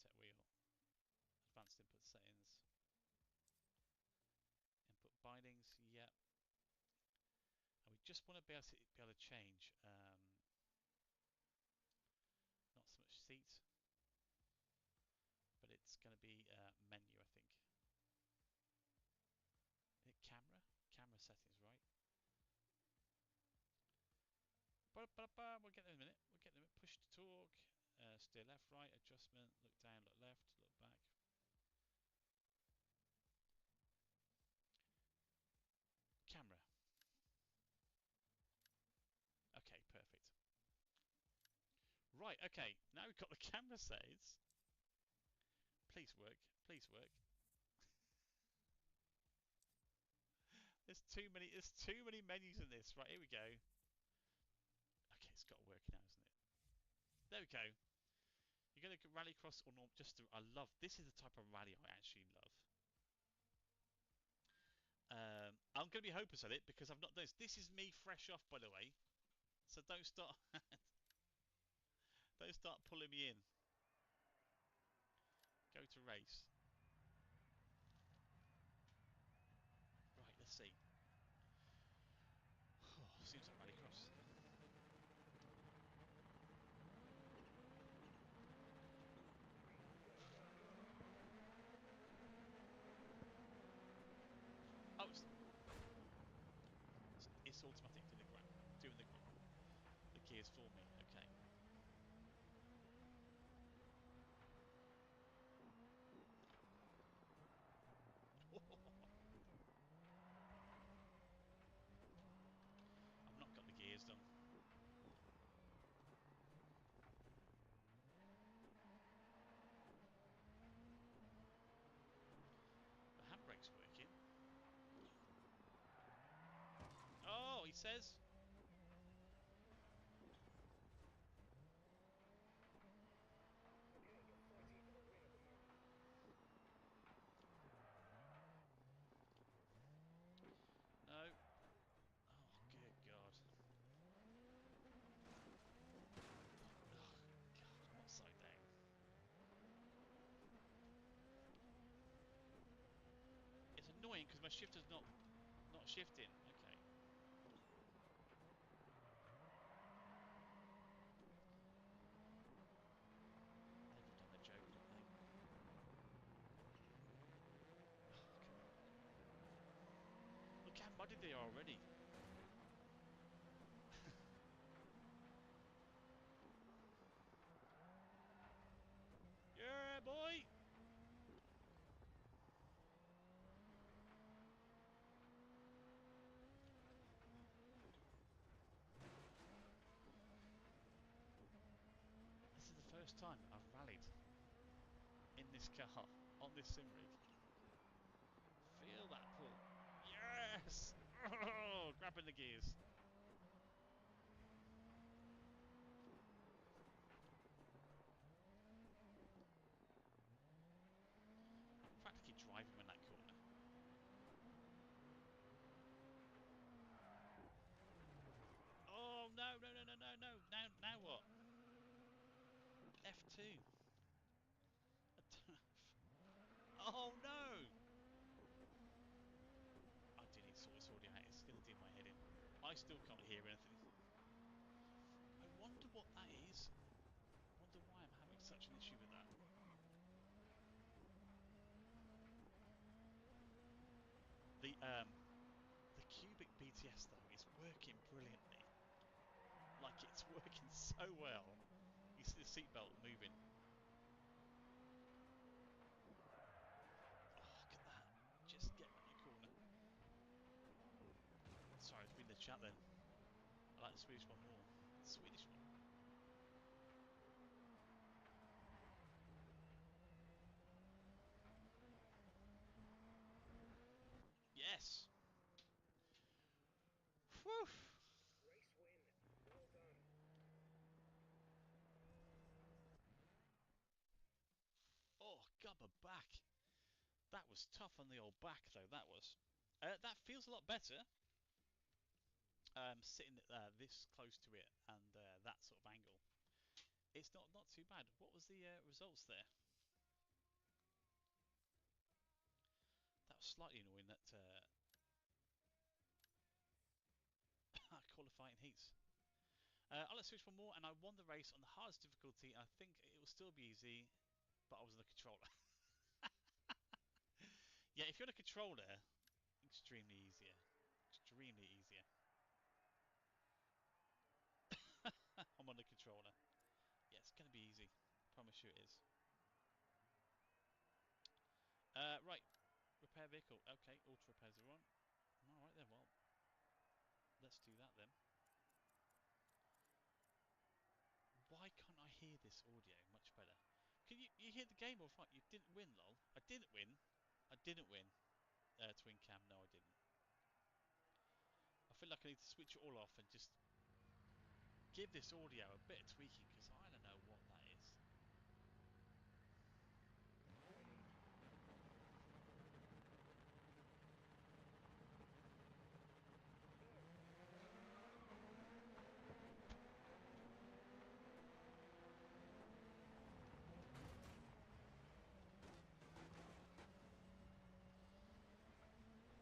Device management, Fantech wheel, advanced input settings, input bindings, yep. And we just want to be able to change, not so much seat, but it's going to be menu, I think. Camera? Camera settings, right? We'll get there in a minute. We'll get there in a minute. Push to talk, steer left, right, adjustment, look down, look left, look back. Camera. Okay, perfect. Right, okay, now we've got the camera settings. Please work, please work. There's too many menus in this. Right, here we go. Okay, it's got to work now, isn't it? There we go. You're going to rally cross or not? I love, this is the type of rally I actually love. I'm going to be hopeless at it because I've not done this. This is me fresh off, by the way. So don't start, don't start pulling me in. Go to race. Right, let's see. Seems like rallycross. Oh, it's automatic doing the gears for me. Okay. I've not got the gears done. The handbrake's working. Oh, he says. No. Oh, good God. Oh, God, I'm upside down. It's annoying because my shifter's not shifting. Okay. They've done the joke, haven't they? Oh, come on. Look how muddy they are already. Yeah, boy! This is the first time I've rallied in this car on this sim rig. Feel that pull. Yes! Oh, grabbing the gears. too. Oh no! I do need to sort this audio out. It's going to do my head in. I still can't hear anything. I wonder what that is. I wonder why I'm having such an issue with that. The Cubic BTS though is working brilliantly. Like it's working so well. You see the seatbelt moving. Oh, look at that. Just get around the corner. Sorry, I was reading the chat then. I like the Swedish one more. The Swedish one. Yes! Whew! Race win. Well done. Oh, God, my back. That was tough on the old back, though, that was. That feels a lot better. Sitting this close to it and that sort of angle. It's not too bad. What was the results there? That was slightly annoying that qualifying heats. Let's switch for more, and I won the race on the hardest difficulty. I think it will still be easy, but I was on the controller. Yeah, if you're on a controller, extremely easier. Extremely easier. I'm on the controller. Yeah, it's going to be easy. Promise you it is. Right. Repair vehicle. Okay, auto repairs are on. Alright then, well, let's do that then. Why can't I hear this audio much better? Can you hear the game all right? You didn't win, lol. I didn't win. I didn't win. Twin cam, no I didn't. I feel like I need to switch it all off and just give this audio a bit of tweaking because I don't know what that is.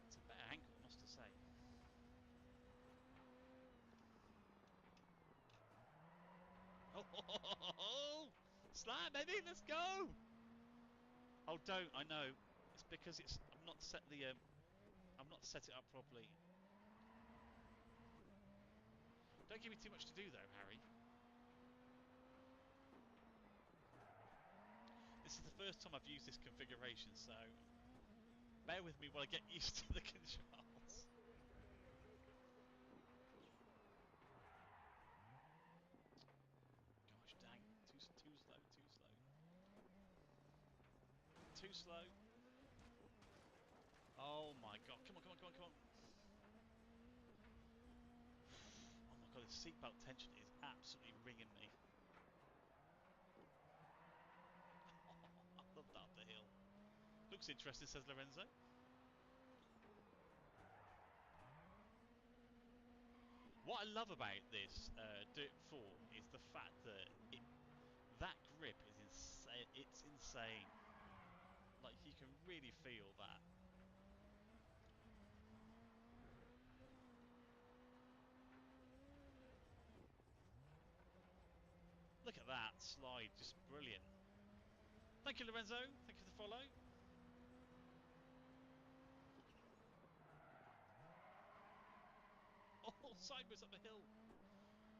It's a better angle, I must say. Oh, slam, baby, let's go! Oh, don't, I know. It's because I've not set I've not set it up properly. Don't give me too much to do though, Harry. This is the first time I've used this configuration, so bear with me while I get used to the controls. Close the race to come then. Don't give up. Gosh dang, too slow, too slow. Too slow. Oh my god, come on, come on, come on, come on. Oh my god, the seatbelt tension is absolutely ringing me. Oh, I love that up the hill. Looks interesting, says Lorenzo. What I love about this Dirt 4 is the fact that that grip is insane. It's insane. Like you can really feel that. Look at that slide, just brilliant. Thank you, Lorenzo. Thank you for the follow. Oh, sideways up the hill.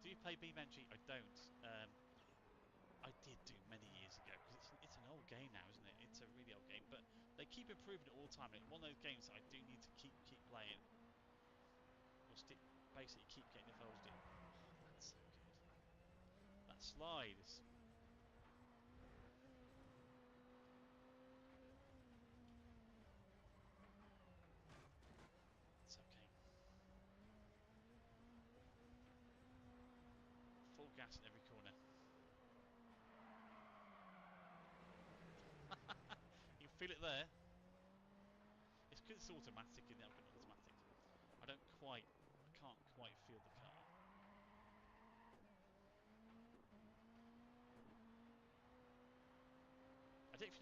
Do you play BeamNG? I don't. I did do many years ago because it's an old game now, isn't it? It's a really old game, but they keep improving it all the time. It's one of those games that I do need to keep playing, or basically keep getting involved in. Oh, that's so good. That slide is. It's okay. Full gas in every corner. You can feel it there. It's because it's automatic, and I've got an automatic. I can't quite feel the car.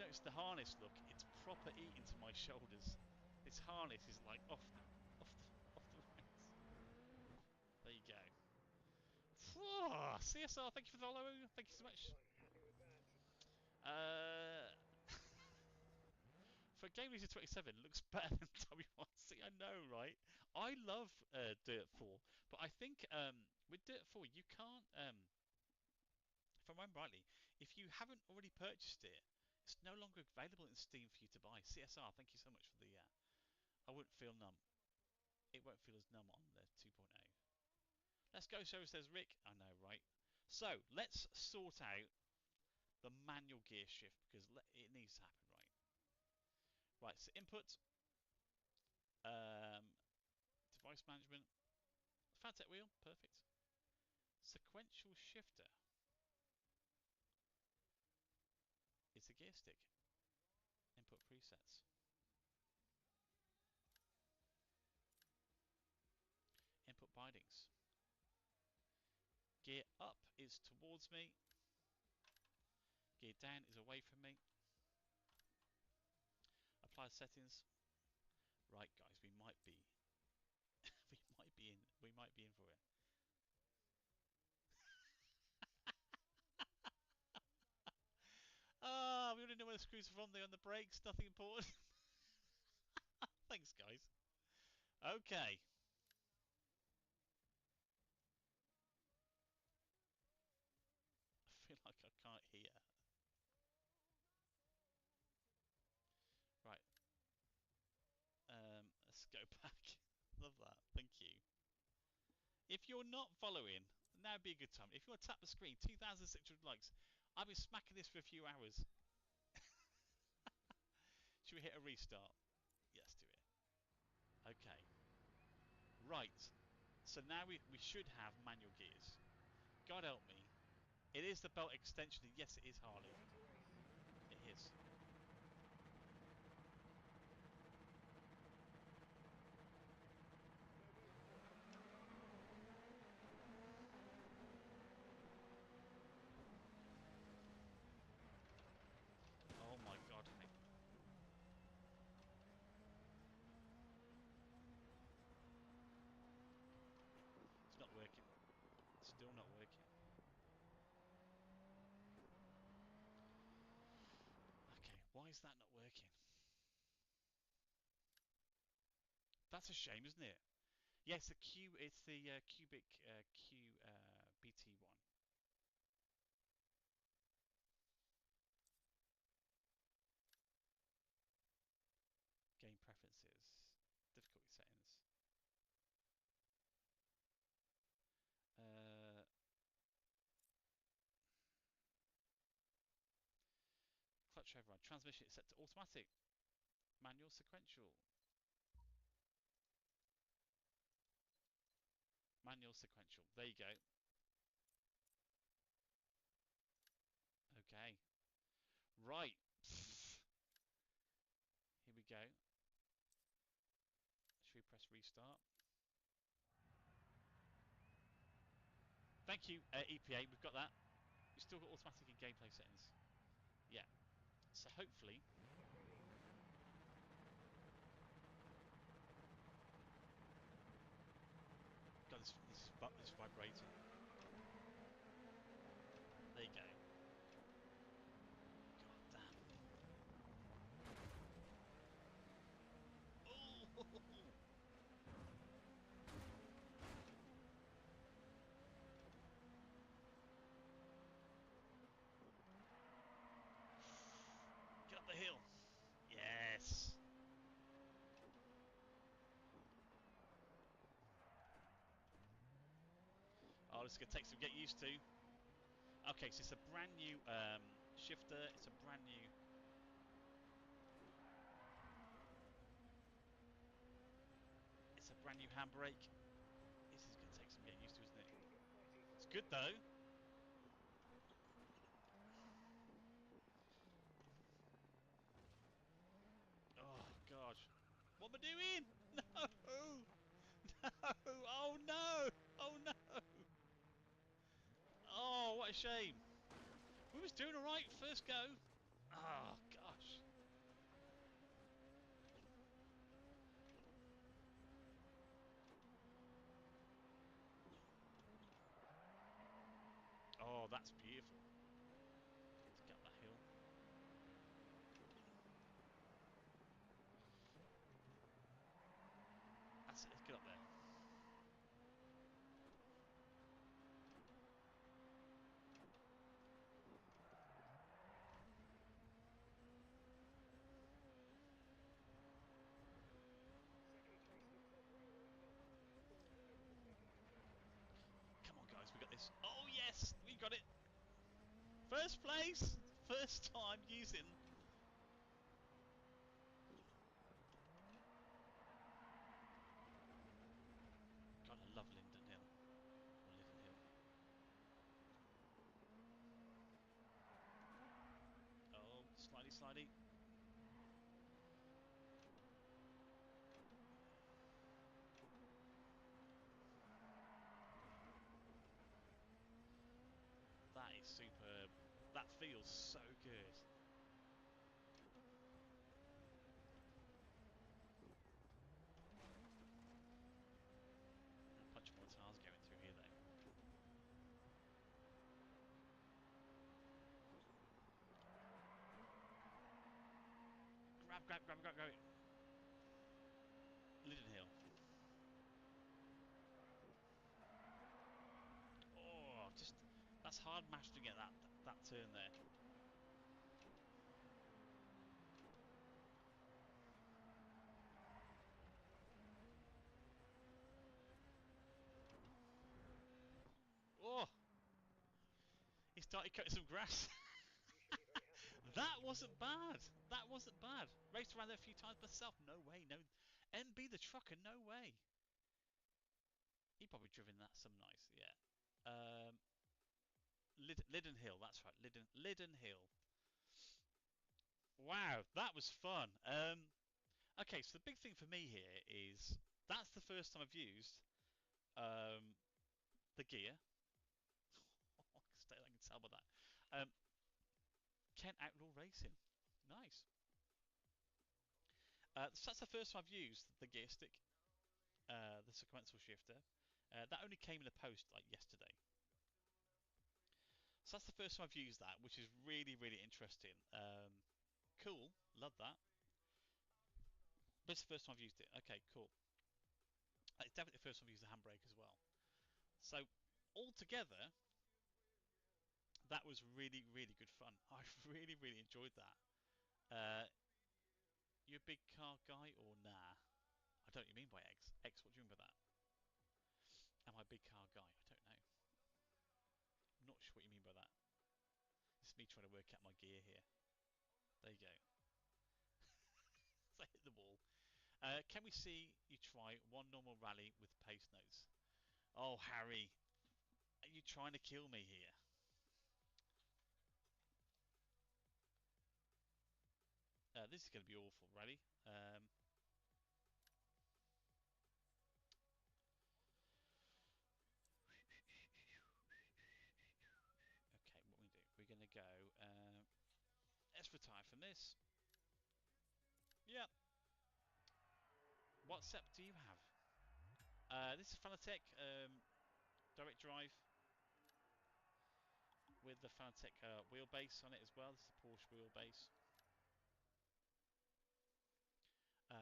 noticed the harness? Look, it's proper eating to my shoulders. This harness is like off the rails. There you go. CSR, thank you for the follow. Thank you so Nice much. one. Happy with that. Uh, for Game Leader 27, looks better than W1C. I know, right? I love Dirt 4, but I think with Dirt 4 you can't. If I remember rightly, if you haven't already purchased it, it's no longer available in Steam for you to buy. CSR, thank you so much for the. I wouldn't feel numb. It won't feel as numb on the 2.0. Let's go, so says Rick. I know, right? So let's sort out the manual gear shift because it needs to happen, right? Right, so input, um, device management, Fantek wheel, perfect. Sequential shifter is the gear stick. Input presets. Input bindings. Gear up is towards me. Gear down is away from me. Apply settings. Right, guys, we might be, we might be in for it. Ah, we already know where the screws are from. They're on the brakes. Nothing important. Thanks, guys. Okay. I feel like I can't hear. Right. Let's go back. Love that. Thank you. If you're not following, now would be a good time. If you want to tap the screen, 2,600 likes. I've been smacking this for a few hours. Should we hit a restart? Yes, do it. Okay. Right. So now we should have manual gears. God help me. It is the belt extension. Yes, it is Harley. Ready to race. It is. Oh my god. It's not working. It's still not working. Okay, why is that not working? That's a shame, isn't it? Yes, the Q. It's the Cubic Q BT1. Game preferences, difficulty settings. Uh, Clutch override. Transmission is set to automatic. Manual sequential. Manual sequential. There you go. Okay. Right. Here we go. Should we press restart? Thank you, EPA. We've got that. We've still got automatic in gameplay settings. Yeah. So hopefully. Get ready. God, this is vibrating. There you go. God damn. Oh! Get up the hill. Yes. Oh, this is gonna take some get used to. Okay, so it's a brand new shifter. It's a brand new. It's a brand new handbrake. This is gonna take some getting used to, isn't it? Okay, get ready for It's a good race. though. Oh god, what am I doing? No, no, oh no, oh no, oh what a shame. We was doing all right first go. Oh god. that's beautiful. Let's get up that hill. That's it. Let's get up there. Second place looks like right on the bumper. Third will be okay. Come on, guys, we got this. Oh yes, we got it. First place. First time using. God, I love Linden Hill or Linden Hill. Oh, slidey, slidey. That is superb. That feels so good. A bunch more tires going through here though. Grab, grab, grab, grab, grab. Linden Hill. Oh, just that's hard mastering at that turn there. Oh, he started cutting some grass. You should be very happy with that. That wasn't bad. That wasn't bad. Raced around there a few times myself. No way. No. MB the trucker. No way. He probably driven that some nice. Yeah. Linden Hill. That's right. Linden Hill. Wow, that was fun. Okay, so the big thing for me here is that's the first time I've used um, the gear. I can tell by that. Kent Outlaw Racing. Nice. So that's the first time I've used the gear stick, the sequential shifter. That only came in the post like yesterday. So that's the first time I've used that, which is really, really interesting. Cool, love that. But it's the first time I've used it. Okay, cool. It's definitely the first time I've used the handbrake as well. So altogether, that was really, really good fun. I really, really enjoyed that. You a big car guy or nah? I don't know what you mean by X. X, what do you mean by that? Am I a big car guy? I don't know. I'm not sure what you mean by that. It's me trying to work out my gear here. There you go. So I hit the wall. Can we see you try one normal rally with pace notes? Oh, Harry, are you trying to kill me here? This is going to be awful. Ready? Okay, what we do? We're going to go. Let's retire from this. Yeah. What SEP do you have? This is Fanatec direct drive with the Fanatec wheelbase on it as well. This is a Porsche wheelbase.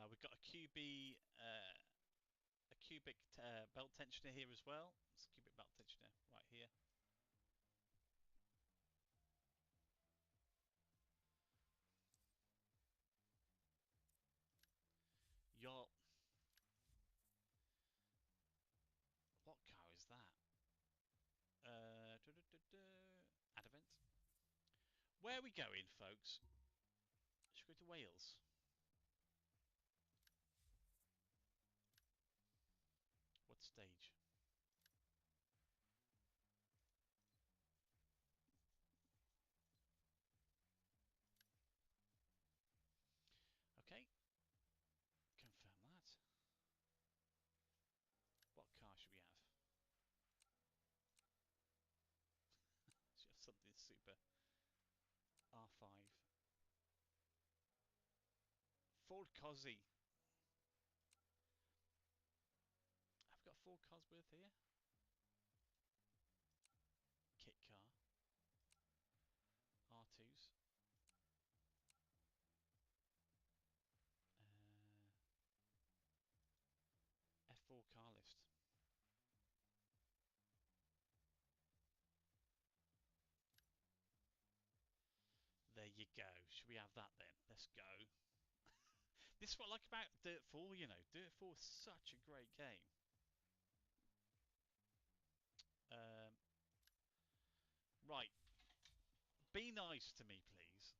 We've got a cubic belt tensioner here as well. It's a cubic belt tensioner right here. Your what car is that? Add event. Where are we going, folks? Should we go to Wales? What stage? Okay, confirm that. What car should we have? Should have something super. R5. Ford Cosy. Have we got Ford Cosworth here? Kit car. you go. Should we have that then? Let's go. This is what I like about Dirt 4, you know. Dirt 4 is such a great game. Right. Be nice to me, please.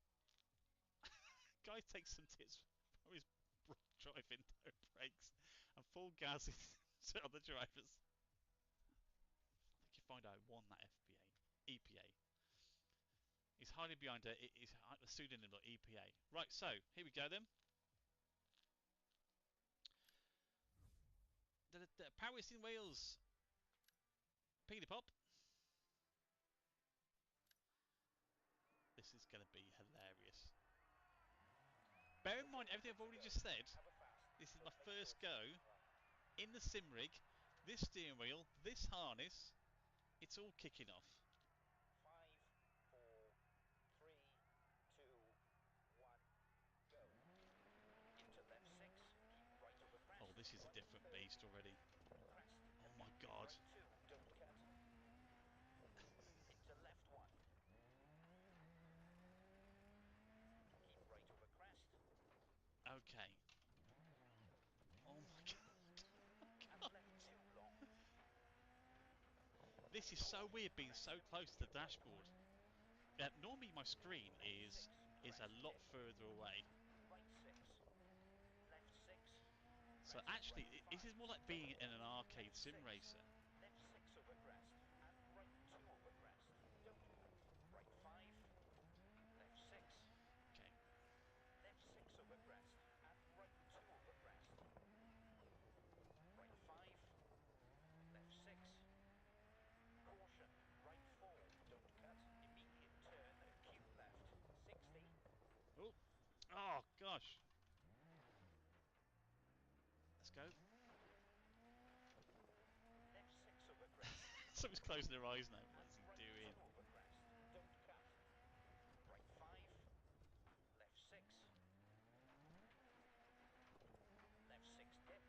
Guy takes some tips from his driving, no brakes, and full gas into other drivers. I think you find out who won that FPA. EPA. He's hiding behind a pseudonym like EPA. Right, so here we go then. The Paris in Wales. Peter Pop. This is going to be hilarious. Bear in mind everything I've already just said. This is my first go in the sim rig. This steering wheel, this harness, it's all kicking off. 5, 4, 3, 2, 1, go. Into left 6, keep right over crest. Oh, this is a different beast already. Crest. Oh my Immediate god. right 2, don't cut. Into left 1. Keep right over crest. Okay. Oh my god. And left 2 long. This is so weird being so close to the dashboard. Normally my screen Left is 6, a crest lot dip. further away. Right 6. Left 6. So Crest actually, right 5. this is more like being in an arcade Left sim 6. racer. Left 6 over crest. And right 2 over crest. Don't cut. Right 5. Left 6. Okay. Left 6 over crest. And right 2 over crest. Right 5. Left 6. Caution. Right 4. Don't cut. Immediate turn. Keep left. 60. Oh. Oh gosh. Let's go. Left 6 over crest. Someone's closing their eyes now. What And is he right 2 doing? over crest. Don't cut. Right 5. Left 6. Left 6 dip.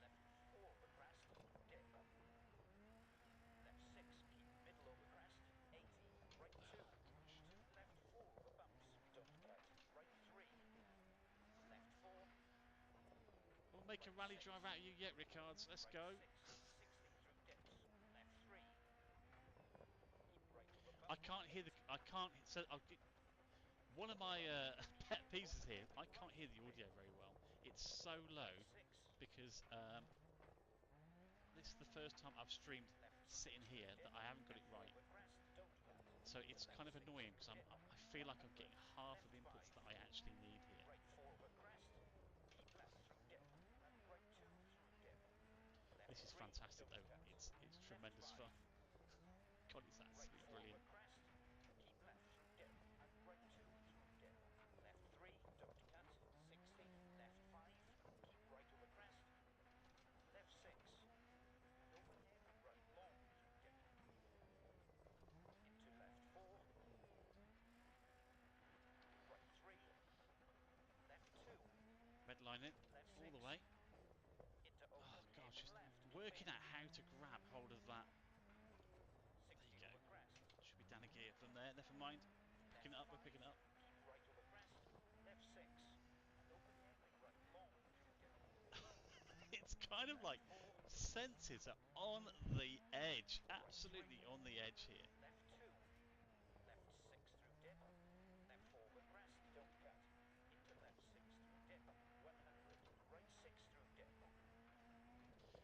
Left 4 over crest. Dip. Left 6, keep middle over crest. 80. Right 2. Oh gosh. Into left 4 over bumps. Don't cut. Right 3. Left 4. We'll make a Right rally 6. driver out of you yet, Ricards. Let's Right go. 6. 60 through dips. Left 3. Keep right over I bumps. can't hear 80. the. I can't. So one of my pet pieces here. I can't hear the audio very well. It's so low Right 6. because this is the first time I've streamed Left 3 sitting through here dip. that I haven't got Left it 4 right. over crest. Don't cut. So Into it's left kind of 6 annoying because through dip. I feel like I'm 100. getting half of Left the inputs 5. that I actually need here. Right 4 over crest. Keep left through dip. And right 2 through dip. Left This is 3, fantastic don't though. cut. It's Left tremendous 5. fun. God, it's Right absolutely 4 over brilliant. crest. Keep left through dip. And right 2 through dip. Left 3, don't cut. 60. Left 5. Keep right over crest. Left 6. And open the air and right long through dip. Into left 4. Right 3. Left 2. Red line it Left all 6. the way. Into Oh open, gosh, hairpin just left. Keep working in. out how to grab hold of that. There 60 you go. over crest. Should be down a gear from there. Never mind. Picking Left it up. We're 5. picking it up. Keep right over crest. Left 6. And open the hairpin right long through dip. It's kind of Left like 4. senses are on the edge. Right 3. Absolutely on the edge here. Left 2. Left 6 through dip. Left 4 over crest. Don't cut. Into left 6 through dip. 100. Right 6 through dip.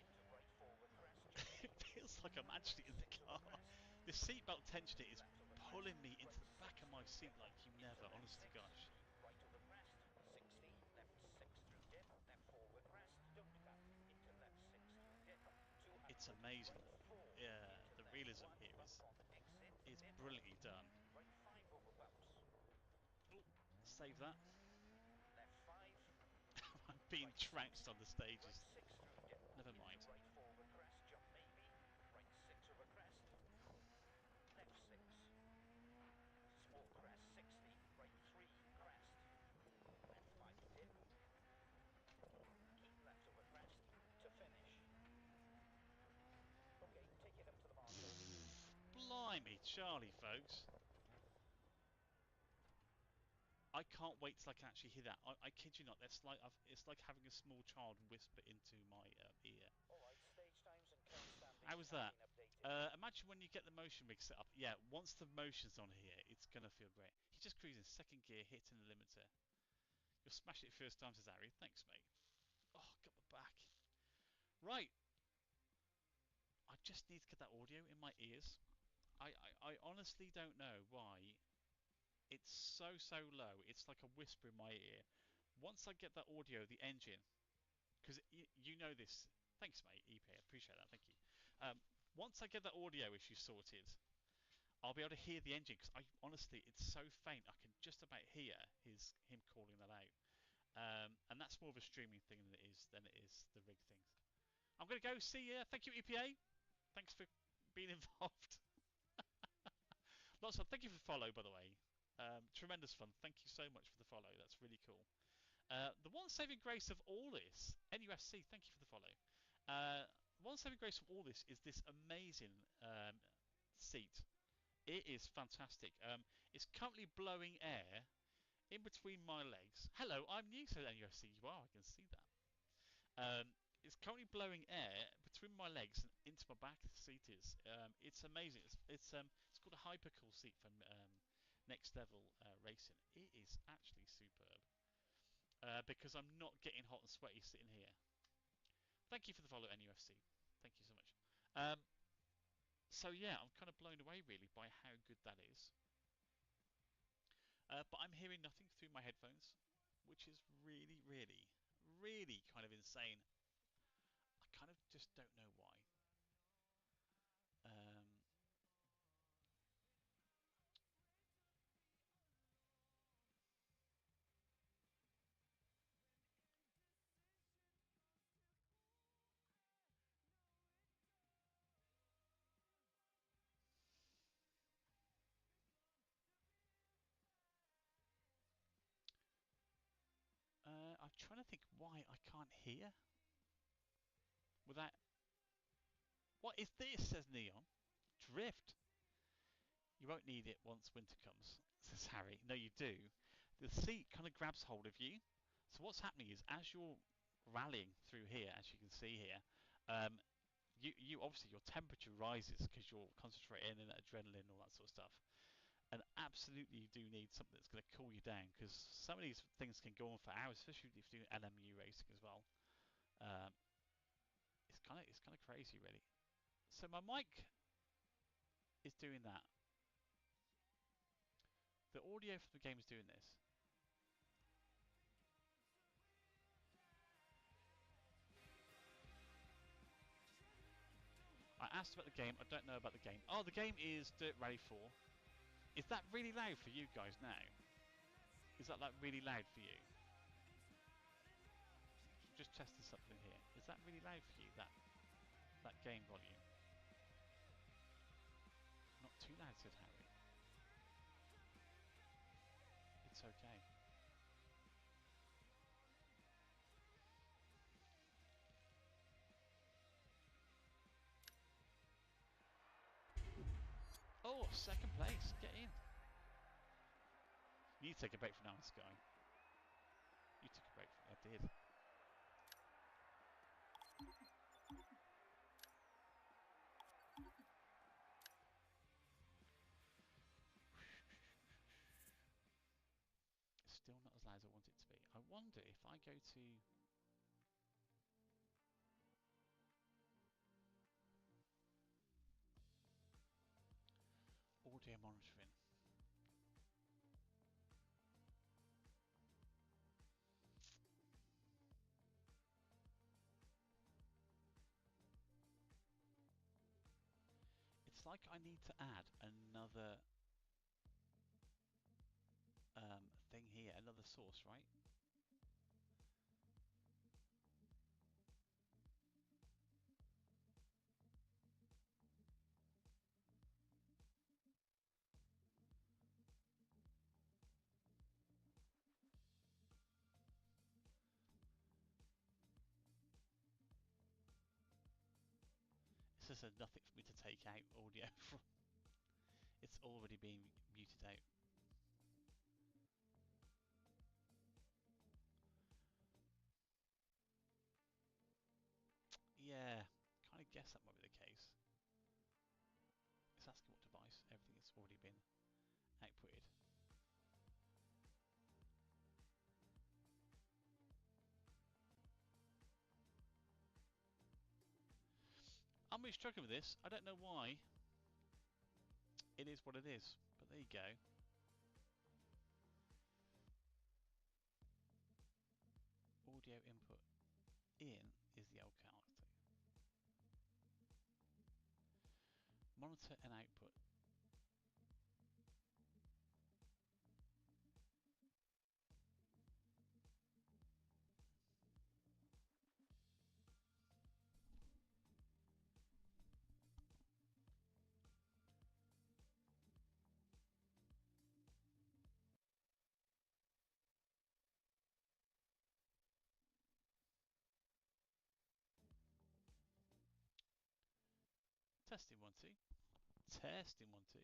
Into right 4 over crest. Jump It maybe. feels like I'm actually Right in the 6 over car. crest. The seatbelt tension Keep is left over crest. pulling me into Right the 6 back of my through seat dip. like you Into never, left honest to 6. gosh. Keep right over crest. 60. Left 6 through dip. Left 4 over crest. Don't cut. Into left 6 through dip. 200. It's amazing. Right 4. Yeah, Into the left realism 1. here Bump on exit. is Dip. brilliantly done. Right 5 over bumps. Oh, save that. Left 5. I'm being Right 6. trounced on the Right stages. 6 through dip. Never Into mind. right 4 over crest. Jump maybe. Right 6 over crest. Left 6. Small crest 60. Right 3 crest. Left 5 dip. Keep left over crest to finish. Okay, take it up to the marshal. Blimey, Charlie, folks. I can't wait till I can actually hear that. I kid you not. It's like having a small child whisper into my ear. Alright, stage times and count How standings was have that? been updated. Imagine when you get the motion rig set up. Yeah, once the motion's on here, it's gonna feel great. He's just cruising second gear, hitting the limiter. You'll smash it first time, says Harry. Thanks, mate. Oh, got my back. Right. I just need to get that audio in my ears. I honestly don't know why it's so low. It's like a whisper in my ear. Once I get that audio, the engine, because you know this. Thanks, mate. EP, I appreciate that. Thank you. Once I get that audio issue sorted, I'll be able to hear the engine. Because I honestly, it's so faint. I can just about hear him calling that out. And that's more of a streaming thing than it is the rig things. I'm gonna go see you. Thank you, EPA. Thanks for being involved. Lots of thank you for the follow, by the way. Tremendous fun. Thank you so much for the follow. That's really cool. The one saving grace of all this, NUFC, thank you for the follow. One saving grace of all this is this amazing seat. It is fantastic. It's currently blowing air in between my legs. Hello, I'm new to NUFC. Wow, I can see that. It's currently blowing air between my legs and into my back. The seat is. It's amazing. It's called a Hypercool seat from Next Level Racing. It is actually superb. Because I'm not getting hot and sweaty sitting here. Thank you for the follow, NUFC. Thank you so much. So yeah, I'm kind of blown away really by how good that is. But I'm hearing nothing through my headphones, which is really kind of insane. I kind of just don't know why. Um, I'm trying to think why I can't hear without. What is this? Says Neon. Drift. You won't need it once winter comes, says Harry. No, you do. The seat kind of grabs hold of you. So what's happening is as you're rallying through here, as you can see here, um, you obviously your temperature rises because you're concentrating in adrenaline and all that sort of stuff. And absolutely, you do need something that's going to cool you down because some of these things can go on for hours, especially if you're doing LMU racing as well. Um, it's kind of crazy, really. So my mic is doing that. The audio from the game is doing this. I asked about the game. I don't know about the game. Oh, the game is Dirt Rally 4. Is that really loud for you guys now? Is that like really loud for you? Just testing something here. Is that really loud for you? That game volume? Not too loud, said Harry. It's okay. Oh, second place. Get in. You need to take a break from now, Sky. You took a break from me. I did. It's still not as loud as I want it to be. I wonder if I go to... audio monitoring. It's like I need to add another thing here, another source, right? It's just nothing for me to take out audio from. It's already been muted out. guess that might be the case. It's asking what device. Everything has already been outputted. I'm really struggling with this. I don't know why. It is what it is, but there you go. Audio input in is the LCAT. Monitor and output. Testing 1 2. Testing 1 2.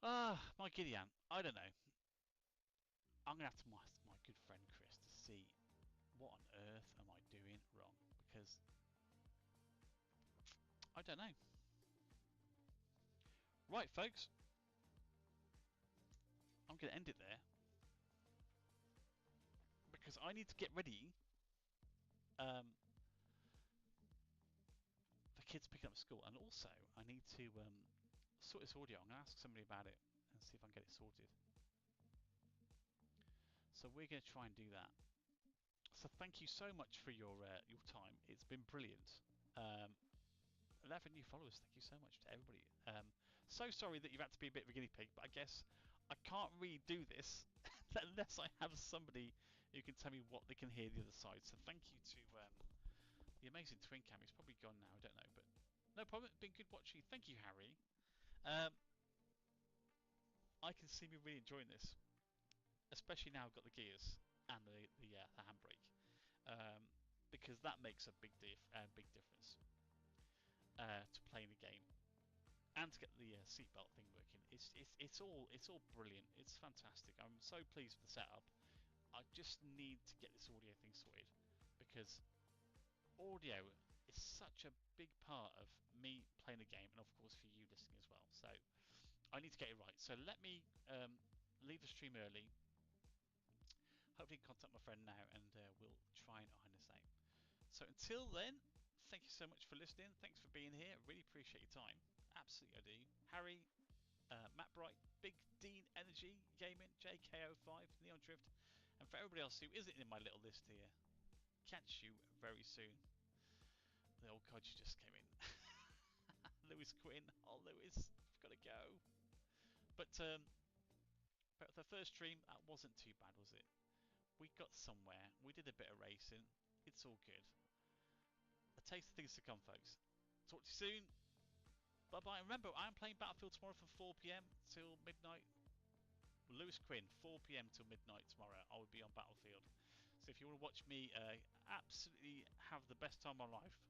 Ah, my Gideon. I don't know. I'm gonna have to ask my good friend Chris to see what on earth am I doing wrong, because I don't know. Right, folks. I'm gonna end it there because I need to get ready. For kids picking up school, and also I need to sort this audio. I'm going to ask somebody about it and see if I can get it sorted. So we're going to try and do that. So thank you so much for your time. It's been brilliant. 11 new followers. Thank you so much to everybody. So sorry that you've had to be a bit of a guinea pig, but I guess I can't really do this unless I have somebody who can tell me what they can hear the other side. So thank you to the amazing twin cam. He's probably gone now. I don't know, but no problem. It's been good watching you. Thank you, Harry. I can see me really enjoying this, especially now I've got the gears and the handbrake, because that makes a big difference to playing the game and to get the seatbelt thing working. It's all brilliant. It's fantastic. I'm so pleased with the setup. I just need to get this audio thing sorted, because audio is such a big part of me playing the game, and of course for you listening as well. So I need to get it right. So let me leave the stream early. Hopefully contact my friend now, and we'll try and iron this out. So until then, thank you so much for listening. Thanks for being here. Really appreciate your time. Absolutely I do. Harry, Matt Bright, Big Dean Energy, Gaming, JKO5, Neon Drift, and for everybody else who isn't in my little list here, catch you very soon. The old God, you just came in. Lewis Quinn. Oh, Lewis, I've got to go. But the first stream, that wasn't too bad, was it? We got somewhere. We did a bit of racing. It's all good. A taste of things to come, folks. Talk to you soon. Bye bye. Remember, I'm playing Battlefield tomorrow from 4 p.m. till midnight. Lewis Quinn, 4 p.m. till midnight tomorrow. I will be on Battlefield. So if you want to watch me absolutely have the best time of my life,